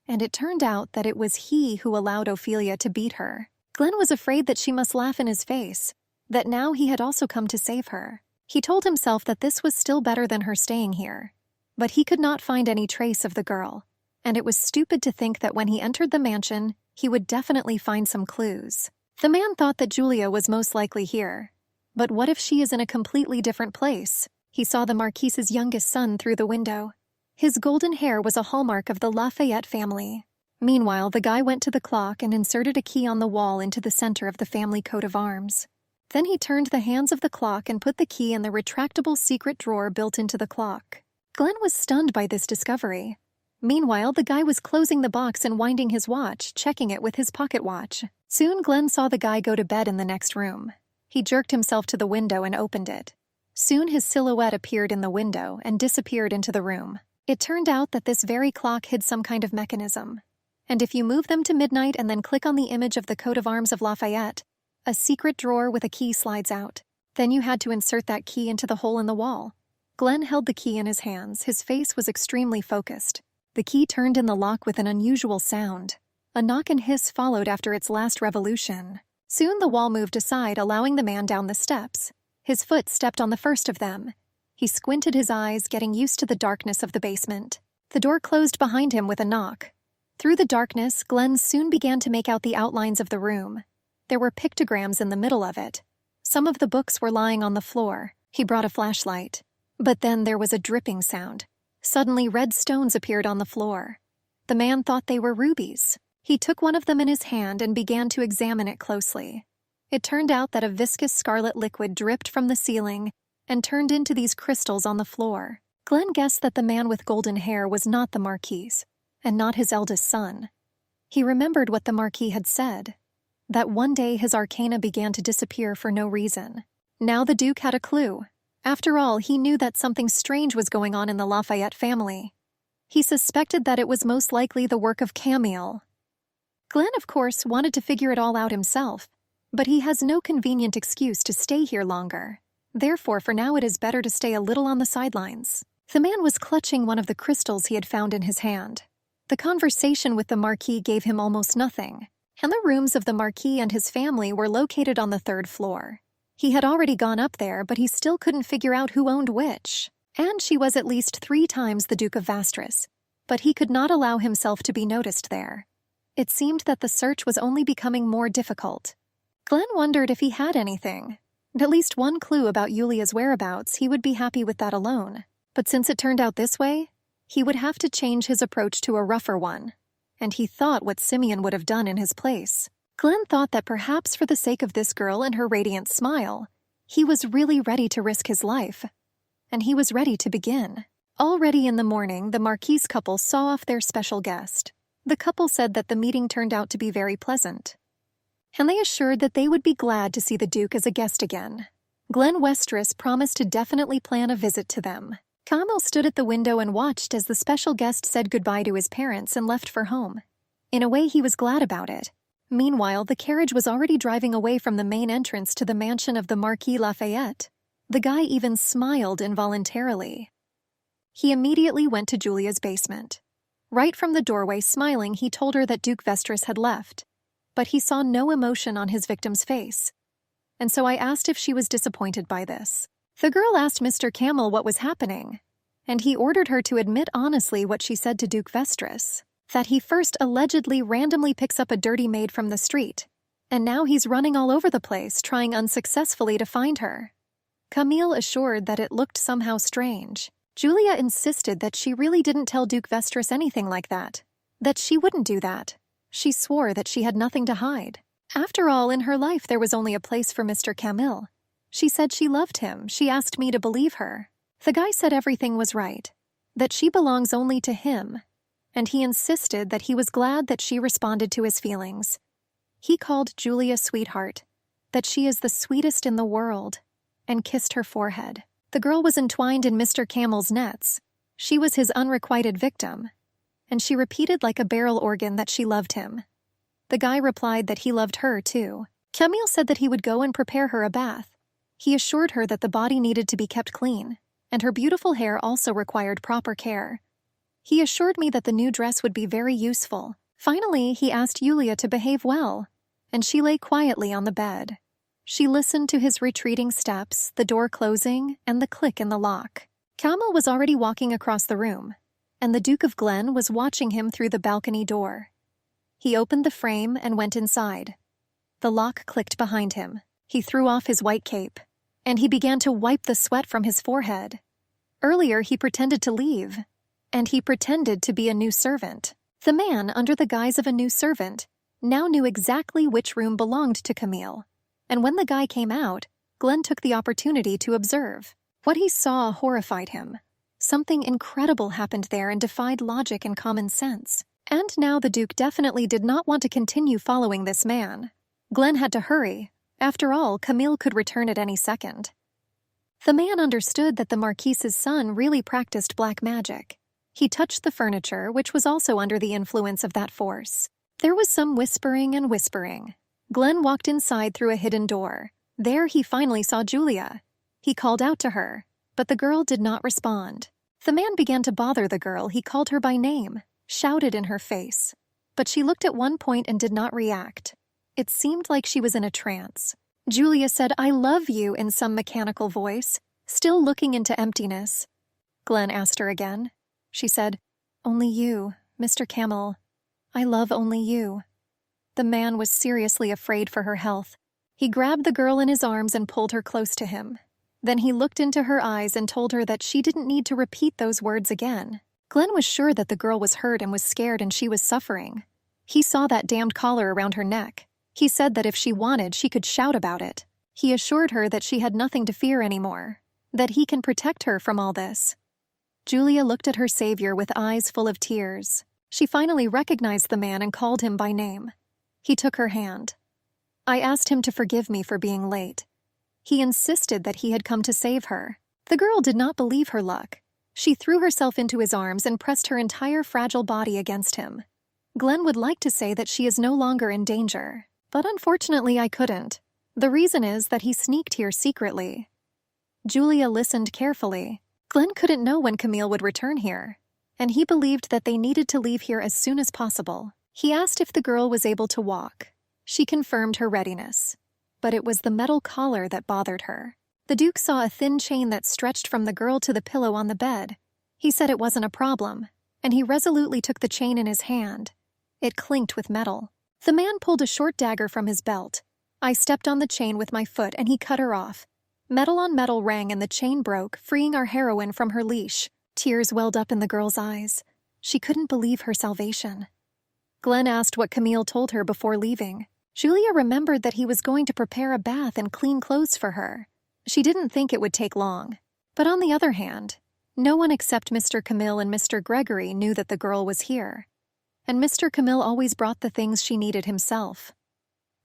And it turned out that it was he who allowed Ophelia to beat her. Glenn was afraid that she must laugh in his face, that now he had also come to save her. He told himself that this was still better than her staying here. But he could not find any trace of the girl, and it was stupid to think that when he entered the mansion, he would definitely find some clues. The man thought that Julia was most likely here. But what if she is in a completely different place? He saw the Marquise's youngest son through the window. His golden hair was a hallmark of the Lafayette family. Meanwhile, the guy went to the clock and inserted a key on the wall into the center of the family coat of arms. Then he turned the hands of the clock and put the key in the retractable secret drawer built into the clock. Glenn was stunned by this discovery. Meanwhile, the guy was closing the box and winding his watch, checking it with his pocket watch. Soon, Glenn saw the guy go to bed in the next room. He jerked himself to the window and opened it. Soon his silhouette appeared in the window and disappeared into the room. It turned out that this very clock hid some kind of mechanism. And if you move them to midnight and then click on the image of the coat of arms of Lafayette, a secret drawer with a key slides out. Then you had to insert that key into the hole in the wall. Glenn held the key in his hands. His face was extremely focused. The key turned in the lock with an unusual sound. A knock and hiss followed after its last revolution. Soon the wall moved aside, allowing the man down the steps. His foot stepped on the first of them. He squinted his eyes, getting used to the darkness of the basement. The door closed behind him with a knock. Through the darkness, Glenn soon began to make out the outlines of the room. There were pictograms in the middle of it. Some of the books were lying on the floor. He brought a flashlight. But then there was a dripping sound. Suddenly, red stones appeared on the floor. The man thought they were rubies. He took one of them in his hand and began to examine it closely. It turned out that a viscous scarlet liquid dripped from the ceiling and turned into these crystals on the floor. Glenn guessed that the man with golden hair was not the Marquis, and not his eldest son. He remembered what the Marquis had said, that one day his arcana began to disappear for no reason. Now the Duke had a clue. After all, he knew that something strange was going on in the Lafayette family. He suspected that it was most likely the work of Camille. Glenn, of course, wanted to figure it all out himself, but he has no convenient excuse to stay here longer. Therefore, for now it is better to stay a little on the sidelines. The man was clutching one of the crystals he had found in his hand. The conversation with the Marquis gave him almost nothing, and the rooms of the Marquis and his family were located on the 3rd floor. He had already gone up there, but he still couldn't figure out who owned which. And she was at least 3 times the Duke of Vastris, but he could not allow himself to be noticed there. It seemed that the search was only becoming more difficult. Glenn wondered if he had anything. At least one clue about Yulia's whereabouts, he would be happy with that alone. But since it turned out this way, he would have to change his approach to a rougher one. And he thought what Simeon would have done in his place. Glenn thought that perhaps for the sake of this girl and her radiant smile, he was really ready to risk his life. And he was ready to begin. Already in the morning, the Marquis couple saw off their special guest. The couple said that the meeting turned out to be very pleasant, and they assured that they would be glad to see the Duke as a guest again. Glenn Westris promised to definitely plan a visit to them. Camille stood at the window and watched as the special guest said goodbye to his parents and left for home. In a way, he was glad about it. Meanwhile, the carriage was already driving away from the main entrance to the mansion of the Marquis Lafayette. The guy even smiled involuntarily. He immediately went to Julia's basement. Right from the doorway, smiling, he told her that Duke Vestris had left. But he saw no emotion on his victim's face. And so I asked if she was disappointed by this. The girl asked Mr. Camel what was happening, and he ordered her to admit honestly what she said to Duke Vestris, that he first allegedly randomly picks up a dirty maid from the street, and now he's running all over the place trying unsuccessfully to find her. Camille assured that it looked somehow strange. Julia insisted that she really didn't tell Duke Vestris anything like that she wouldn't do that. She swore that she had nothing to hide. After all, in her life there was only a place for Mr. Camille. She said she loved him. She asked me to believe her. The guy said everything was right, that she belongs only to him, and he insisted that he was glad that she responded to his feelings. He called Julia sweetheart, that she is the sweetest in the world, and kissed her forehead. The girl was entwined in Mr. Camel's nets. She was his unrequited victim, and she repeated like a barrel organ that she loved him. The guy replied that he loved her too. Camille said that he would go and prepare her a bath. He assured her that the body needed to be kept clean, and her beautiful hair also required proper care. He assured me that the new dress would be very useful. Finally, he asked Julia to behave well, and she lay quietly on the bed. She listened to his retreating steps, the door closing, and the click in the lock. Camille was already walking across the room, and the Duke of Glen was watching him through the balcony door. He opened the frame and went inside. The lock clicked behind him. He threw off his white cape, and he began to wipe the sweat from his forehead. Earlier, he pretended to leave, and he pretended to be a new servant. The man, under the guise of a new servant, now knew exactly which room belonged to Camille. And when the guy came out, Glenn took the opportunity to observe. What he saw horrified him. Something incredible happened there and defied logic and common sense. And now the Duke definitely did not want to continue following this man. Glenn had to hurry. After all, Camille could return at any second. The man understood that the Marquise's son really practiced black magic. He touched the furniture, which was also under the influence of that force. There was some whispering and whispering. Glenn walked inside through a hidden door. There he finally saw Julia. He called out to her, but the girl did not respond. The man began to bother the girl. He called her by name, shouted in her face. But she looked at one point and did not react. It seemed like she was in a trance. Julia said, "I love you," in some mechanical voice, still looking into emptiness. Glenn asked her again. She said, "Only you, Mr. Camel. I love only you." The man was seriously afraid for her health. He grabbed the girl in his arms and pulled her close to him. Then he looked into her eyes and told her that she didn't need to repeat those words again. Glenn was sure that the girl was hurt and was scared and she was suffering. He saw that damned collar around her neck. He said that if she wanted, she could shout about it. He assured her that she had nothing to fear anymore, that he can protect her from all this. Julia looked at her savior with eyes full of tears. She finally recognized the man and called him by name. He took her hand. "I asked him to forgive me for being late." He insisted that he had come to save her. The girl did not believe her luck. She threw herself into his arms and pressed her entire fragile body against him. Glenn would like to say that she is no longer in danger, but unfortunately I couldn't. The reason is that he sneaked here secretly. Julia listened carefully. Glenn couldn't know when Camille would return here, and he believed that they needed to leave here as soon as possible. He asked if the girl was able to walk. She confirmed her readiness, but it was the metal collar that bothered her. The Duke saw a thin chain that stretched from the girl to the pillow on the bed. He said it wasn't a problem, and he resolutely took the chain in his hand. It clinked with metal. The man pulled a short dagger from his belt. I stepped on the chain with my foot and he cut her off. Metal on metal rang and the chain broke, freeing our heroine from her leash. Tears welled up in the girl's eyes. She couldn't believe her salvation. Glenn asked what Camille told her before leaving. Julia remembered that he was going to prepare a bath and clean clothes for her. She didn't think it would take long. But on the other hand, no one except Mr. Camille and Mr. Gregory knew that the girl was here. And Mr. Camille always brought the things she needed himself.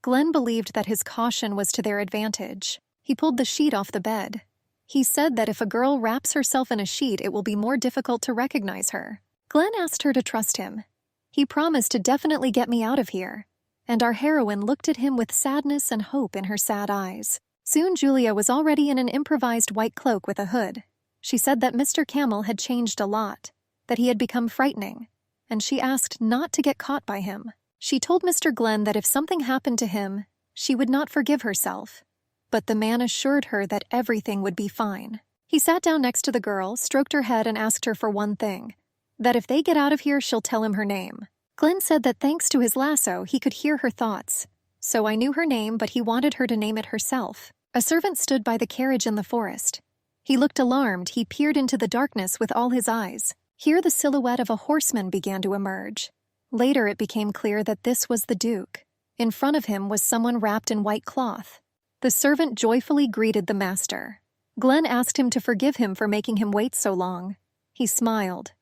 Glenn believed that his caution was to their advantage. He pulled the sheet off the bed. He said that if a girl wraps herself in a sheet, it will be more difficult to recognize her. Glenn asked her to trust him. He promised to definitely get me out of here. And our heroine looked at him with sadness and hope in her sad eyes. Soon Julia was already in an improvised white cloak with a hood. She said that Mr. Camel had changed a lot, that he had become frightening, and she asked not to get caught by him. She told Mr. Glenn that if something happened to him, she would not forgive herself. But the man assured her that everything would be fine. He sat down next to the girl, stroked her head and asked her for one thing, that if they get out of here, she'll tell him her name. Glenn said that thanks to his lasso, he could hear her thoughts. So I knew her name, but he wanted her to name it herself. A servant stood by the carriage in the forest. He looked alarmed. He peered into the darkness with all his eyes. Here the silhouette of a horseman began to emerge. Later it became clear that this was the Duke. In front of him was someone wrapped in white cloth. The servant joyfully greeted the master. Glenn asked him to forgive him for making him wait so long. He smiled.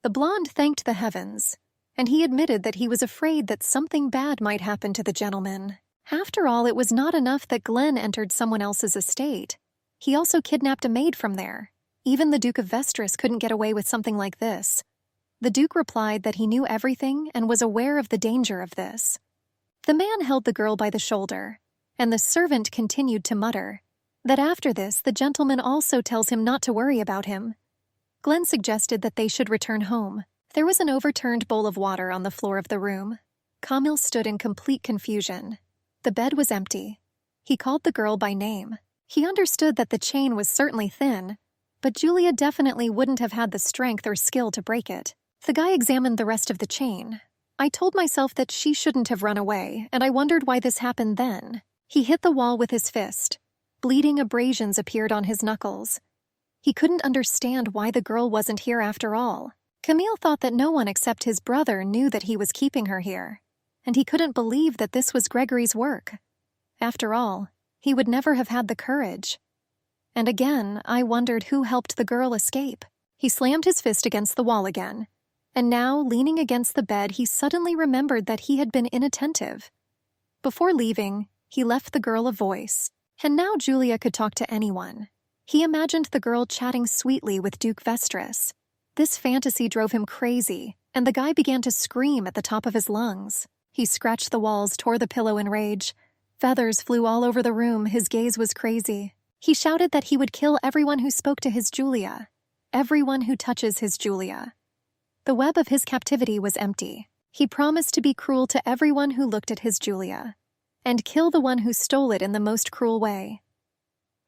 The blonde thanked the heavens, and he admitted that he was afraid that something bad might happen to the gentleman. After all, it was not enough that Glenn entered someone else's estate. He also kidnapped a maid from there. Even the Duke of Vestris couldn't get away with something like this. The Duke replied that he knew everything and was aware of the danger of this. The man held the girl by the shoulder, and the servant continued to mutter that after this the gentleman also tells him not to worry about him. Glenn suggested that they should return home. There was an overturned bowl of water on the floor of the room. Camille stood in complete confusion. The bed was empty. He called the girl by name. He understood that the chain was certainly thin, but Julia definitely wouldn't have had the strength or skill to break it. The guy examined the rest of the chain. I told myself that she shouldn't have run away, and I wondered why this happened then. He hit the wall with his fist. Bleeding abrasions appeared on his knuckles. He couldn't understand why the girl wasn't here after all. Camille thought that no one except his brother knew that he was keeping her here, and he couldn't believe that this was Gregory's work. After all, he would never have had the courage. And again, I wondered who helped the girl escape. He slammed his fist against the wall again. And now, leaning against the bed, he suddenly remembered that he had been inattentive. Before leaving, he left the girl a voice, and now Julia could talk to anyone. He imagined the girl chatting sweetly with Duke Vestris. This fantasy drove him crazy, and the guy began to scream at the top of his lungs. He scratched the walls, tore the pillow in rage. Feathers flew all over the room, his gaze was crazy. He shouted that he would kill everyone who spoke to his Julia. Everyone who touches his Julia. The web of his captivity was empty. He promised to be cruel to everyone who looked at his Julia, and kill the one who stole it in the most cruel way.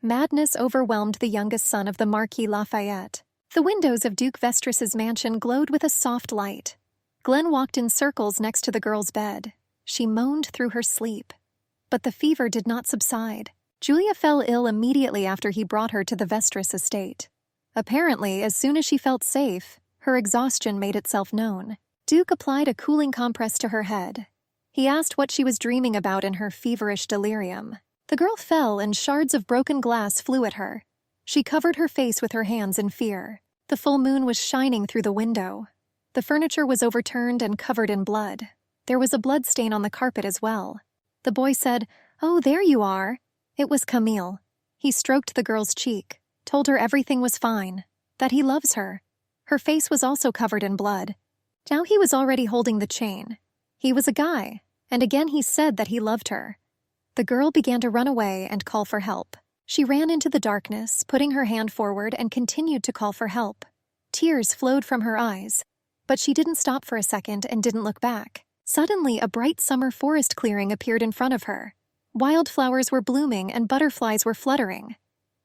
Madness overwhelmed the youngest son of the Marquis Lafayette. The windows of Duke Vestris's mansion glowed with a soft light. Glenn walked in circles next to the girl's bed. She moaned through her sleep. But the fever did not subside. Julia fell ill immediately after he brought her to the Vestris estate. Apparently, as soon as she felt safe, her exhaustion made itself known. Duke applied a cooling compress to her head. He asked what she was dreaming about in her feverish delirium. The girl fell and shards of broken glass flew at her. She covered her face with her hands in fear. The full moon was shining through the window. The furniture was overturned and covered in blood. There was a blood stain on the carpet as well. The boy said, "Oh, there you are." It was Camille. He stroked the girl's cheek, told her everything was fine, that he loves her. Her face was also covered in blood. Now he was already holding the chain. He was a guy, and again he said that he loved her. The girl began to run away and call for help. She ran into the darkness, putting her hand forward and continued to call for help. Tears flowed from her eyes, but she didn't stop for a second and didn't look back. Suddenly, a bright summer forest clearing appeared in front of her. Wildflowers were blooming and butterflies were fluttering.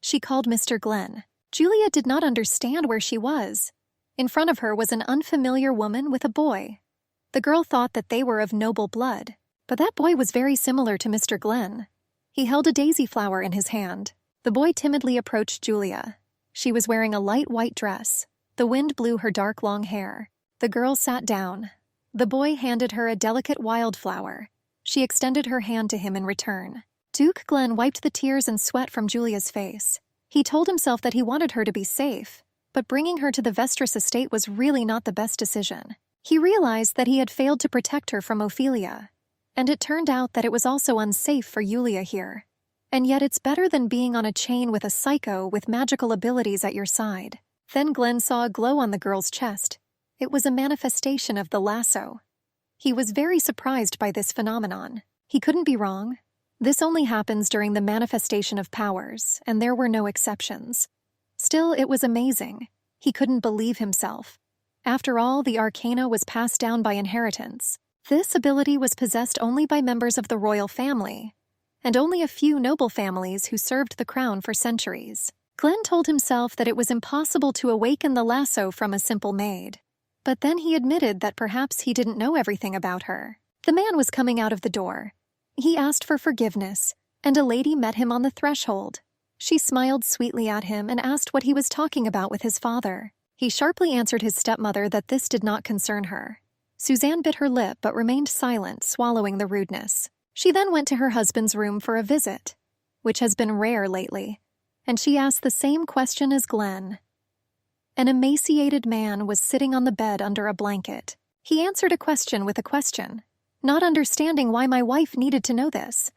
She called Mr. Glenn. Julia did not understand where she was. In front of her was an unfamiliar woman with a boy. The girl thought that they were of noble blood, but that boy was very similar to Mr. Glenn. He held a daisy flower in his hand. The boy timidly approached Julia. She was wearing a light white dress. The wind blew her dark long hair. The girl sat down. The boy handed her a delicate wildflower. She extended her hand to him in return. Duke Glenn wiped the tears and sweat from Julia's face. He told himself that he wanted her to be safe, but bringing her to the Vestris estate was really not the best decision. He realized that he had failed to protect her from Ophelia, and it turned out that it was also unsafe for Julia here. And yet it's better than being on a chain with a psycho with magical abilities at your side. Then Glenn saw a glow on the girl's chest. It was a manifestation of the lasso. He was very surprised by this phenomenon. He couldn't be wrong. This only happens during the manifestation of powers, and there were no exceptions. Still, it was amazing. He couldn't believe himself. After all, the arcana was passed down by inheritance. This ability was possessed only by members of the royal family, and only a few noble families who served the crown for centuries. Glenn told himself that it was impossible to awaken the lasso from a simple maid. But then he admitted that perhaps he didn't know everything about her. The man was coming out of the door. He asked for forgiveness, and a lady met him on the threshold. She smiled sweetly at him and asked what he was talking about with his father. He sharply answered his stepmother that this did not concern her. Suzanne bit her lip but remained silent, swallowing the rudeness. She then went to her husband's room for a visit, which has been rare lately, and she asked the same question as Glenn. An emaciated man was sitting on the bed under a blanket. He answered a question with a question, not understanding why my wife needed to know this.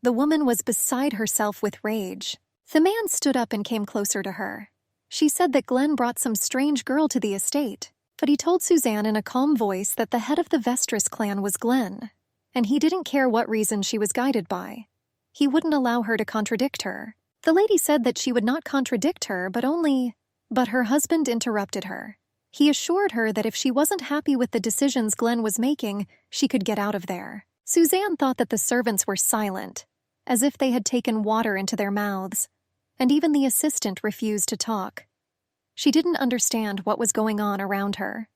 The woman was beside herself with rage. The man stood up and came closer to her. She said that Glenn brought some strange girl to the estate, but he told Suzanne in a calm voice that the head of the Vestris clan was Glenn, and he didn't care what reason she was guided by. He wouldn't allow her to contradict her. The lady said that she would not contradict her, But her husband interrupted her. He assured her that if she wasn't happy with the decisions Glenn was making, she could get out of there. Suzanne thought that the servants were silent, as if they had taken water into their mouths, and even the assistant refused to talk. She didn't understand what was going on around her.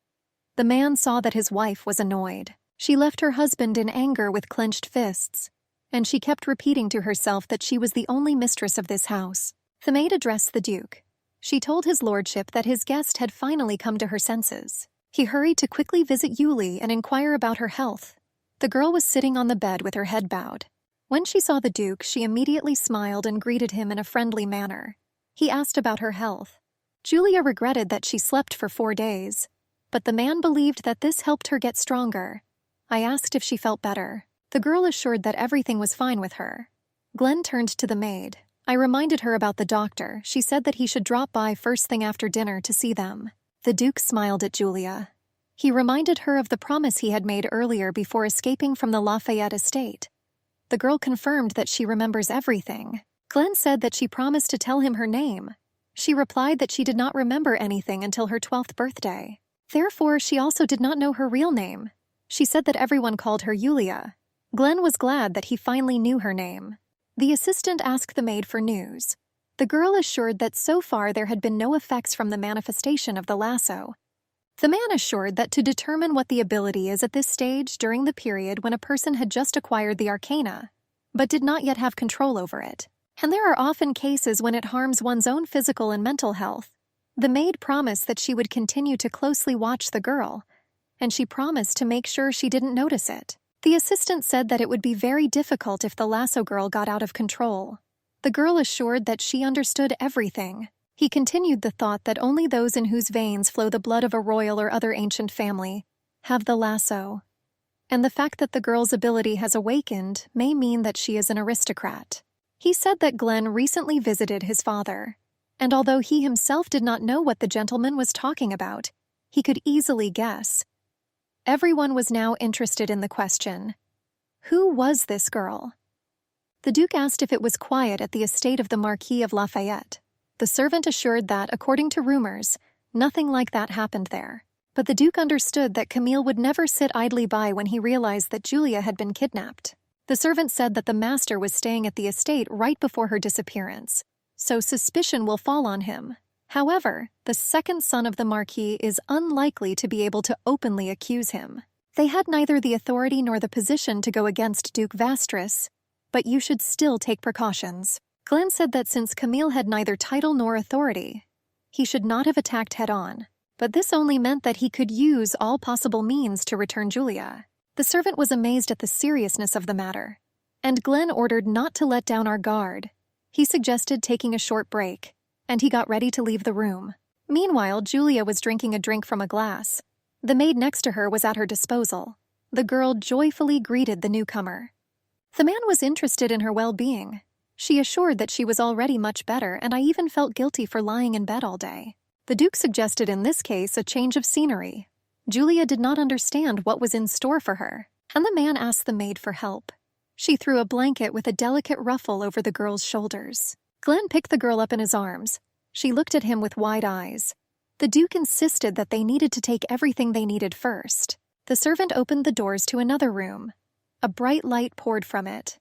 The man saw that his wife was annoyed. She left her husband in anger with clenched fists, and she kept repeating to herself that she was the only mistress of this house. The maid addressed the Duke. She told his lordship that his guest had finally come to her senses. He hurried to quickly visit Yuli and inquire about her health. The girl was sitting on the bed with her head bowed. When she saw the Duke, she immediately smiled and greeted him in a friendly manner. He asked about her health. Julia regretted that she slept for 4 days, but the man believed that this helped her get stronger. I asked if she felt better. The girl assured that everything was fine with her. Glenn turned to the maid. I reminded her about the doctor. She said that he should drop by first thing after dinner to see them. The Duke smiled at Julia. He reminded her of the promise he had made earlier before escaping from the Lafayette estate. The girl confirmed that she remembers everything. Glenn said that she promised to tell him her name. She replied that she did not remember anything until her 12th birthday. Therefore, she also did not know her real name. She said that everyone called her Yulia. Glenn was glad that he finally knew her name. The assistant asked the maid for news. The girl assured that so far there had been no effects from the manifestation of the lasso. The man assured that to determine what the ability is at this stage during the period when a person had just acquired the arcana, but did not yet have control over it. And there are often cases when it harms one's own physical and mental health. The maid promised that she would continue to closely watch the girl, and she promised to make sure she didn't notice it. The assistant said that it would be very difficult if the lasso girl got out of control. The girl assured that she understood everything. He continued the thought that only those in whose veins flow the blood of a royal or other ancient family have the lasso. And the fact that the girl's ability has awakened may mean that she is an aristocrat. He said that Glenn recently visited his father, and although he himself did not know what the gentleman was talking about, he could easily guess. Everyone was now interested in the question, who was this girl? The Duke asked if it was quiet at the estate of the Marquis of Lafayette. The servant assured that, according to rumors, nothing like that happened there. But the Duke understood that Camille would never sit idly by when he realized that Julia had been kidnapped. The servant said that the master was staying at the estate right before her disappearance, so suspicion will fall on him. However, the second son of the Marquis is unlikely to be able to openly accuse him. They had neither the authority nor the position to go against Duke Vastris, but you should still take precautions. Glenn said that since Camille had neither title nor authority, he should not have attacked head-on, but this only meant that he could use all possible means to return Julia. The servant was amazed at the seriousness of the matter, and Glenn ordered not to let down our guard. He suggested taking a short break, and he got ready to leave the room. Meanwhile, Julia was drinking a drink from a glass. The maid next to her was at her disposal. The girl joyfully greeted the newcomer. The man was interested in her well-being. She assured that she was already much better, and I even felt guilty for lying in bed all day. The Duke suggested in this case a change of scenery. Julia did not understand what was in store for her, and the man asked the maid for help. She threw a blanket with a delicate ruffle over the girl's shoulders. Glenn picked the girl up in his arms. She looked at him with wide eyes. The Duke insisted that they needed to take everything they needed first. The servant opened the doors to another room. A bright light poured from it.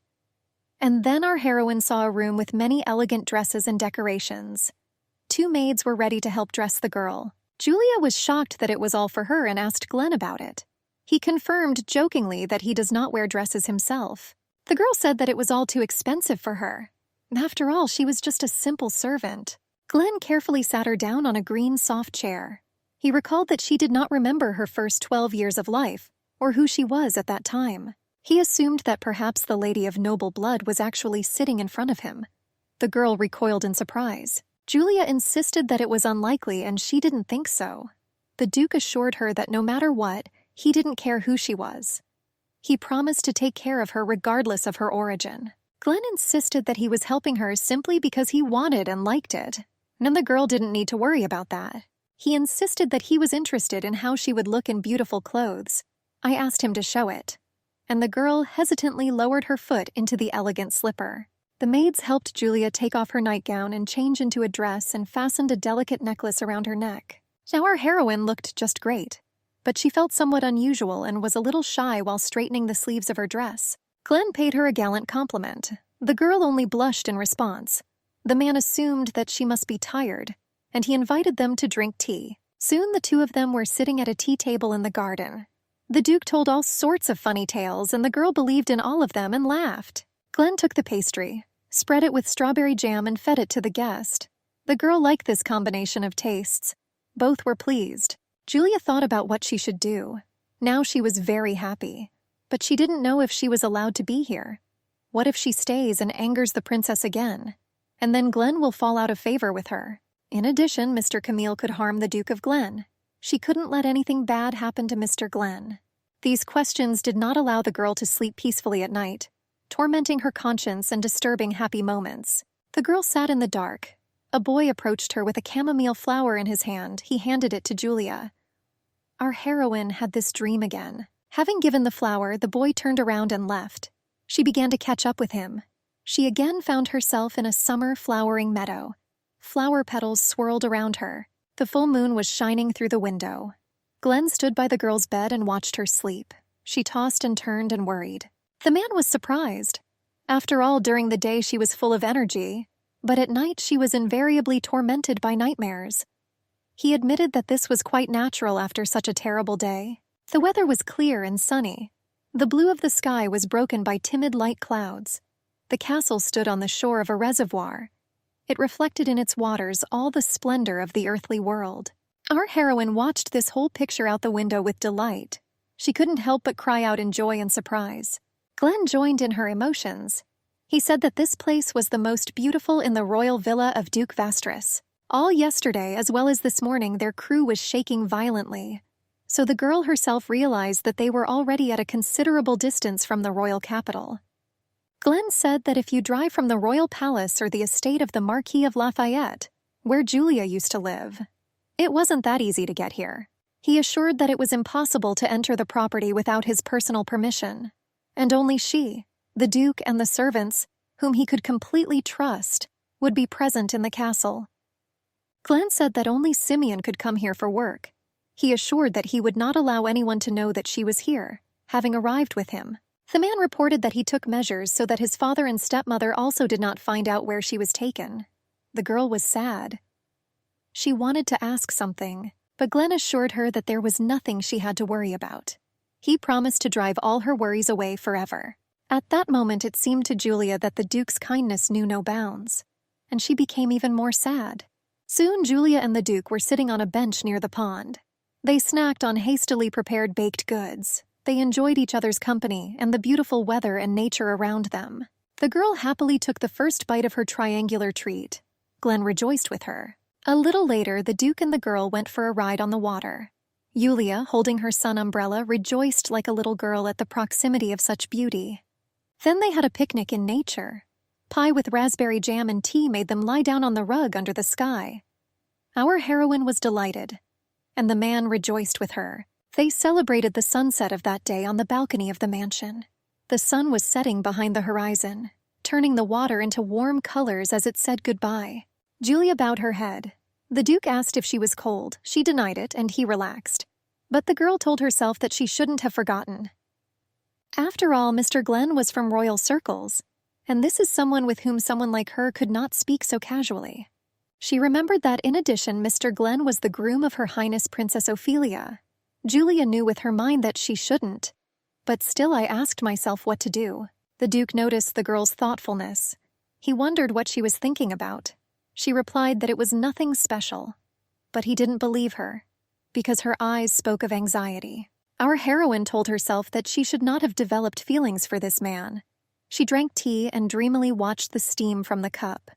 And then our heroine saw a room with many elegant dresses and decorations. 2 maids were ready to help dress the girl. Julia was shocked that it was all for her and asked Glenn about it. He confirmed jokingly that he does not wear dresses himself. The girl said that it was all too expensive for her. After all, she was just a simple servant. Glenn carefully sat her down on a green soft chair. He recalled that she did not remember her first 12 years of life, or who she was at that time. He assumed that perhaps the lady of noble blood was actually sitting in front of him. The girl recoiled in surprise. Julia insisted that it was unlikely and she didn't think so. The Duke assured her that no matter what, he didn't care who she was. He promised to take care of her regardless of her origin. Glenn insisted that he was helping her simply because he wanted and liked it, and the girl didn't need to worry about that. He insisted that he was interested in how she would look in beautiful clothes. I asked him to show it, and the girl hesitantly lowered her foot into the elegant slipper. The maids helped Julia take off her nightgown and change into a dress and fastened a delicate necklace around her neck. Now our heroine looked just great, but she felt somewhat unusual and was a little shy while straightening the sleeves of her dress. Glenn paid her a gallant compliment. The girl only blushed in response. The man assumed that she must be tired, and he invited them to drink tea. Soon the 2 of them were sitting at a tea table in the garden. The Duke told all sorts of funny tales, and the girl believed in all of them and laughed. Glenn took the pastry, spread it with strawberry jam, and fed it to the guest. The girl liked this combination of tastes. Both were pleased. Julia thought about what she should do. Now she was very happy, but she didn't know if she was allowed to be here. What if she stays and angers the princess again? And then Glenn will fall out of favor with her. In addition, Mr. Camille could harm the Duke of Glen. She couldn't let anything bad happen to Mr. Glen. These questions did not allow the girl to sleep peacefully at night, tormenting her conscience and disturbing happy moments. The girl sat in the dark. A boy approached her with a chamomile flower in his hand. He handed it to Julia. Our heroine had this dream again. Having given the flower, the boy turned around and left. She began to catch up with him. She again found herself in a summer flowering meadow. Flower petals swirled around her. The full moon was shining through the window. Glen stood by the girl's bed and watched her sleep. She tossed and turned and worried. The man was surprised. After all, during the day she was full of energy, but at night she was invariably tormented by nightmares. He admitted that this was quite natural after such a terrible day. The weather was clear and sunny. The blue of the sky was broken by timid light clouds. The castle stood on the shore of a reservoir. It reflected in its waters all the splendor of the earthly world. Our heroine watched this whole picture out the window with delight. She couldn't help but cry out in joy and surprise. Glen joined in her emotions. He said that this place was the most beautiful in the royal villa of Duke Vastris. All yesterday, as well as this morning, their crew was shaking violently. So the girl herself realized that they were already at a considerable distance from the royal capital. Glen said that if you drive from the royal palace or the estate of the Marquis of Lafayette, where Julia used to live, it wasn't that easy to get here. He assured that it was impossible to enter the property without his personal permission, and only she, the Duke, and the servants, whom he could completely trust, would be present in the castle. Glen said that only Simeon could come here for work. He assured that he would not allow anyone to know that she was here, having arrived with him. The man reported that he took measures so that his father and stepmother also did not find out where she was taken. The girl was sad. She wanted to ask something, but Glen assured her that there was nothing she had to worry about. He promised to drive all her worries away forever. At that moment it seemed to Julia that the Duke's kindness knew no bounds, and she became even more sad. Soon Julia and the Duke were sitting on a bench near the pond. They snacked on hastily prepared baked goods. They enjoyed each other's company and the beautiful weather and nature around them. The girl happily took the first bite of her triangular treat. Glen rejoiced with her. A little later, the Duke and the girl went for a ride on the water. Julia, holding her sun umbrella, rejoiced like a little girl at the proximity of such beauty. Then they had a picnic in nature. Pie with raspberry jam and tea made them lie down on the rug under the sky. Our heroine was delighted, and the man rejoiced with her. They celebrated the sunset of that day on the balcony of the mansion. The sun was setting behind the horizon, turning the water into warm colors as it said goodbye. Julia bowed her head. The Duke asked if she was cold. She denied it, and he relaxed. But the girl told herself that she shouldn't have forgotten. After all, Mr. Glen was from royal circles, and this is someone with whom someone like her could not speak so casually. She remembered that, in addition, Mr. Glen was the groom of Her Highness Princess Ophelia. Julia knew with her mind that she shouldn't, but still I asked myself what to do. The Duke noticed the girl's thoughtfulness. He wondered what she was thinking about. She replied that it was nothing special, but he didn't believe her, because her eyes spoke of anxiety. Our heroine told herself that she should not have developed feelings for this man. She drank tea and dreamily watched the steam from the cup.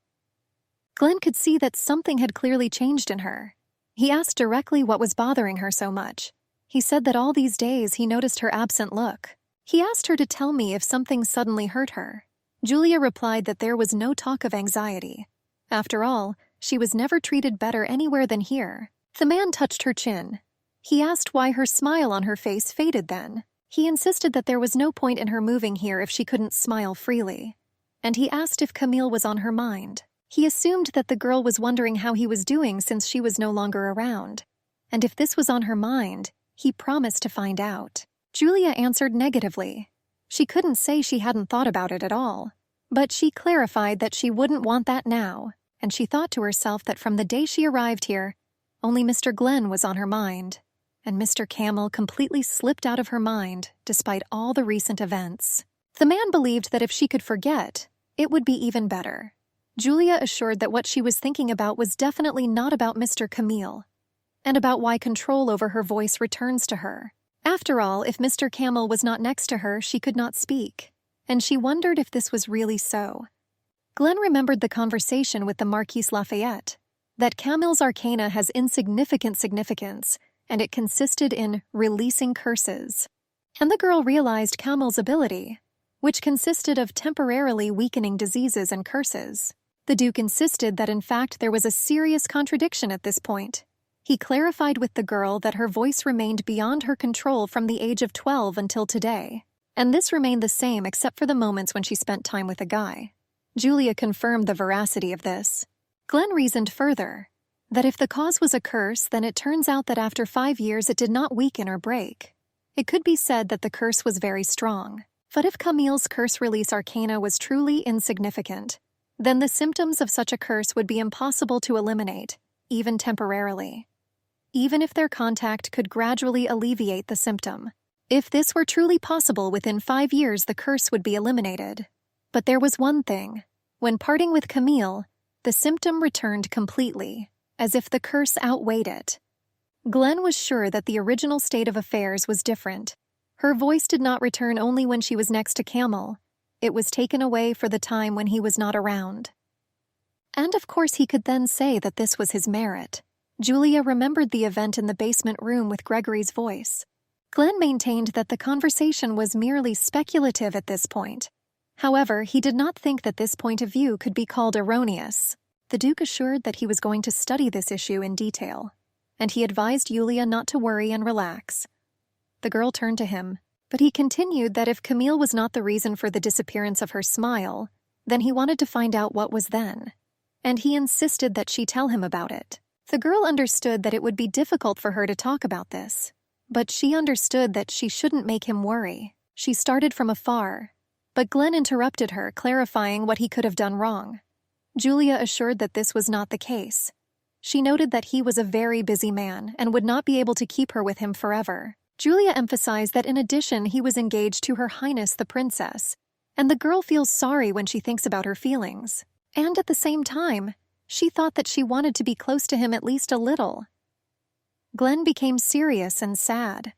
Glen could see that something had clearly changed in her. He asked directly what was bothering her so much. He said that all these days he noticed her absent look. He asked her to tell me if something suddenly hurt her. Julia replied that there was no talk of anxiety. After all, she was never treated better anywhere than here. The man touched her chin. He asked why her smile on her face faded then. He insisted that there was no point in her moving here if she couldn't smile freely. And he asked if Camille was on her mind. He assumed that the girl was wondering how he was doing since she was no longer around. And if this was on her mind, he promised to find out. Julia answered negatively. She couldn't say she hadn't thought about it at all. But she clarified that she wouldn't want that now, and she thought to herself that from the day she arrived here, only Mr. Glen was on her mind, and Mr. Camel completely slipped out of her mind despite all the recent events. The man believed that if she could forget, it would be even better. Julia assured that what she was thinking about was definitely not about Mr. Camille, and about why control over her voice returns to her. After all, if Mr. Camel was not next to her, she could not speak, and she wondered if this was really so. Glen remembered the conversation with the Marquise Lafayette. that Camille's arcana has insignificant significance, and it consisted in releasing curses. And the girl realized Camille's ability, which consisted of temporarily weakening diseases and curses. The Duke insisted that in fact there was a serious contradiction at this point. He clarified with the girl that her voice remained beyond her control from the age of 12 until today, and this remained the same except for the moments when she spent time with a guy. Julia confirmed the veracity of this. Glenn reasoned further that if the cause was a curse, then it turns out that after 5 years it did not weaken or break. It could be said that the curse was very strong. But if Camille's curse release arcana was truly insignificant, then the symptoms of such a curse would be impossible to eliminate, even temporarily. Even if their contact could gradually alleviate the symptom. If this were truly possible, within 5 years the curse would be eliminated. But there was one thing. When parting with Camille, the symptom returned completely, as if the curse outweighed it. Glenn was sure that the original state of affairs was different. Her voice did not return only when she was next to Camille. It was taken away for the time when he was not around. And of course he could then say that this was his merit. Julia remembered the event in the basement room with Gregory's voice. Glenn maintained that the conversation was merely speculative at this point. However, he did not think that this point of view could be called erroneous. The Duke assured that he was going to study this issue in detail, and he advised Julia not to worry and relax. The girl turned to him, but he continued that if Camille was not the reason for the disappearance of her smile, then he wanted to find out what was then, and he insisted that she tell him about it. The girl understood that it would be difficult for her to talk about this, but she understood that she shouldn't make him worry. She started from afar, but Glenn interrupted her, clarifying what he could have done wrong. Julia assured that this was not the case. She noted that he was a very busy man and would not be able to keep her with him forever. Julia emphasized that in addition he was engaged to Her Highness the Princess, and the girl feels sorry when she thinks about her feelings. And at the same time, she thought that she wanted to be close to him at least a little. Glenn became serious and sad.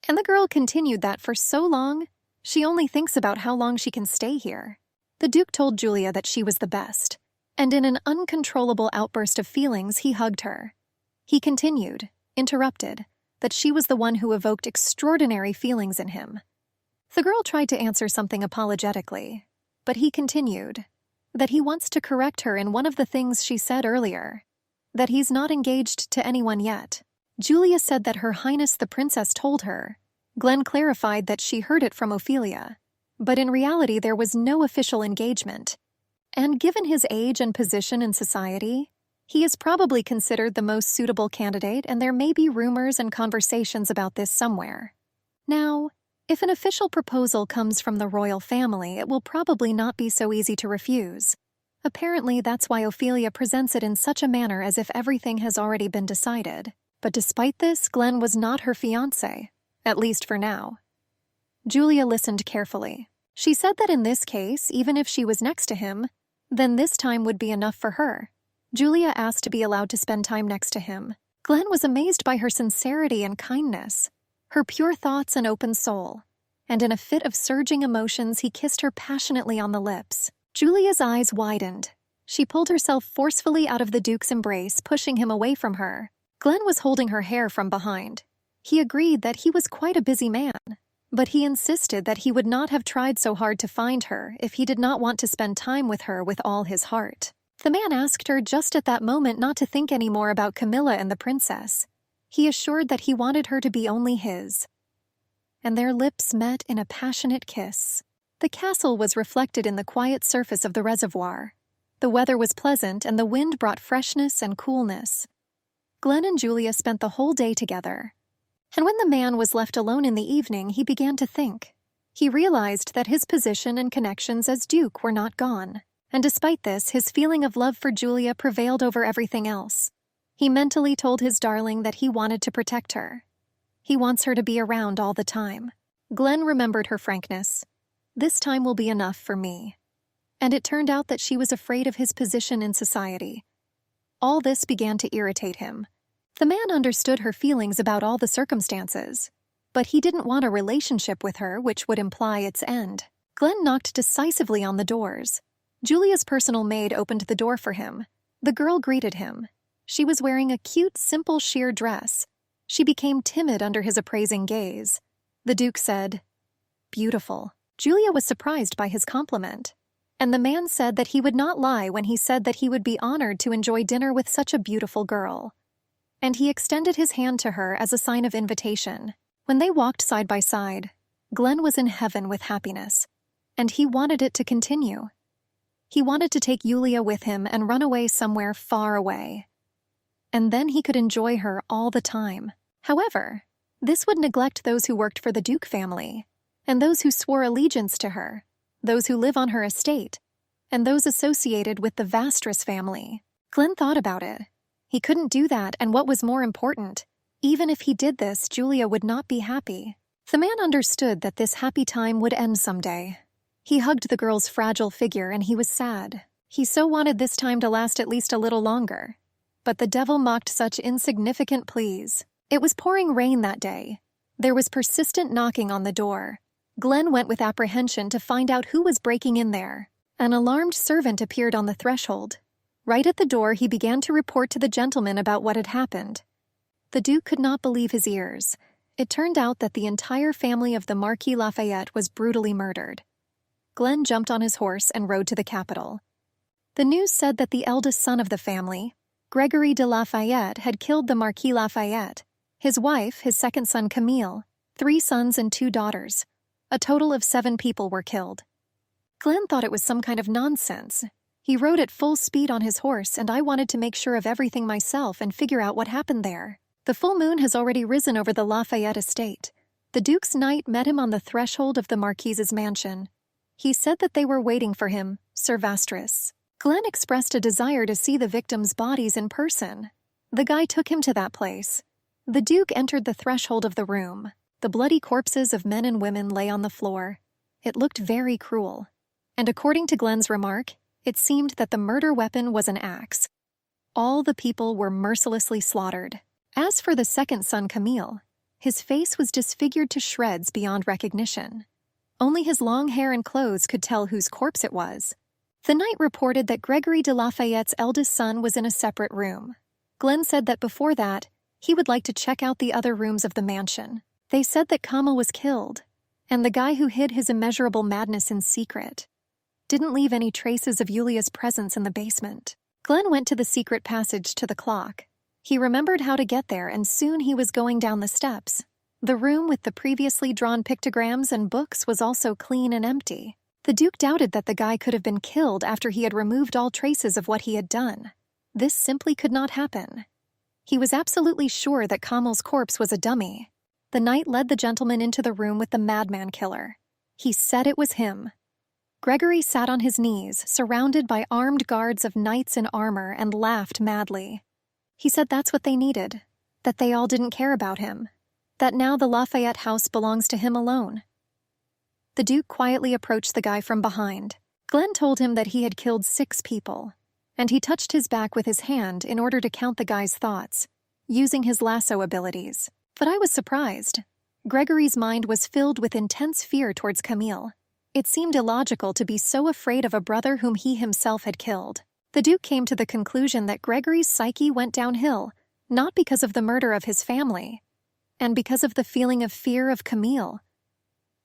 And the girl continued that for so long, she only thinks about how long she can stay here. The Duke told Julia that she was the best, and in an uncontrollable outburst of feelings, he hugged her. He continued, interrupted, that she was the one who evoked extraordinary feelings in him. The girl tried to answer something apologetically, but he continued, that he wants to correct her in one of the things she said earlier, that he's not engaged to anyone yet. Julia said that Her Highness the Princess told her. Glenn clarified that she heard it from Ophelia, but in reality there was no official engagement. And given his age and position in society, he is probably considered the most suitable candidate, and there may be rumors and conversations about this somewhere. Now, if an official proposal comes from the royal family, it will probably not be so easy to refuse. Apparently, that's why Ophelia presents it in such a manner as if everything has already been decided. But despite this, Glenn was not her fiancé, at least for now. Julia listened carefully. She said that in this case, even if she was next to him, then this time would be enough for her. Julia asked to be allowed to spend time next to him. Glenn was amazed by her sincerity and kindness, her pure thoughts and open soul, and in a fit of surging emotions he kissed her passionately on the lips. Julia's eyes widened. She pulled herself forcefully out of the Duke's embrace, pushing him away from her. Glenn was holding her hair from behind. He agreed that he was quite a busy man, but he insisted that he would not have tried so hard to find her if he did not want to spend time with her with all his heart. The man asked her just at that moment not to think any more about Camilla and the princess. He assured that he wanted her to be only his. And their lips met in a passionate kiss. The castle was reflected in the quiet surface of the reservoir. The weather was pleasant and the wind brought freshness and coolness. Glenn and Julia spent the whole day together. And when the man was left alone in the evening, he began to think. He realized that his position and connections as Duke were not gone. And despite this, his feeling of love for Julia prevailed over everything else. He mentally told his darling that he wanted to protect her. He wants her to be around all the time. Glenn remembered her frankness. This time will be enough for me. And it turned out that she was afraid of his position in society. All this began to irritate him. The man understood her feelings about all the circumstances, but he didn't want a relationship with her, which would imply its end. Glenn knocked decisively on the doors. Julia's personal maid opened the door for him. The girl greeted him. She was wearing a cute, simple sheer dress. She became timid under his appraising gaze. The Duke said, "Beautiful." Julia was surprised by his compliment. And the man said that he would not lie when he said that he would be honored to enjoy dinner with such a beautiful girl. And he extended his hand to her as a sign of invitation. When they walked side by side, Glenn was in heaven with happiness, and he wanted it to continue. He wanted to take Julia with him and run away somewhere far away. And then he could enjoy her all the time. However, this would neglect those who worked for the Duke family, and those who swore allegiance to her, those who live on her estate, and those associated with the Vastris family. Glenn thought about it. He couldn't do that, and what was more important, even if he did this, Julia would not be happy. The man understood that this happy time would end someday. He hugged the girl's fragile figure, and he was sad. He so wanted this time to last at least a little longer. But the devil mocked such insignificant pleas. It was pouring rain that day. There was persistent knocking on the door. Glenn went with apprehension to find out who was breaking in there. An alarmed servant appeared on the threshold. Right at the door, he began to report to the gentleman about what had happened. The Duke could not believe his ears. It turned out that the entire family of the Marquis Lafayette was brutally murdered. Glenn jumped on his horse and rode to the capital. The news said that the eldest son of the family, Gregory de Lafayette, had killed the Marquis Lafayette, his wife, his second son Camille, 3 sons and 2 daughters. A total of 7 people were killed. Glenn thought it was some kind of nonsense. He rode at full speed on his horse, and I wanted to make sure of everything myself and figure out what happened there. The full moon has already risen over the Lafayette estate. The Duke's knight met him on the threshold of the Marquise's mansion. He said that they were waiting for him, Sir Vastris. Glenn expressed a desire to see the victims' bodies in person. The guy took him to that place. The Duke entered the threshold of the room. The bloody corpses of men and women lay on the floor. It looked very cruel. And according to Glenn's remark, it seemed that the murder weapon was an axe. All the people were mercilessly slaughtered. As for the second son, Camille, his face was disfigured to shreds beyond recognition. Only his long hair and clothes could tell whose corpse it was. The knight reported that Gregory de Lafayette's eldest son was in a separate room. Glenn said that before that, he would like to check out the other rooms of the mansion. They said that Camille was killed, and the guy who hid his immeasurable madness in secret didn't leave any traces of Julia's presence in the basement. Glenn went to the secret passage to the clock. He remembered how to get there, and soon he was going down the steps. The room with the previously drawn pictograms and books was also clean and empty. The Duke doubted that the guy could have been killed after he had removed all traces of what he had done. This simply could not happen. He was absolutely sure that Camille's corpse was a dummy. The knight led the gentleman into the room with the madman killer. He said it was him. Gregory sat on his knees, surrounded by armed guards of knights in armor, and laughed madly. He said that's what they needed, that they all didn't care about him, that now the Lafayette house belongs to him alone. The Duke quietly approached the guy from behind. Glenn told him that he had killed 6 people, and he touched his back with his hand in order to count the guy's thoughts, using his lasso abilities. But I was surprised. Gregory's mind was filled with intense fear towards Camille. It seemed illogical to be so afraid of a brother whom he himself had killed. The Duke came to the conclusion that Gregory's psyche went downhill, not because of the murder of his family, and because of the feeling of fear of Camille.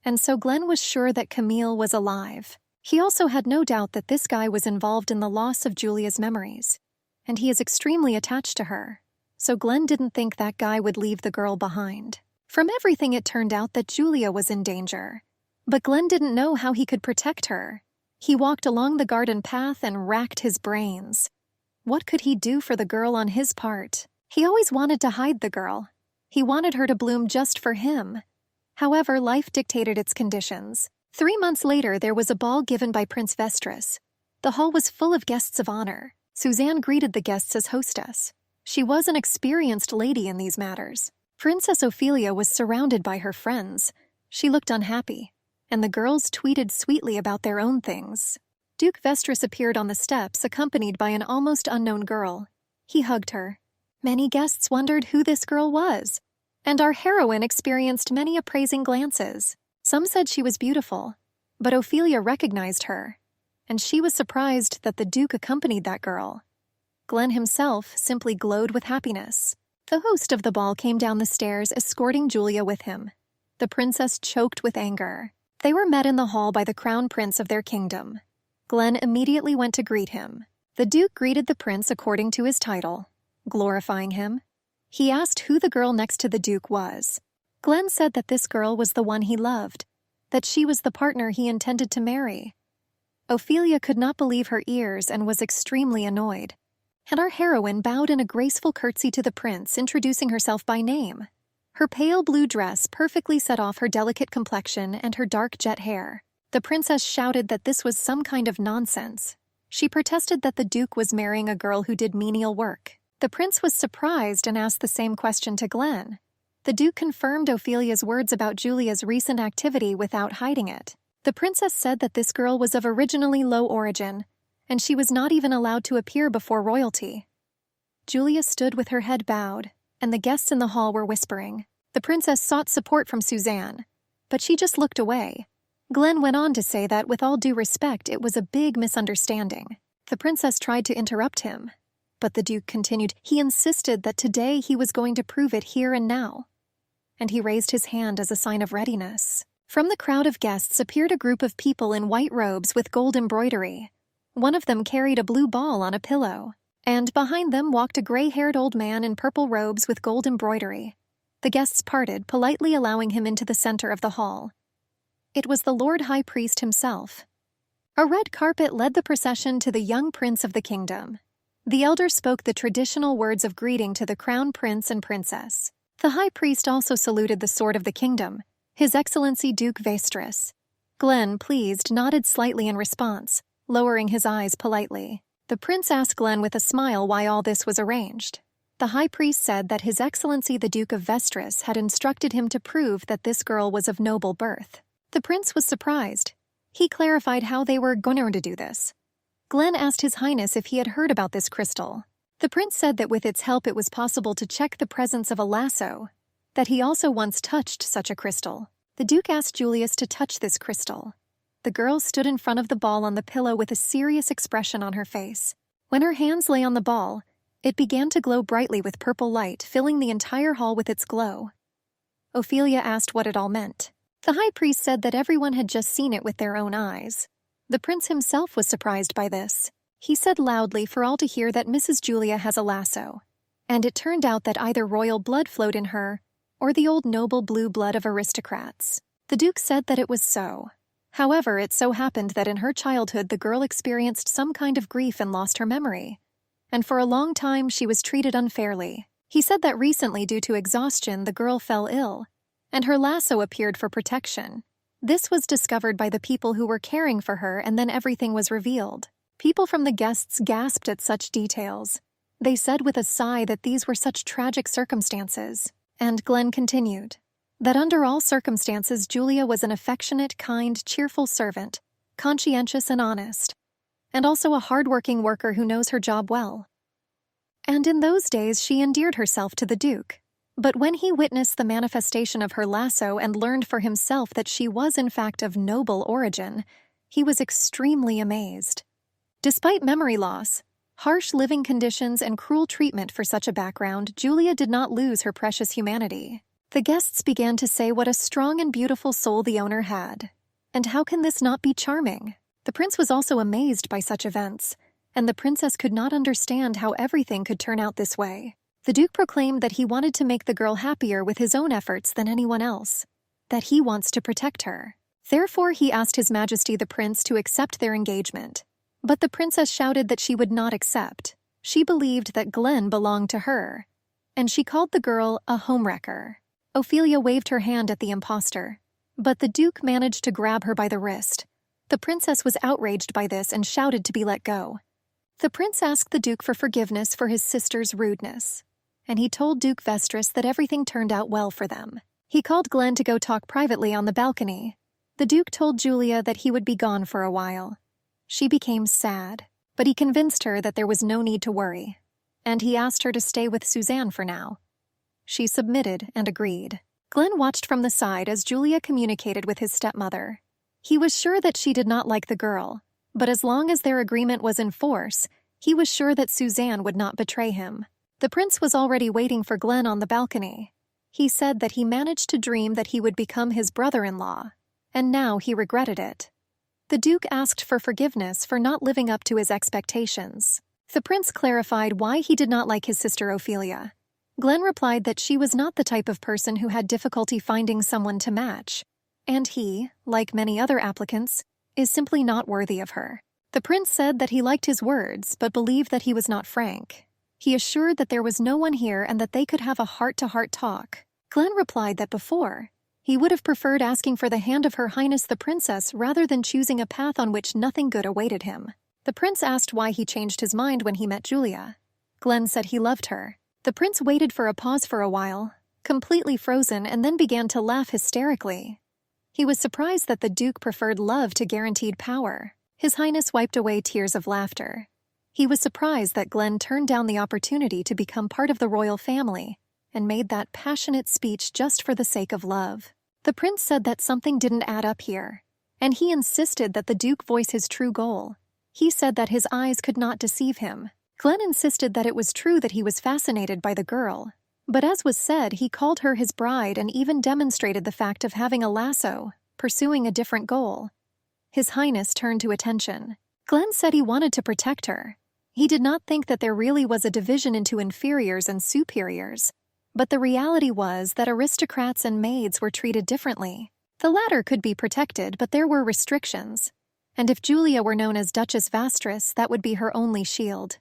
And so Glenn was sure that Camille was alive. He also had no doubt that this guy was involved in the loss of Julia's memories, and he is extremely attached to her. So Glenn didn't think that guy would leave the girl behind. From everything, it turned out that Julia was in danger. But Glenn didn't know how he could protect her. He walked along the garden path and racked his brains. What could he do for the girl on his part? He always wanted to hide the girl. He wanted her to bloom just for him. However, life dictated its conditions. 3 months later, there was a ball given by Prince Vestris. The hall was full of guests of honor. Suzanne greeted the guests as hostess. She was an experienced lady in these matters. Princess Ophelia was surrounded by her friends. She looked unhappy, and the girls tweeted sweetly about their own things. Duke Vestris appeared on the steps, accompanied by an almost unknown girl. He hugged her. Many guests wondered who this girl was, and our heroine experienced many appraising glances. Some said she was beautiful, but Ophelia recognized her, and she was surprised that the Duke accompanied that girl. Glenn himself simply glowed with happiness. The host of the ball came down the stairs, escorting Julia with him. The princess choked with anger. They were met in the hall by the crown prince of their kingdom. Glenn immediately went to greet him. The duke greeted the prince according to his title, glorifying him. He asked who the girl next to the duke was. Glenn said that this girl was the one he loved, that she was the partner he intended to marry. Ophelia could not believe her ears and was extremely annoyed. And our heroine bowed in a graceful curtsy to the prince, introducing herself by name. Her pale blue dress perfectly set off her delicate complexion and her dark jet hair. The princess shouted that this was some kind of nonsense. She protested that the duke was marrying a girl who did menial work. The prince was surprised and asked the same question to Glenn. The duke confirmed Ophelia's words about Julia's recent activity without hiding it. The princess said that this girl was of originally low origin, and she was not even allowed to appear before royalty. Julia stood with her head bowed, and the guests in the hall were whispering. The princess sought support from Suzanne, but she just looked away. Glenn went on to say that, with all due respect, it was a big misunderstanding. The princess tried to interrupt him, but the duke continued. He insisted that today he was going to prove it here and now. And he raised his hand as a sign of readiness. From the crowd of guests appeared a group of people in white robes with gold embroidery. One of them carried a blue ball on a pillow, and behind them walked a gray-haired old man in purple robes with gold embroidery. The guests parted, politely allowing him into the center of the hall. It was the Lord High Priest himself. A red carpet led the procession to the young prince of the kingdom. The elder spoke the traditional words of greeting to the crown prince and princess. The high priest also saluted the sword of the kingdom, His Excellency Duke Vestris. Glenn, pleased, nodded slightly in response, lowering his eyes politely. The prince asked Glenn with a smile why all this was arranged. The high priest said that His Excellency the Duke of Vestris had instructed him to prove that this girl was of noble birth. The prince was surprised. He clarified how they were going to do this. Glenn asked His Highness if he had heard about this crystal. The prince said that with its help it was possible to check the presence of a lasso, that he also once touched such a crystal. The duke asked Julius to touch this crystal. The girl stood in front of the ball on the pillow with a serious expression on her face. When her hands lay on the ball, it began to glow brightly with purple light, filling the entire hall with its glow. Ophelia asked what it all meant. The high priest said that everyone had just seen it with their own eyes. The prince himself was surprised by this. He said loudly for all to hear that Mrs. Julia has a lasso, and it turned out that either royal blood flowed in her or the old noble blue blood of aristocrats. The duke said that it was so. However, it so happened that in her childhood the girl experienced some kind of grief and lost her memory, and for a long time she was treated unfairly. He said that recently, due to exhaustion, the girl fell ill, and her lasso appeared for protection. This was discovered by the people who were caring for her, and then everything was revealed. People from the guests gasped at such details. They said with a sigh that these were such tragic circumstances. And Glenn continued, that under all circumstances Julia was an affectionate, kind, cheerful servant, conscientious and honest, and also a hard-working worker who knows her job well. And in those days she endeared herself to the duke. But when he witnessed the manifestation of her lasso and learned for himself that she was in fact of noble origin, he was extremely amazed. Despite memory loss, harsh living conditions, and cruel treatment for such a background, Julia did not lose her precious humanity. The guests began to say what a strong and beautiful soul the owner had. And how can this not be charming? The prince was also amazed by such events, and the princess could not understand how everything could turn out this way. The duke proclaimed that he wanted to make the girl happier with his own efforts than anyone else, that he wants to protect her. Therefore, he asked His Majesty the prince to accept their engagement. But the princess shouted that she would not accept. She believed that Glenn belonged to her, and she called the girl a homewrecker. Ophelia waved her hand at the impostor, but the duke managed to grab her by the wrist. The princess was outraged by this and shouted to be let go. The prince asked the duke for forgiveness for his sister's rudeness, and he told Duke Vestris that everything turned out well for them. He called Glenn to go talk privately on the balcony. The duke told Julia that he would be gone for a while. She became sad, but he convinced her that there was no need to worry, and he asked her to stay with Suzanne for now. She submitted and agreed. Glenn watched from the side as Julia communicated with his stepmother. He was sure that she did not like the girl, but as long as their agreement was in force, He was sure that Suzanne would not betray him. The prince was already waiting for Glenn on the balcony. He said that he managed to dream that he would become his brother-in-law, and now he regretted it. The Duke asked for forgiveness for not living up to his expectations. The prince clarified why he did not like his sister Ophelia. Glenn replied that she was not the type of person who had difficulty finding someone to match, and he, like many other applicants, is simply not worthy of her. The prince said that he liked his words but believed that he was not frank. He assured that there was no one here and that they could have a heart-to-heart talk. Glenn replied that before, he would have preferred asking for the hand of Her Highness the Princess rather than choosing a path on which nothing good awaited him. The prince asked why he changed his mind when he met Julia. Glenn said he loved her. The prince waited for a pause for a while, completely frozen, and then began to laugh hysterically. He was surprised that the Duke preferred love to guaranteed power. His Highness wiped away tears of laughter. He was surprised that Glenn turned down the opportunity to become part of the royal family and made that passionate speech just for the sake of love. The prince said that something didn't add up here, and he insisted that the Duke voice his true goal. He said that his eyes could not deceive him. Glenn insisted that it was true that he was fascinated by the girl, but as was said, he called her his bride and even demonstrated the fact of having a lasso, pursuing a different goal. His Highness turned to attention. Glenn said he wanted to protect her. He did not think that there really was a division into inferiors and superiors, but the reality was that aristocrats and maids were treated differently. The latter could be protected, but there were restrictions, and if Julia were known as Duchess Vastris, that would be her only shield.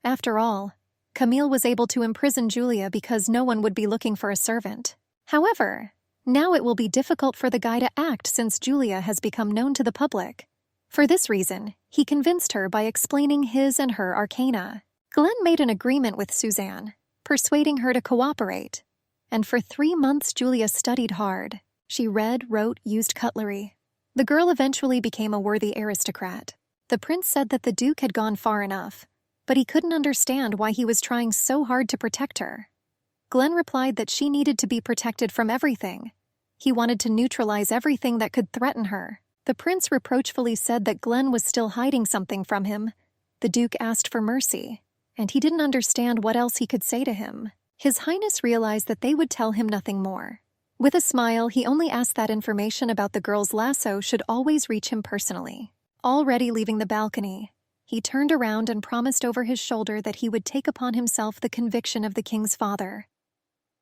After all, Camille was able to imprison Julia because no one would be looking for a servant. However, now it will be difficult for the guy to act since Julia has become known to the public. For this reason, he convinced her by explaining his and her arcana. Glenn made an agreement with Suzanne, persuading her to cooperate. And for 3 months Julia studied hard. She read, wrote, used cutlery. The girl eventually became a worthy aristocrat. The prince said that the Duke had gone far enough, but he couldn't understand why he was trying so hard to protect her. Glenn replied that she needed to be protected from everything. He wanted to neutralize everything that could threaten her. The prince reproachfully said that Glenn was still hiding something from him. The Duke asked for mercy, and he didn't understand what else he could say to him. His Highness realized that they would tell him nothing more. With a smile, he only asked that information about the girl's lasso should always reach him personally. Already leaving the balcony, he turned around and promised over his shoulder that he would take upon himself the conviction of the king's father.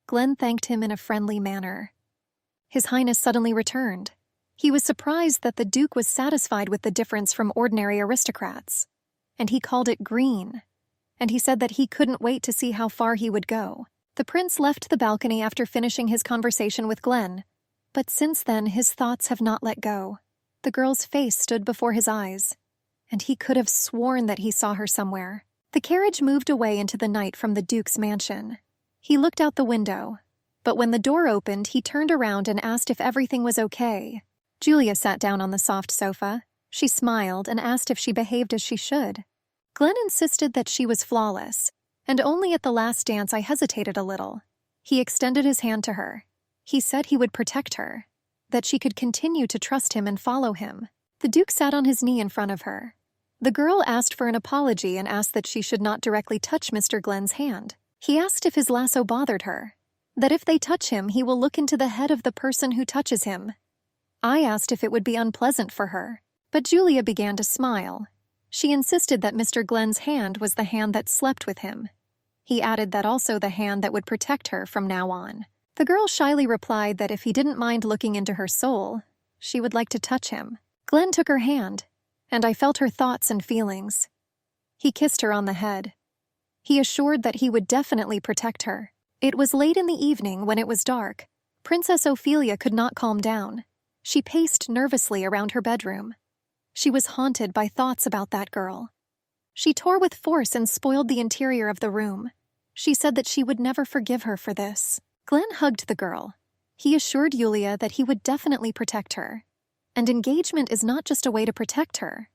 Glenn thanked him in a friendly manner. His Highness suddenly returned. He was surprised that the Duke was satisfied with the difference from ordinary aristocrats, and he called it green, and he said that he couldn't wait to see how far he would go. The prince left the balcony after finishing his conversation with Glenn, but since then his thoughts have not let go. The girl's face stood before his eyes, and he could have sworn that he saw her somewhere. The carriage moved away into the night from the Duke's mansion. He looked out the window, but when the door opened, he turned around and asked if everything was okay. Julia sat down on the soft sofa. She smiled and asked if she behaved as she should. Glenn insisted that she was flawless, and only at the last dance I hesitated a little. He extended his hand to her. He said he would protect her, that she could continue to trust him and follow him. The Duke sat on his knee in front of her. The girl asked for an apology and asked that she should not directly touch Mr. Glenn's hand. He asked if his lasso bothered her, that if they touch him, he will look into the head of the person who touches him. I asked if it would be unpleasant for her, but Julia began to smile. She insisted that Mr. Glenn's hand was the hand that slept with him. He added that also the hand that would protect her from now on. The girl shyly replied that if he didn't mind looking into her soul, she would like to touch him. Glenn took her hand, and I felt her thoughts and feelings. He kissed her on the head. He assured that he would definitely protect her. It was late in the evening when it was dark. Princess Ophelia could not calm down. She paced nervously around her bedroom. She was haunted by thoughts about that girl. She tore with force and spoiled the interior of the room. She said that she would never forgive her for this. Glenn hugged the girl. He assured Julia that he would definitely protect her. And engagement is not just a way to protect her.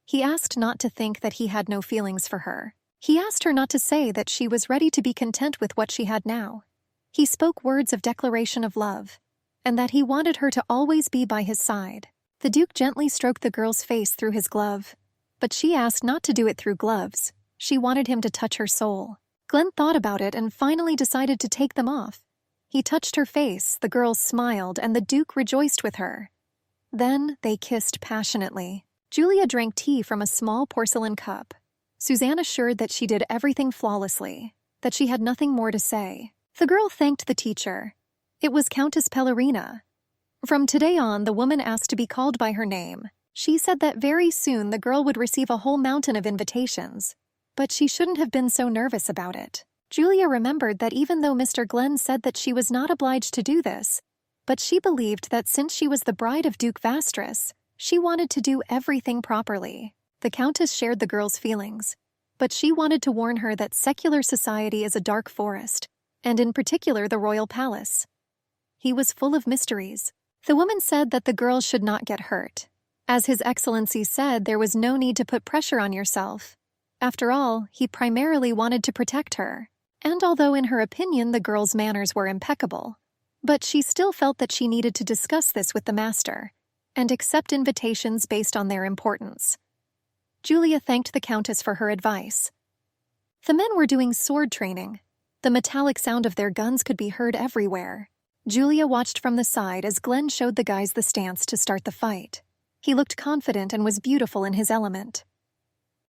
He asked not to think that he had no feelings for her. He asked her not to say that she was ready to be content with what she had now. He spoke words of declaration of love, and that he wanted her to always be by his side. The Duke gently stroked the girl's face through his glove, but she asked not to do it through gloves. She wanted him to touch her soul. Glenn thought about it and finally decided to take them off. He touched her face, the girl smiled, and the Duke rejoiced with her. Then they kissed passionately. Julia drank tea from a small porcelain cup. Suzanne assured that she did everything flawlessly, that she had nothing more to say. The girl thanked the teacher. It was Countess Pellerina. From today on, the woman asked to be called by her name. She said that very soon the girl would receive a whole mountain of invitations, but she shouldn't have been so nervous about it. Julia remembered that even though Mr. Glenn said that she was not obliged to do this, but she believed that since she was the bride of Duke Vastris, she wanted to do everything properly. The Countess shared the girl's feelings, but she wanted to warn her that secular society is a dark forest, and in particular the royal palace. He was full of mysteries. The woman said that the girl should not get hurt. As His Excellency said, there was no need to put pressure on yourself. After all, he primarily wanted to protect her. And although in her opinion the girl's manners were impeccable, but she still felt that she needed to discuss this with the master and accept invitations based on their importance. Julia thanked the Countess for her advice. The men were doing sword training. The metallic sound of their guns could be heard everywhere. Julia watched from the side as Glenn showed the guys the stance to start the fight. He looked confident and was beautiful in his element.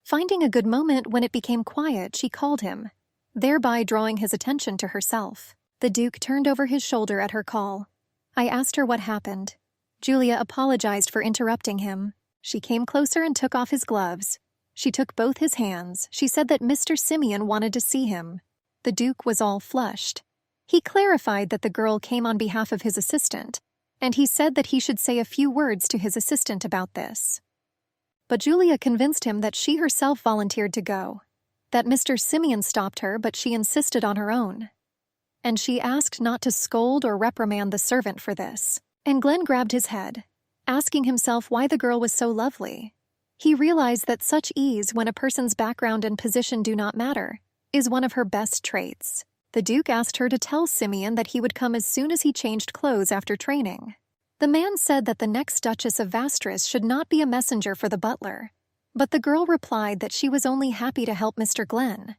Finding a good moment when it became quiet, she called him, thereby drawing his attention to herself. The Duke turned over his shoulder at her call. I asked her what happened. Julia apologized for interrupting him. She came closer and took off his gloves. She took both his hands. She said that Mr. Simeon wanted to see him. The Duke was all flushed. He clarified that the girl came on behalf of his assistant, and he said that he should say a few words to his assistant about this. But Julia convinced him that she herself volunteered to go, that Mr. Simeon stopped her, but she insisted on her own. And she asked not to scold or reprimand the servant for this. And Glenn grabbed his head, asking himself why the girl was so lovely. He realized that such ease when a person's background and position do not matter is one of her best traits. The Duke asked her to tell Simeon that he would come as soon as he changed clothes after training. The man said that the next Duchess of Vastris should not be a messenger for the butler, but the girl replied that she was only happy to help Mr. Glenn.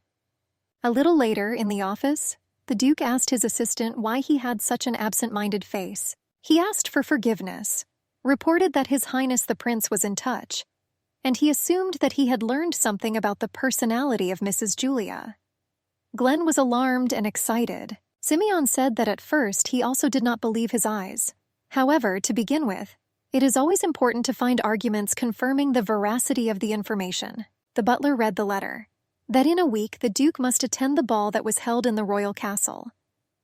A little later, in the office, the Duke asked his assistant why he had such an absent-minded face. He asked for forgiveness, reported that His Highness the Prince was in touch, and he assumed that he had learned something about the personality of Mrs. Julia. Glenn was alarmed and excited. Simeon said that at first he also did not believe his eyes. However, to begin with, it is always important to find arguments confirming the veracity of the information. The butler read the letter. That in a week the Duke must attend the ball that was held in the royal castle.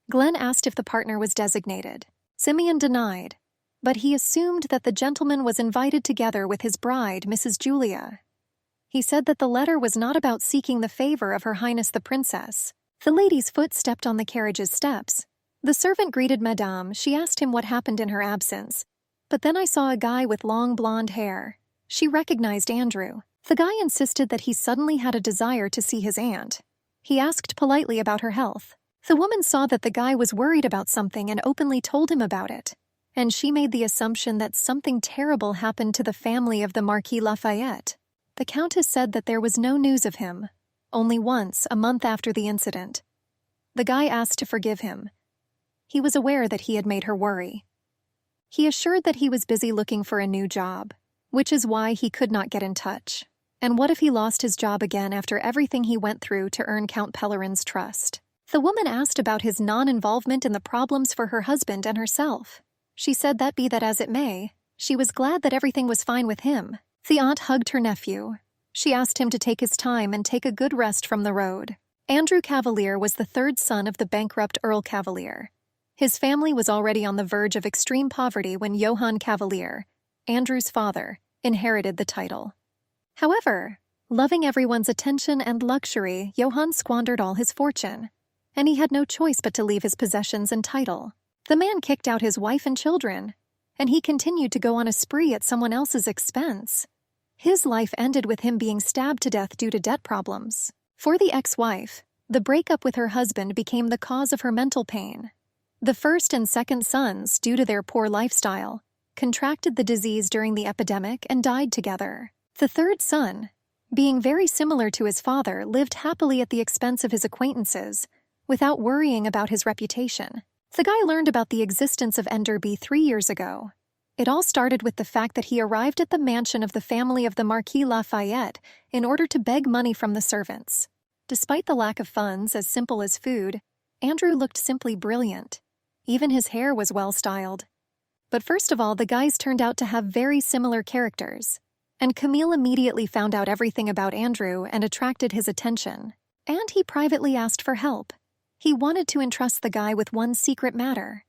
Glenn asked if the partner was designated. Simeon denied, but he assumed that the gentleman was invited together with his bride, Mrs. Julia. He said that the letter was not about seeking the favor of Her Highness the Princess. The lady's foot stepped on the carriage's steps. The servant greeted Madame. She asked him what happened in her absence. But then I saw a guy with long blonde hair. She recognized Andrew. The guy insisted that he suddenly had a desire to see his aunt. He asked politely about her health. The woman saw that the guy was worried about something and openly told him about it. And she made the assumption that something terrible happened to the family of the Marquis Lafayette. The Countess said that there was no news of him, only once, a month after the incident. The guy asked to forgive him. He was aware that he had made her worry. He assured that he was busy looking for a new job, which is why he could not get in touch. And what if he lost his job again after everything he went through to earn Count Pellerin's trust? The woman asked about his non-involvement in the problems for her husband and herself. She said that be that as it may, she was glad that everything was fine with him. The aunt hugged her nephew. She asked him to take his time and take a good rest from the road. Andrew Cavalier was the third son of the bankrupt Earl Cavalier. His family was already on the verge of extreme poverty when Johann Cavalier, Andrew's father, inherited the title. However, loving everyone's attention and luxury, Johann squandered all his fortune, and he had no choice but to leave his possessions and title. The man kicked out his wife and children, and he continued to go on a spree at someone else's expense. His life ended with him being stabbed to death due to debt problems. For the ex-wife, the breakup with her husband became the cause of her mental pain. The first and second sons, due to their poor lifestyle, contracted the disease during the epidemic and died together. The third son, being very similar to his father, lived happily at the expense of his acquaintances, without worrying about his reputation. The guy learned about the existence of Enderby 3 years ago. It all started with the fact that he arrived at the mansion of the family of the Marquis Lafayette in order to beg money from the servants. Despite the lack of funds as simple as food, Andrew looked simply brilliant. Even his hair was well-styled. But first of all, the guys turned out to have very similar characters, and Camille immediately found out everything about Andrew and attracted his attention. And he privately asked for help. He wanted to entrust the guy with one secret matter,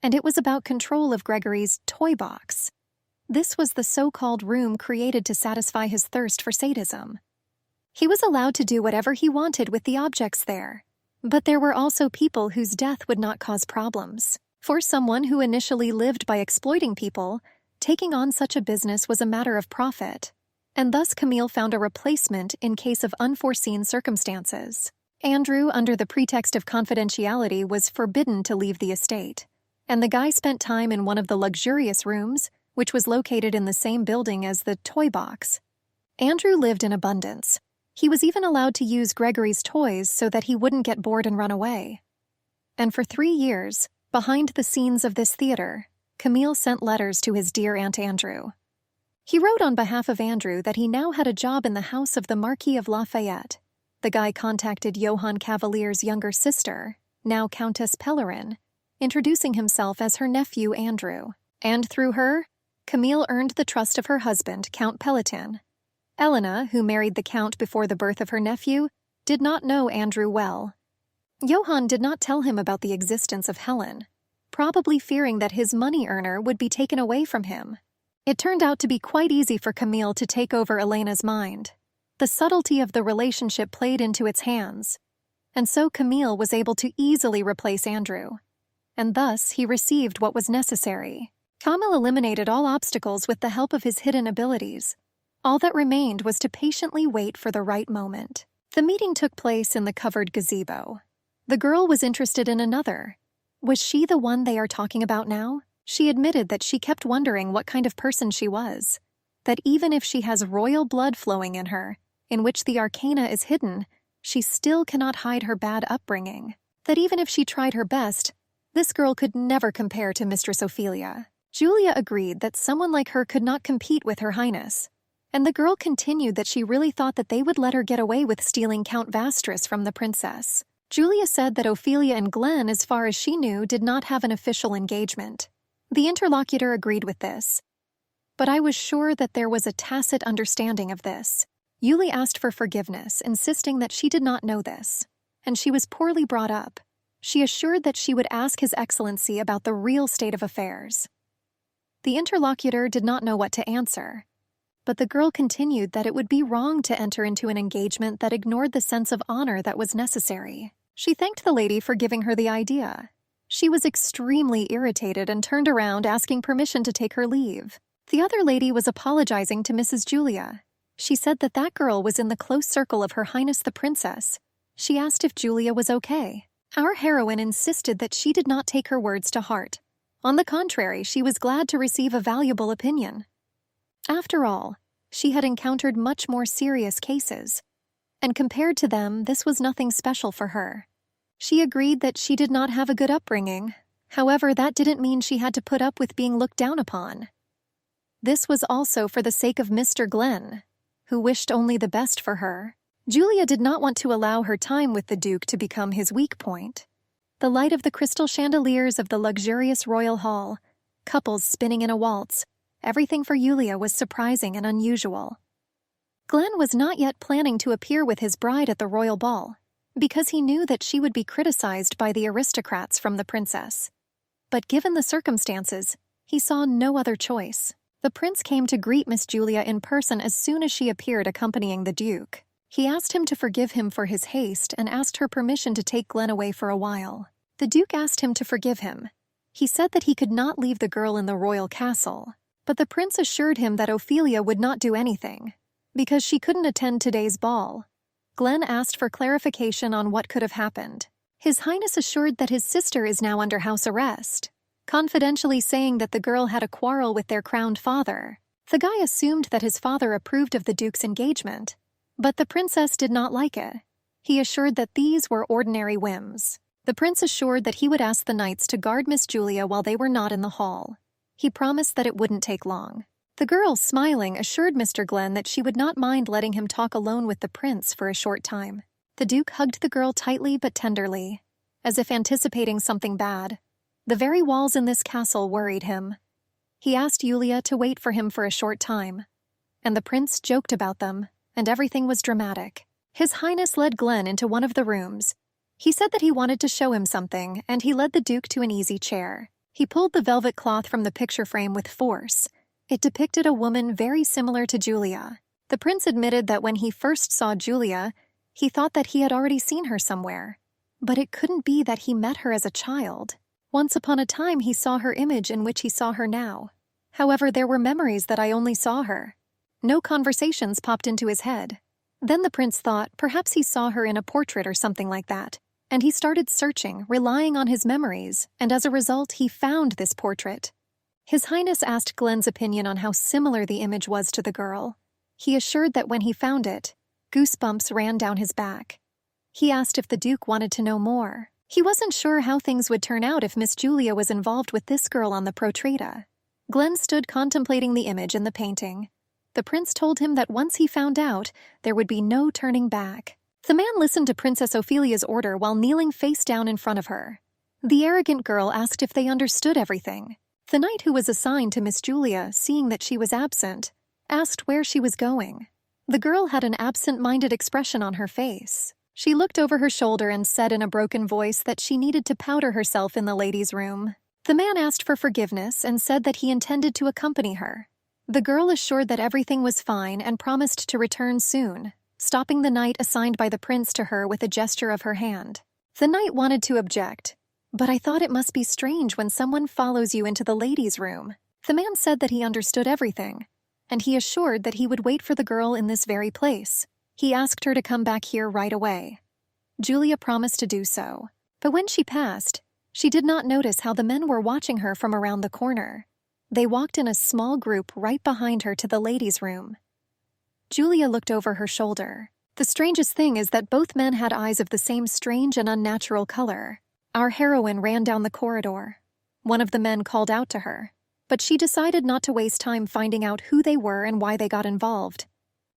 and it was about control of Gregory's toy box. This was the so-called room created to satisfy his thirst for sadism. He was allowed to do whatever he wanted with the objects there, but there were also people whose death would not cause problems. For someone who initially lived by exploiting people, taking on such a business was a matter of profit, and thus Camille found a replacement in case of unforeseen circumstances. Andrew, under the pretext of confidentiality, was forbidden to leave the estate, and the guy spent time in one of the luxurious rooms, which was located in the same building as the toy box. Andrew lived in abundance. He was even allowed to use Gregory's toys so that he wouldn't get bored and run away. And for 3 years, behind the scenes of this theater, Camille sent letters to his dear Aunt Andrew. He wrote on behalf of Andrew that he now had a job in the house of the Marquis of Lafayette. The guy contacted Johann Cavalier's younger sister, now Countess Pellerin, introducing himself as her nephew Andrew. And through her, Camille earned the trust of her husband, Count Pelletin. Elena, who married the Count before the birth of her nephew, did not know Andrew well. Johann did not tell him about the existence of Helen, probably fearing that his money earner would be taken away from him. It turned out to be quite easy for Camille to take over Elena's mind. The subtlety of the relationship played into its hands, and so Camille was able to easily replace Andrew. And thus he received what was necessary. Camille eliminated all obstacles with the help of his hidden abilities. All that remained was to patiently wait for the right moment. The meeting took place in the covered gazebo. The girl was interested in another. Was she the one they are talking about now? She admitted that she kept wondering what kind of person she was. That even if she has royal blood flowing in her, in which the arcana is hidden, she still cannot hide her bad upbringing. That even if she tried her best, this girl could never compare to Mistress Ophelia. Julia agreed that someone like her could not compete with Her Highness, and the girl continued that she really thought that they would let her get away with stealing Count Vastris from the princess. Julia said that Ophelia and Glenn, as far as she knew, did not have an official engagement. The interlocutor agreed with this. But I was sure that there was a tacit understanding of this. Yuli asked for forgiveness, insisting that she did not know this, and she was poorly brought up. She assured that she would ask His Excellency about the real state of affairs. The interlocutor did not know what to answer, but the girl continued that it would be wrong to enter into an engagement that ignored the sense of honor that was necessary. She thanked the lady for giving her the idea. She was extremely irritated and turned around asking permission to take her leave. The other lady was apologizing to Mrs. Julia. She said that that girl was in the close circle of Her Highness the Princess. She asked if Julia was okay. Our heroine insisted that she did not take her words to heart. On the contrary, she was glad to receive a valuable opinion. After all, she had encountered much more serious cases, and compared to them, this was nothing special for her. She agreed that she did not have a good upbringing. However, that didn't mean she had to put up with being looked down upon. This was also for the sake of Mr. Glenn, who wished only the best for her. Julia did not want to allow her time with the Duke to become his weak point. The light of the crystal chandeliers of the luxurious royal hall, couples spinning in a waltz, everything for Julia was surprising and unusual. Glenn was not yet planning to appear with his bride at the royal ball, because he knew that she would be criticized by the aristocrats from the princess. But given the circumstances, he saw no other choice. The prince came to greet Miss Julia in person as soon as she appeared accompanying the Duke. He asked him to forgive him for his haste and asked her permission to take Glenn away for a while. The Duke asked him to forgive him. He said that he could not leave the girl in the royal castle, but the prince assured him that Ophelia would not do anything, because she couldn't attend today's ball. Glenn asked for clarification on what could have happened. His Highness assured that his sister is now under house arrest, confidentially saying that the girl had a quarrel with their crowned father. The guy assumed that his father approved of the Duke's engagement, But the princess did not like it. He assured that these were ordinary whims. The prince assured that he would ask the knights to guard Miss Julia while they were not in the hall. He promised that it wouldn't take long. The girl, smiling, assured Mr. Glenn that she would not mind letting him talk alone with the prince for a short time. The Duke hugged the girl tightly but tenderly, as if anticipating something bad. The very walls in this castle worried him. He asked Julia to wait for him for a short time, and the prince joked about them, and everything was dramatic. His Highness led Glenn into one of the rooms. He said that he wanted to show him something, and he led the Duke to an easy chair. He pulled the velvet cloth from the picture frame with force. It depicted a woman very similar to Julia. The prince admitted that when he first saw Julia, he thought that he had already seen her somewhere. But it couldn't be that he met her as a child. Once upon a time he saw her image in which he saw her now. However, there were memories that I only saw her. No conversations popped into his head. Then the prince thought perhaps he saw her in a portrait or something like that. And he started searching, relying on his memories, and as a result he found this portrait. His Highness asked Glenn's opinion on how similar the image was to the girl. He assured that when he found it, goosebumps ran down his back. He asked if the Duke wanted to know more. He wasn't sure how things would turn out if Miss Julia was involved with this girl on the portrait. Glenn stood contemplating the image in the painting. The prince told him that once he found out, there would be no turning back. The man listened to Princess Ophelia's order while kneeling face down in front of her. The arrogant girl asked if they understood everything. The knight who was assigned to Miss Julia, seeing that she was absent, asked where she was going. The girl had an absent-minded expression on her face. She looked over her shoulder and said in a broken voice that she needed to powder herself in the ladies' room. The man asked for forgiveness and said that he intended to accompany her. The girl assured that everything was fine and promised to return soon, stopping the knight assigned by the prince to her with a gesture of her hand. The knight wanted to object, but I thought it must be strange when someone follows you into the ladies' room. The man said that he understood everything, and he assured that he would wait for the girl in this very place. He asked her to come back here right away. Julia promised to do so, but when she passed, she did not notice how the men were watching her from around the corner. They walked in a small group right behind her to the ladies' room. Julia looked over her shoulder. The strangest thing is that both men had eyes of the same strange and unnatural color. Our heroine ran down the corridor. One of the men called out to her, but she decided not to waste time finding out who they were and why they got involved.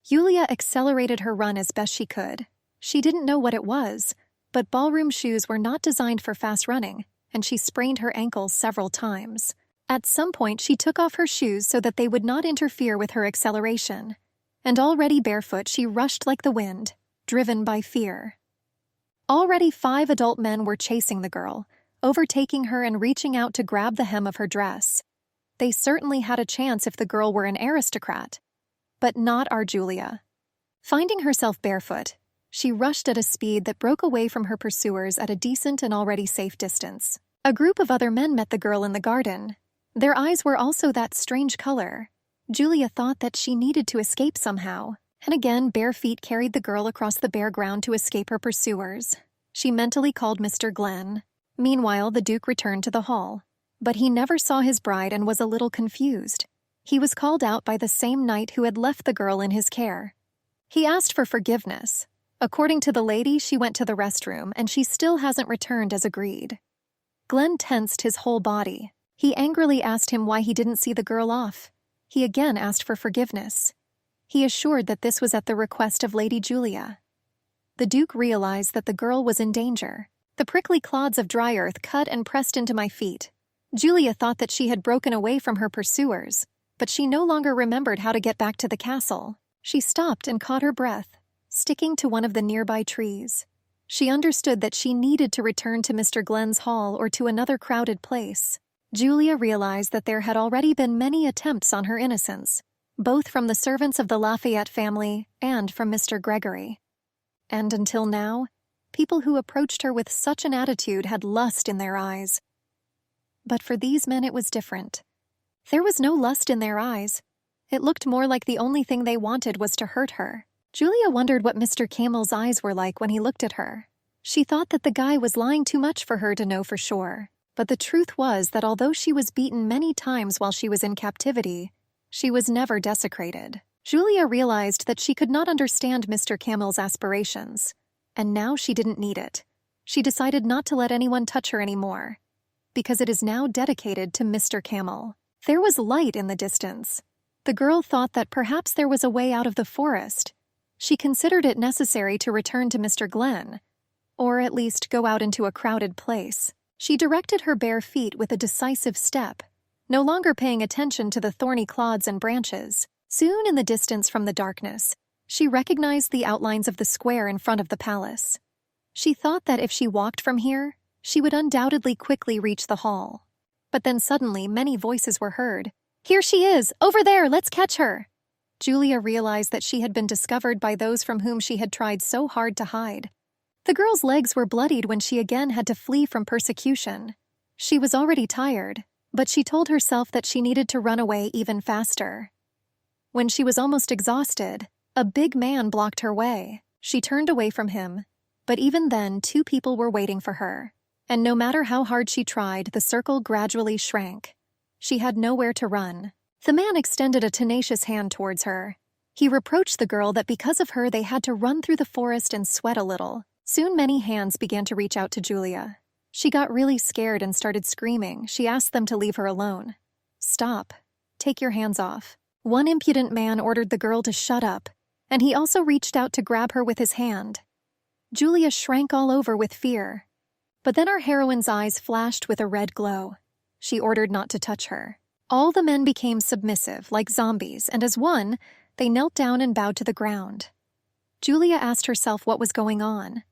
Julia accelerated her run as best she could. She didn't know what it was, but ballroom shoes were not designed for fast running, and she sprained her ankles several times. At some point, she took off her shoes so that they would not interfere with her acceleration. And already barefoot, she rushed like the wind, driven by fear. Already 5 adult men were chasing the girl, overtaking her and reaching out to grab the hem of her dress. They certainly had a chance if the girl were an aristocrat, but not our Julia. Finding herself barefoot, she rushed at a speed that broke away from her pursuers at a decent and already safe distance. A group of other men met the girl in the garden. Their eyes were also that strange color. Julia thought that she needed to escape somehow, and again bare feet carried the girl across the bare ground to escape her pursuers. She mentally called Mr. Glenn. Meanwhile, the Duke returned to the hall, but he never saw his bride and was a little confused. He was called out by the same knight who had left the girl in his care. He asked for forgiveness. According to the lady, she went to the restroom, and she still hasn't returned as agreed. Glenn tensed his whole body. He angrily asked him why he didn't see the girl off. He again asked for forgiveness. He assured that this was at the request of Lady Julia. The Duke realized that the girl was in danger. The prickly clods of dry earth cut and pressed into my feet. Julia thought that she had broken away from her pursuers, but she no longer remembered how to get back to the castle. She stopped and caught her breath, sticking to one of the nearby trees. She understood that she needed to return to Mr. Glenn's hall or to another crowded place. Julia realized that there had already been many attempts on her innocence, both from the servants of the Lafayette family and from Mr. Gregory. And until now, people who approached her with such an attitude had lust in their eyes. But for these men it was different. There was no lust in their eyes. It looked more like the only thing they wanted was to hurt her. Julia wondered what Mr. Camel's eyes were like when he looked at her. She thought that the guy was lying too much for her to know for sure. But the truth was that although she was beaten many times while she was in captivity, she was never desecrated. Julia realized that she could not understand Mr. Camel's aspirations, and now she didn't need it. She decided not to let anyone touch her anymore, because it is now dedicated to Mr. Camel. There was light in the distance. The girl thought that perhaps there was a way out of the forest. She considered it necessary to return to Mr. Glenn, or at least go out into a crowded place. She directed her bare feet with a decisive step, no longer paying attention to the thorny clods and branches. Soon in the distance from the darkness, she recognized the outlines of the square in front of the palace. She thought that if she walked from here, she would undoubtedly quickly reach the hall. But then suddenly many voices were heard. "Here she is! Over there! Let's catch her!" Julia realized that she had been discovered by those from whom she had tried so hard to hide. The girl's legs were bloodied when she again had to flee from persecution. She was already tired, but she told herself that she needed to run away even faster. When she was almost exhausted, a big man blocked her way. She turned away from him, but even then 2 people were waiting for her. And no matter how hard she tried, the circle gradually shrank. She had nowhere to run. The man extended a tenacious hand towards her. He reproached the girl that because of her they had to run through the forest and sweat a little. Soon many hands began to reach out to Julia. She got really scared and started screaming. She asked them to leave her alone. "Stop. Take your hands off." One impudent man ordered the girl to shut up, and he also reached out to grab her with his hand. Julia shrank all over with fear. But then our heroine's eyes flashed with a red glow. She ordered not to touch her. All the men became submissive, like zombies, and as one, they knelt down and bowed to the ground. Julia asked herself what was going on.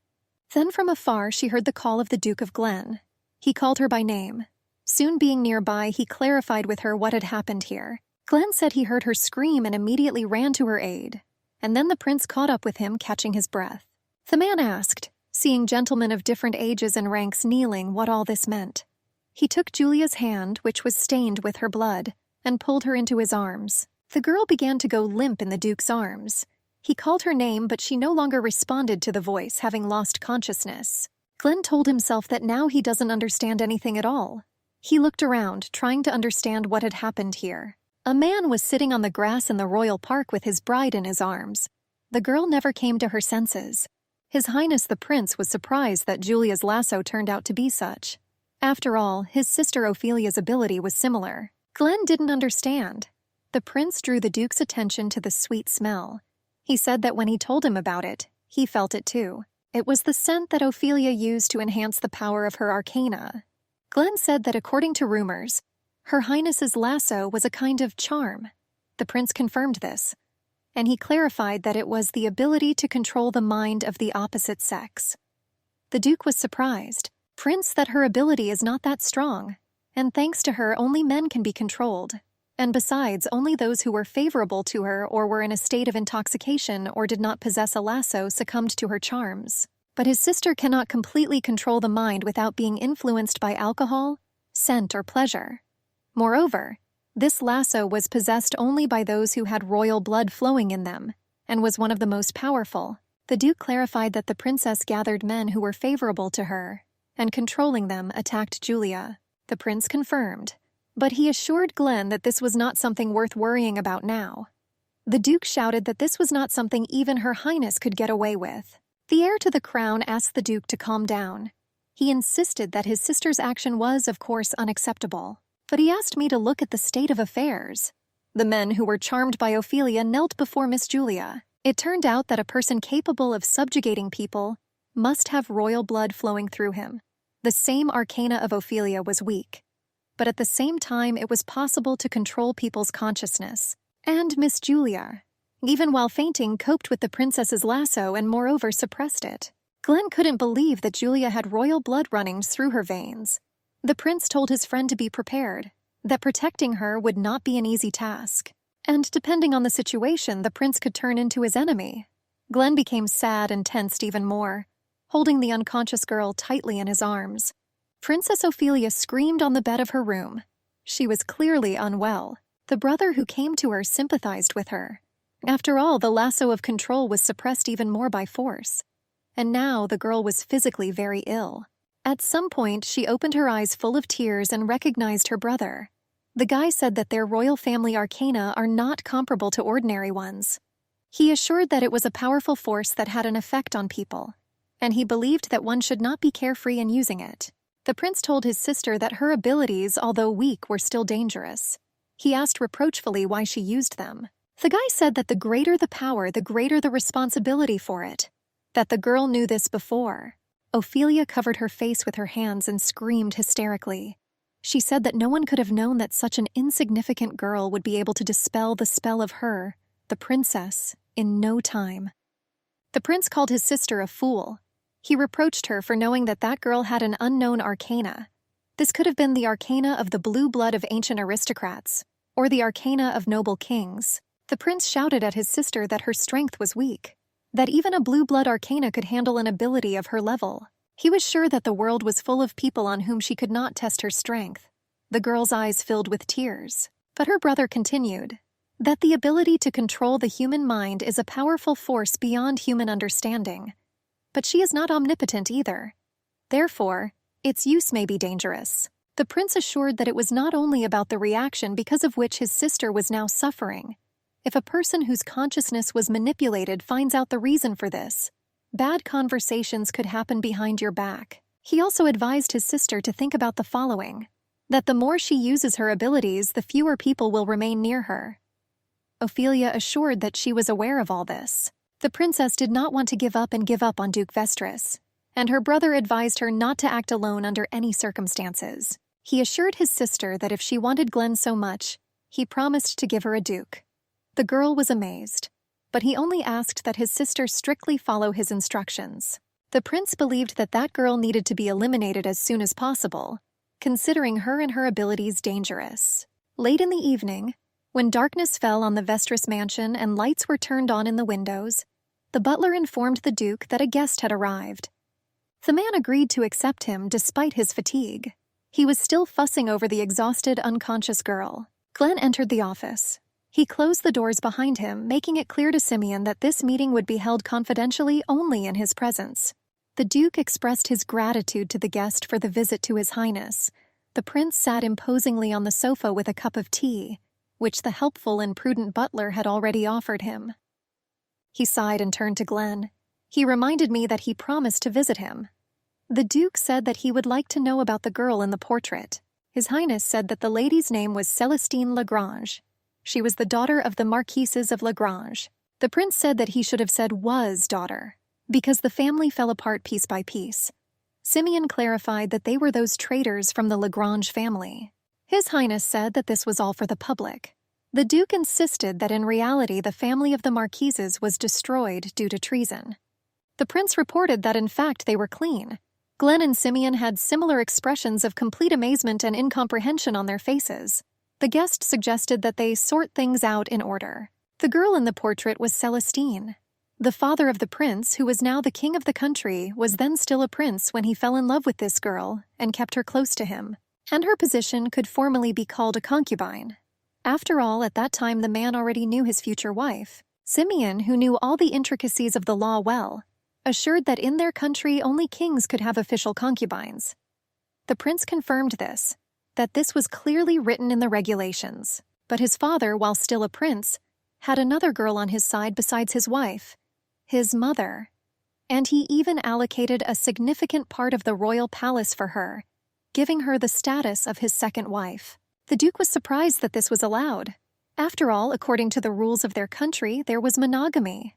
Then from afar she heard the call of the Duke of Glen. He called her by name. Soon being nearby, he clarified with her what had happened here. Glen said he heard her scream and immediately ran to her aid, and then the prince caught up with him, catching his breath. The man asked, seeing gentlemen of different ages and ranks kneeling, what all this meant. He took Julia's hand, which was stained with her blood, and pulled her into his arms. The girl began to go limp in the Duke's arms. He called her name, but she no longer responded to the voice, having lost consciousness. Glen told himself that now he doesn't understand anything at all. He looked around, trying to understand what had happened here. A man was sitting on the grass in the royal park with his bride in his arms. The girl never came to her senses. His Highness the Prince was surprised that Julia's lasso turned out to be such. After all, his sister Ophelia's ability was similar. Glen didn't understand. The prince drew the Duke's attention to the sweet smell. He said that when he told him about it, he felt it too. It was the scent that Ophelia used to enhance the power of her arcana. Glen said that according to rumors, Her Highness's lasso was a kind of charm. The prince confirmed this, and he clarified that it was the ability to control the mind of the opposite sex. The Duke was surprised. "Prince, that her ability is not that strong, and thanks to her only men can be controlled. And besides, only those who were favorable to her or were in a state of intoxication or did not possess a lasso succumbed to her charms. But his sister cannot completely control the mind without being influenced by alcohol, scent, or pleasure. Moreover, this lasso was possessed only by those who had royal blood flowing in them, and was one of the most powerful." The Duke clarified that the princess gathered men who were favorable to her, and controlling them attacked Julia. The prince confirmed, but he assured Glen that this was not something worth worrying about now. The Duke shouted that this was not something even Her Highness could get away with. The heir to the crown asked the Duke to calm down. He insisted that his sister's action was, of course, unacceptable. But he asked me to look at the state of affairs. The men who were charmed by Ophelia knelt before Miss Julia. It turned out that a person capable of subjugating people must have royal blood flowing through him. The same arcana of Ophelia was weak, but at the same time it was possible to control people's consciousness. And Miss Julia, even while fainting, coped with the princess's lasso and moreover suppressed it. Glen couldn't believe that Julia had royal blood running through her veins. The prince told his friend to be prepared, that protecting her would not be an easy task. And depending on the situation, the prince could turn into his enemy. Glen became sad and tensed even more, holding the unconscious girl tightly in his arms. Princess Ophelia screamed on the bed of her room. She was clearly unwell. The brother who came to her sympathized with her. After all, the lasso of control was suppressed even more by force. And now the girl was physically very ill. At some point, she opened her eyes full of tears and recognized her brother. The guy said that their royal family arcana are not comparable to ordinary ones. He assured that it was a powerful force that had an effect on people, and he believed that one should not be carefree in using it. The prince told his sister that her abilities, although weak, were still dangerous. He asked reproachfully why she used them. The guy said that the greater the power, the greater the responsibility for it. That the girl knew this before. Ophelia covered her face with her hands and screamed hysterically. She said that no one could have known that such an insignificant girl would be able to dispel the spell of her, the princess, in no time. The prince called his sister a fool. He reproached her for knowing that that girl had an unknown arcana. This could have been the arcana of the blue blood of ancient aristocrats, or the arcana of noble kings. The prince shouted at his sister that her strength was weak, that even a blue blood arcana could handle an ability of her level. He was sure that the world was full of people on whom she could not test her strength. The girl's eyes filled with tears. But her brother continued that the ability to control the human mind is a powerful force beyond human understanding. But she is not omnipotent either. Therefore, its use may be dangerous. The prince assured that it was not only about the reaction because of which his sister was now suffering. If a person whose consciousness was manipulated finds out the reason for this, bad conversations could happen behind your back. He also advised his sister to think about the following: that the more she uses her abilities, the fewer people will remain near her. Ophelia assured that she was aware of all this. The princess did not want to give up on Duke Vestris, and her brother advised her not to act alone under any circumstances. He assured his sister that if she wanted Glenn so much, he promised to give her a duke. The girl was amazed, but he only asked that his sister strictly follow his instructions. The prince believed that that girl needed to be eliminated as soon as possible, considering her and her abilities dangerous. Late in the evening, when darkness fell on the Vestris mansion and lights were turned on in the windows, the butler informed the duke that a guest had arrived. The man agreed to accept him despite his fatigue. He was still fussing over the exhausted, unconscious girl. Glenn entered the office. He closed the doors behind him, making it clear to Simeon that this meeting would be held confidentially only in his presence. The Duke expressed his gratitude to the guest for the visit to His Highness. The prince sat imposingly on the sofa with a cup of tea, which the helpful and prudent butler had already offered him. He sighed and turned to Glenn. He reminded me that he promised to visit him. The Duke said that he would like to know about the girl in the portrait. His Highness said that the lady's name was Celestine Lagrange. She was the daughter of the Marquises of Lagrange. The prince said that he should have said was daughter, because the family fell apart piece by piece. Simeon clarified that they were those traitors from the Lagrange family. His Highness said that this was all for the public. The Duke insisted that in reality the family of the Marquises was destroyed due to treason. The prince reported that in fact they were clean. Glenn and Simeon had similar expressions of complete amazement and incomprehension on their faces. The guest suggested that they sort things out in order. The girl in the portrait was Celestine. The father of the prince, who was now the king of the country, was then still a prince when he fell in love with this girl and kept her close to him, and her position could formally be called a concubine. After all, at that time the man already knew his future wife. Simeon, who knew all the intricacies of the law well, assured that in their country only kings could have official concubines. The prince confirmed this, that this was clearly written in the regulations. But his father, while still a prince, had another girl on his side besides his wife, his mother, and he even allocated a significant part of the royal palace for her, giving her the status of his second wife. The Duke was surprised that this was allowed. After all, according to the rules of their country, there was monogamy,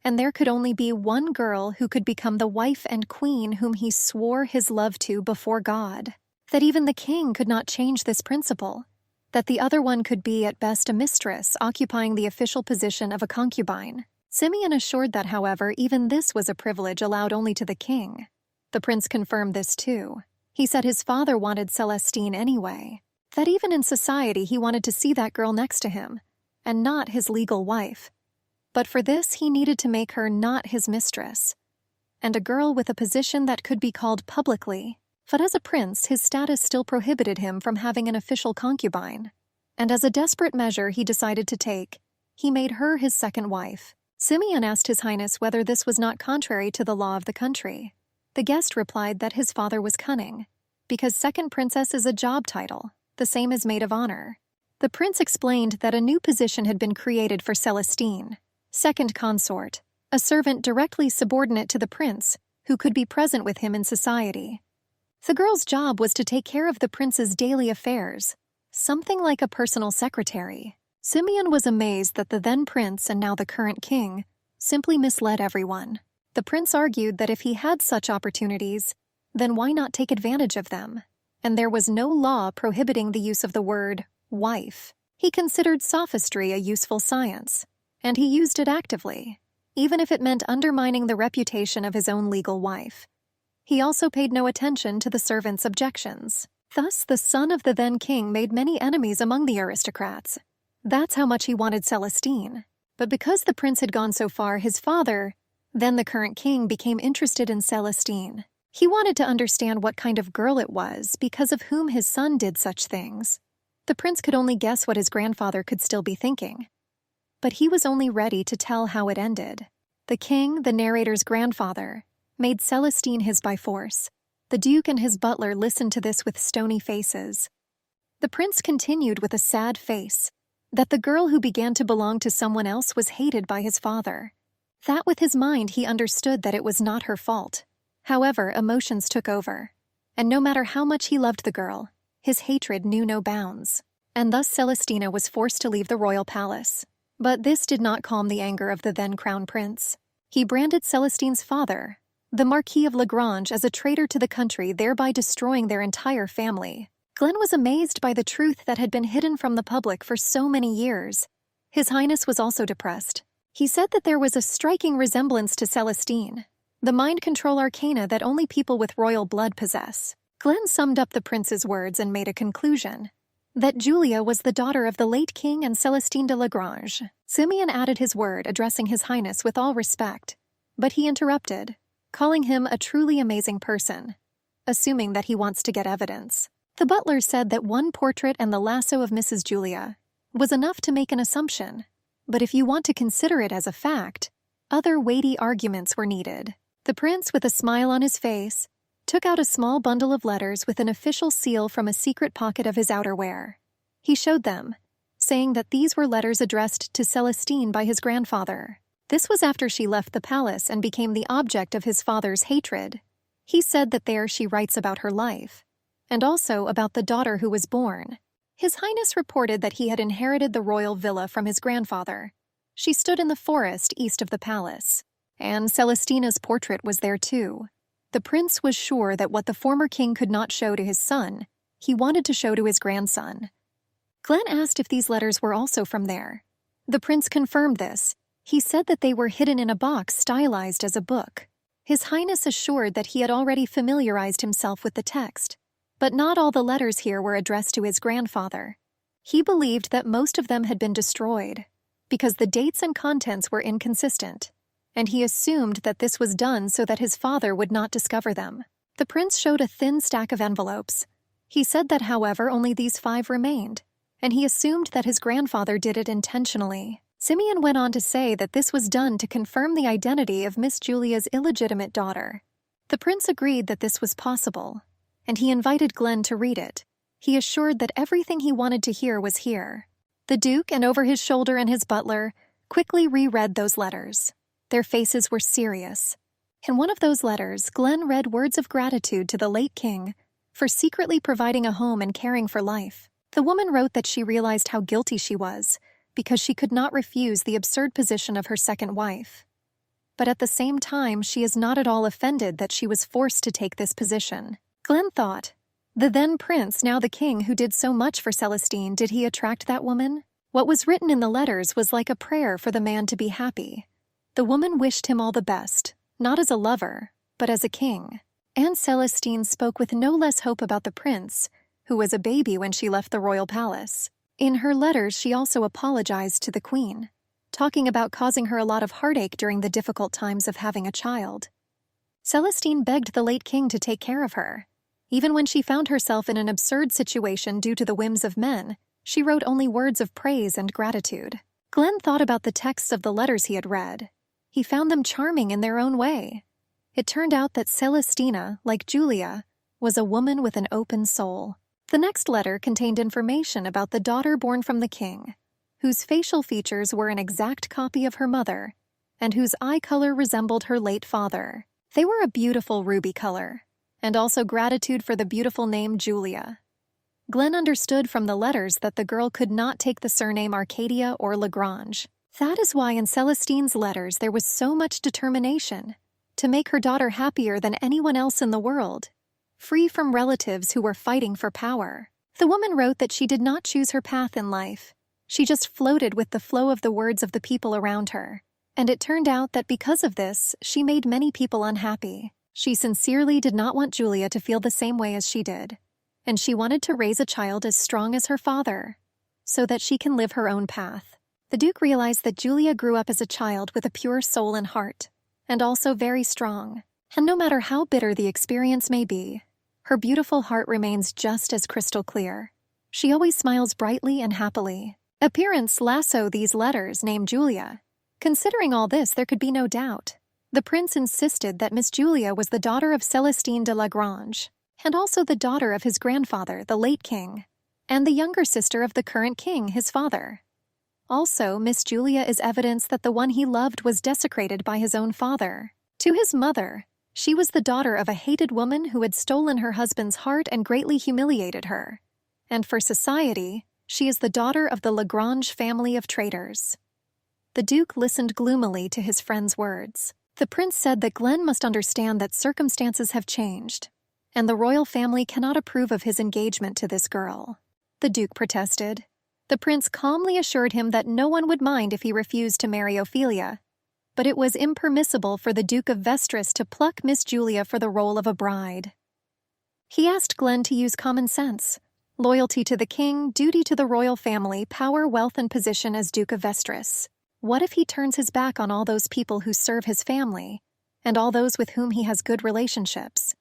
and there could only be one girl who could become the wife and queen whom he swore his love to before God. That even the king could not change this principle, that the other one could be at best a mistress occupying the official position of a concubine. Simeon assured that, however, even this was a privilege allowed only to the king. The prince confirmed this too. He said his father wanted Celestine anyway, that even in society he wanted to see that girl next to him, and not his legal wife. But for this he needed to make her not his mistress, and a girl with a position that could be called publicly. But as a prince, his status still prohibited him from having an official concubine, and as a desperate measure he decided to take, he made her his second wife. Simeon asked His Highness whether this was not contrary to the law of the country. The guest replied that his father was cunning, because second princess is a job title, the same as maid of honor. The prince explained that a new position had been created for Celestine, second consort, a servant directly subordinate to the prince, who could be present with him in society. The girl's job was to take care of the prince's daily affairs, something like a personal secretary. Simeon was amazed that the then prince and now the current king simply misled everyone. The prince argued that if he had such opportunities, then why not take advantage of them? And there was no law prohibiting the use of the word wife. He considered sophistry a useful science, and he used it actively, even if it meant undermining the reputation of his own legal wife. He also paid no attention to the servants' objections. Thus, the son of the then king made many enemies among the aristocrats. That's how much he wanted Celestine. But because the prince had gone so far, his father, then the current king, became interested in Celestine. He wanted to understand what kind of girl it was, because of whom his son did such things. The prince could only guess what his grandfather could still be thinking. But he was only ready to tell how it ended. The king, the narrator's grandfather, made Celestine his by force. The duke and his butler listened to this with stony faces. The prince continued with a sad face that the girl who began to belong to someone else was hated by his father. That with his mind he understood that it was not her fault. However, emotions took over, and no matter how much he loved the girl, his hatred knew no bounds. And thus Celestina was forced to leave the royal palace. But this did not calm the anger of the then crown prince. He branded Celestine's father, the Marquis of Lagrange, as a traitor to the country, thereby destroying their entire family. Glenn was amazed by the truth that had been hidden from the public for so many years. His Highness was also depressed. He said that there was a striking resemblance to Celestine, the mind control arcana that only people with royal blood possess. Glenn summed up the prince's words and made a conclusion: that Julia was the daughter of the late king and Celestine de Lagrange. Simeon added his word, addressing his Highness with all respect, but he interrupted, calling him a truly amazing person, assuming that he wants to get evidence. The butler said that one portrait and the lasso of Mrs. Julia was enough to make an assumption, but if you want to consider it as a fact, other weighty arguments were needed. The prince, with a smile on his face, took out a small bundle of letters with an official seal from a secret pocket of his outerwear. He showed them, saying that these were letters addressed to Celestine by his grandfather. This was after she left the palace and became the object of his father's hatred. He said that there she writes about her life, and also about the daughter who was born. His Highness reported that he had inherited the royal villa from his grandfather. She stood in the forest east of the palace, and Celestina's portrait was there too. The prince was sure that what the former king could not show to his son, he wanted to show to his grandson. Glenn asked if these letters were also from there. The prince confirmed this. He said that they were hidden in a box stylized as a book. His Highness assured that he had already familiarized himself with the text, but not all the letters here were addressed to his grandfather. He believed that most of them had been destroyed, because the dates and contents were inconsistent, and he assumed that this was done so that his father would not discover them. The prince showed a thin stack of envelopes. He said that, however, only these 5 remained, and he assumed that his grandfather did it intentionally. Simeon went on to say that this was done to confirm the identity of Miss Julia's illegitimate daughter. The prince agreed that this was possible, and he invited Glenn to read it. He assured that everything he wanted to hear was here. The duke, and over his shoulder and his butler, quickly reread those letters. Their faces were serious. In one of those letters, Glenn read words of gratitude to the late king for secretly providing a home and caring for life. The woman wrote that she realized how guilty she was because she could not refuse the absurd position of her second wife. But at the same time, she is not at all offended that she was forced to take this position. Glenn thought, the then prince, now the king, who did so much for Celestine, did he attract that woman? What was written in the letters was like a prayer for the man to be happy. The woman wished him all the best, not as a lover, but as a king. And Celestine spoke with no less hope about the prince, who was a baby when she left the royal palace. In her letters, she also apologized to the queen, talking about causing her a lot of heartache during the difficult times of having a child. Celestine begged the late king to take care of her. Even when she found herself in an absurd situation due to the whims of men, she wrote only words of praise and gratitude. Glenn thought about the texts of the letters he had read. He found them charming in their own way. It turned out that Celestina, like Julia, was a woman with an open soul. The next letter contained information about the daughter born from the king, whose facial features were an exact copy of her mother, and whose eye color resembled her late father. They were a beautiful ruby color, and also gratitude for the beautiful name Julia. Glenn understood from the letters that the girl could not take the surname Arcadia or Lagrange. That is why in Celestine's letters there was so much determination to make her daughter happier than anyone else in the world, free from relatives who were fighting for power. The woman wrote that she did not choose her path in life. She just floated with the flow of the words of the people around her. And it turned out that because of this, she made many people unhappy. She sincerely did not want Julia to feel the same way as she did, and she wanted to raise a child as strong as her father, so that she can live her own path. The Duke realized that Julia grew up as a child with a pure soul and heart, and also very strong. And no matter how bitter the experience may be, her beautiful heart remains just as crystal clear. She always smiles brightly and happily. Appearance lasso these letters named Julia. Considering all this, there could be no doubt. The prince insisted that Miss Julia was the daughter of Celestine de Lagrange, and also the daughter of his grandfather, the late king, and the younger sister of the current king, his father. Also, Miss Julia is evidence that the one he loved was desecrated by his own father. To his mother, she was the daughter of a hated woman who had stolen her husband's heart and greatly humiliated her. And for society, she is the daughter of the Lagrange family of traitors. The Duke listened gloomily to his friend's words. The prince said that Glenn must understand that circumstances have changed, and the royal family cannot approve of his engagement to this girl. The Duke protested. The prince calmly assured him that no one would mind if he refused to marry Ophelia, but it was impermissible for the Duke of Vestris to pluck Miss Julia for the role of a bride. He asked Glenn to use common sense, loyalty to the king, duty to the royal family, power, wealth, and position as Duke of Vestris. What if he turns his back on all those people who serve his family, and all those with whom he has good relationships?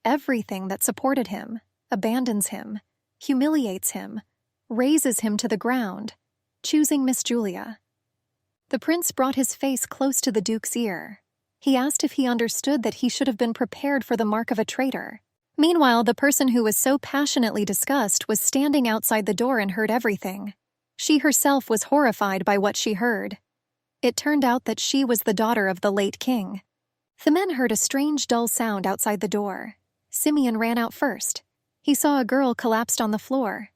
Everything that supported him, abandons him, humiliates him, razes him to the ground, choosing Miss Julia. The prince brought his face close to the Duke's ear. He asked if he understood that he should have been prepared for the mark of a traitor. Meanwhile, the person who was so passionately discussed was standing outside the door and heard everything. She herself was horrified by what she heard. It turned out that she was the daughter of the late king. The men heard a strange dull sound outside the door. Simeon ran out first. He saw a girl collapsed on the floor.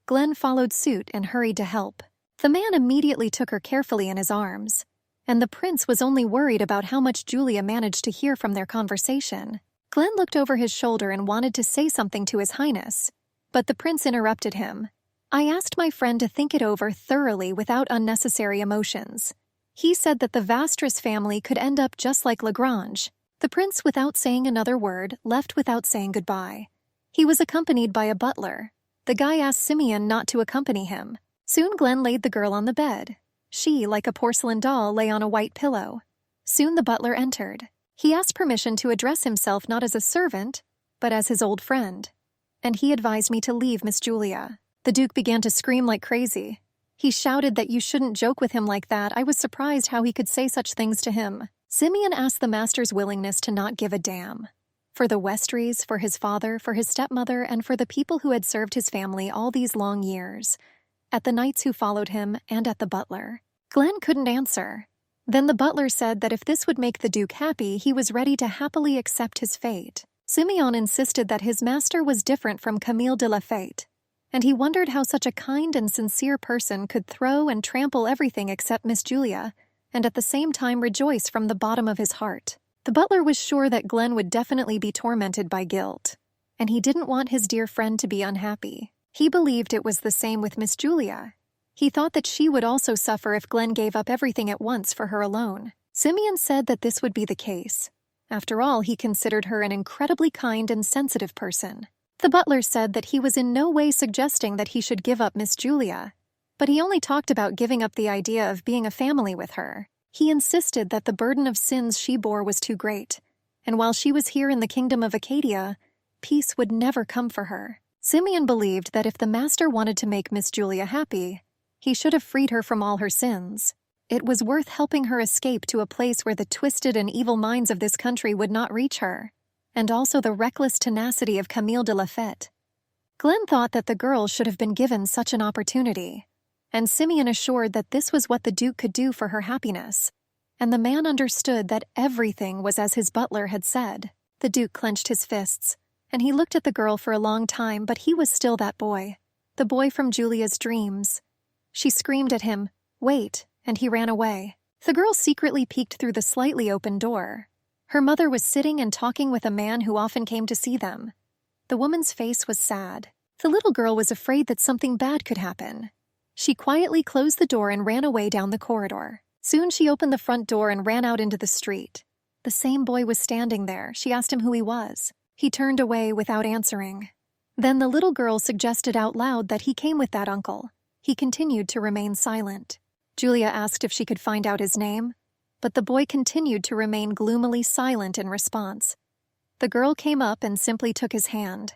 Glenn followed suit and hurried to help. The man immediately took her carefully in his arms, and the prince was only worried about how much Julia managed to hear from their conversation. Glenn looked over his shoulder and wanted to say something to His Highness, but the prince interrupted him. I asked my friend to think it over thoroughly without unnecessary emotions. He said that the Vestris family could end up just like Lagrange. The prince, without saying another word, left without saying goodbye. He was accompanied by a butler. The guy asked Simeon not to accompany him. Soon Glenn laid the girl on the bed. She, like a porcelain doll, lay on a white pillow. Soon the butler entered. He asked permission to address himself not as a servant, but as his old friend. And he advised me to leave Miss Julia. The Duke began to scream like crazy. He shouted that you shouldn't joke with him like that. I was surprised how he could say such things to him. Simeon asked the master's willingness to not give a damn. For the Westries, for his father, for his stepmother, and for the people who had served his family all these long years. At the knights who followed him, and at the butler. Glenn couldn't answer. Then the butler said that if this would make the Duke happy, he was ready to happily accept his fate. Simeon insisted that his master was different from Camille de la Fête, and he wondered how such a kind and sincere person could throw and trample everything except Miss Julia, and at the same time rejoice from the bottom of his heart. The butler was sure that Glenn would definitely be tormented by guilt, and he didn't want his dear friend to be unhappy. He believed it was the same with Miss Julia. He thought that she would also suffer if Glenn gave up everything at once for her alone. Simeon said that this would be the case. After all, he considered her an incredibly kind and sensitive person. The butler said that he was in no way suggesting that he should give up Miss Julia, but he only talked about giving up the idea of being a family with her. He insisted that the burden of sins she bore was too great, and while she was here in the kingdom of Acadia, peace would never come for her. Simeon believed that if the master wanted to make Miss Julia happy, he should have freed her from all her sins. It was worth helping her escape to a place where the twisted and evil minds of this country would not reach her, and also the reckless tenacity of Camille de la Fête. Glenn thought that the girl should have been given such an opportunity, and Simeon assured that this was what the Duke could do for her happiness. And the man understood that everything was as his butler had said. The Duke clenched his fists, and he looked at the girl for a long time, but he was still that boy, the boy from Julia's dreams. She screamed at him, "Wait," and he ran away. The girl secretly peeked through the slightly open door. Her mother was sitting and talking with a man who often came to see them. The woman's face was sad. The little girl was afraid that something bad could happen. She quietly closed the door and ran away down the corridor. Soon she opened the front door and ran out into the street. The same boy was standing there. She asked him who he was. He turned away without answering. Then the little girl suggested out loud that he came with that uncle. He continued to remain silent. Julia asked if she could find out his name, but the boy continued to remain gloomily silent in response. The girl came up and simply took his hand.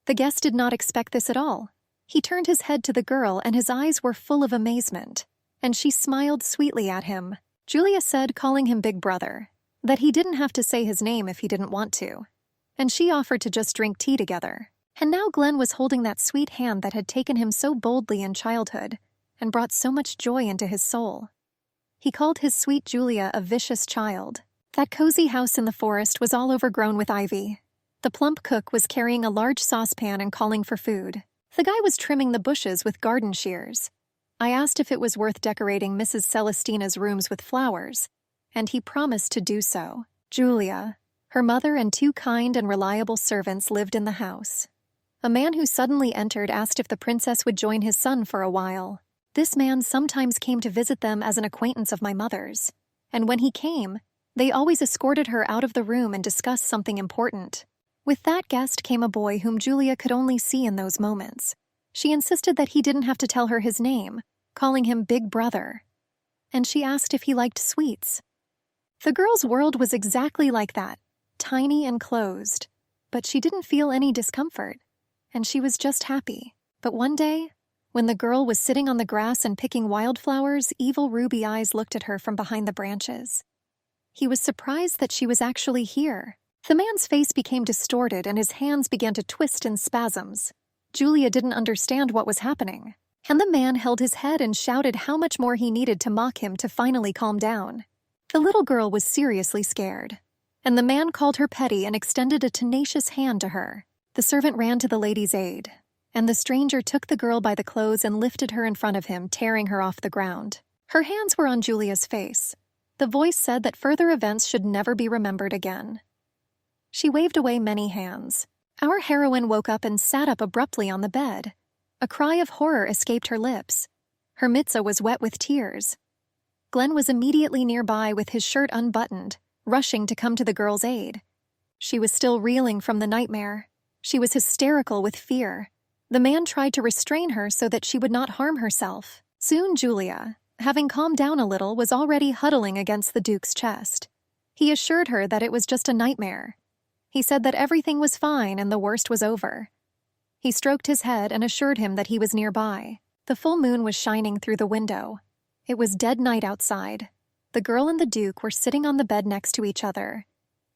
The guest did not expect this at all. He turned his head to the girl and his eyes were full of amazement, and she smiled sweetly at him. Julia said, calling him Big Brother, that he didn't have to say his name if he didn't want to, and she offered to just drink tea together. And now Glenn was holding that sweet hand that had taken him so boldly in childhood and brought so much joy into his soul. He called his sweet Julia a vicious child. That cozy house in the forest was all overgrown with ivy. The plump cook was carrying a large saucepan and calling for food. The guy was trimming the bushes with garden shears. I asked if it was worth decorating Mrs. Celestina's rooms with flowers, and he promised to do so. Julia, her mother, and 2 kind and reliable servants lived in the house. A man who suddenly entered asked if the princess would join his son for a while. This man sometimes came to visit them as an acquaintance of my mother's, and when he came, they always escorted her out of the room and discussed something important. With that guest came a boy whom Julia could only see in those moments. She insisted that he didn't have to tell her his name, calling him Big Brother. And she asked if he liked sweets. The girl's world was exactly like that, tiny and closed, but she didn't feel any discomfort, and she was just happy. But one day, when the girl was sitting on the grass and picking wildflowers, evil ruby eyes looked at her from behind the branches. He was surprised that she was actually here. The man's face became distorted and his hands began to twist in spasms. Julia didn't understand what was happening, and the man held his head and shouted how much more he needed to mock him to finally calm down. The little girl was seriously scared, and the man called her petty and extended a tenacious hand to her. The servant ran to the lady's aid, and the stranger took the girl by the clothes and lifted her in front of him, tearing her off the ground. Her hands were on Julia's face. The voice said that further events should never be remembered again. She waved away many hands. Our heroine woke up and sat up abruptly on the bed. A cry of horror escaped her lips. Her mitza was wet with tears. Glenn was immediately nearby with his shirt unbuttoned, rushing to come to the girl's aid. She was still reeling from the nightmare. She was hysterical with fear. The man tried to restrain her so that she would not harm herself. Soon Julia, having calmed down a little, was already huddling against the Duke's chest. He assured her that it was just a nightmare. He said that everything was fine and the worst was over. He stroked his head and assured him that he was nearby. The full moon was shining through the window. It was dead night outside. The girl and the Duke were sitting on the bed next to each other.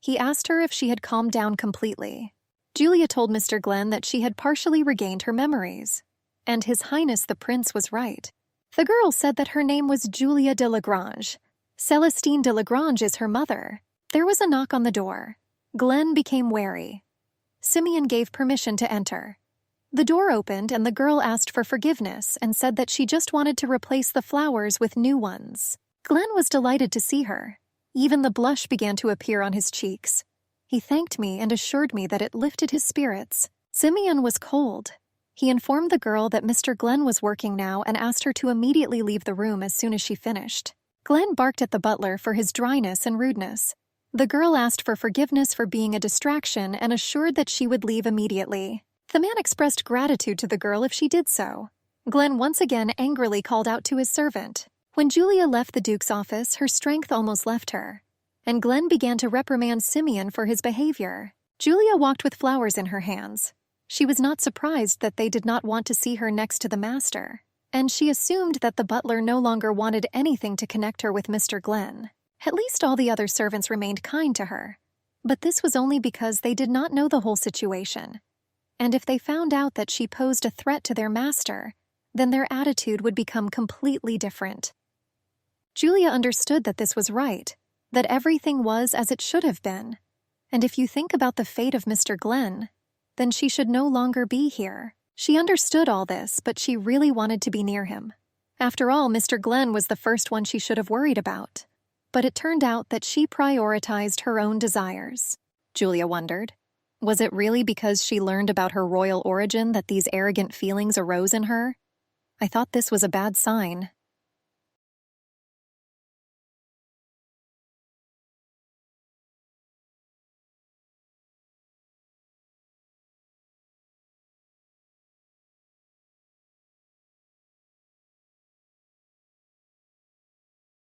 He asked her if she had calmed down completely. Julia told Mr. Glenn that she had partially regained her memories, and His Highness the Prince was right. The girl said that her name was Julia de Lagrange. Celestine de Lagrange is her mother. There was a knock on the door. Glenn became wary. Simeon gave permission to enter. The door opened and the girl asked for forgiveness and said that she just wanted to replace the flowers with new ones. Glenn was delighted to see her. Even the blush began to appear on his cheeks. He thanked me and assured me that it lifted his spirits. Simeon was cold. He informed the girl that Mr. Glenn was working now and asked her to immediately leave the room as soon as she finished. Glenn barked at the butler for his dryness and rudeness. The girl asked for forgiveness for being a distraction and assured that she would leave immediately. The man expressed gratitude to the girl if she did so. Glenn once again angrily called out to his servant. When Julia left the Duke's office, her strength almost left her, and Glenn began to reprimand Simeon for his behavior. Julia walked with flowers in her hands. She was not surprised that they did not want to see her next to the master, and she assumed that the butler no longer wanted anything to connect her with Mr. Glenn. At least all the other servants remained kind to her. But this was only because they did not know the whole situation. And if they found out that she posed a threat to their master, then their attitude would become completely different. Julia understood that this was right, that everything was as it should have been. And if you think about the fate of Mr. Glenn, then she should no longer be here. She understood all this, but she really wanted to be near him. After all, Mr. Glenn was the first one she should have worried about. But it turned out that she prioritized her own desires. Julia wondered, was it really because she learned about her royal origin that these arrogant feelings arose in her? I thought this was a bad sign.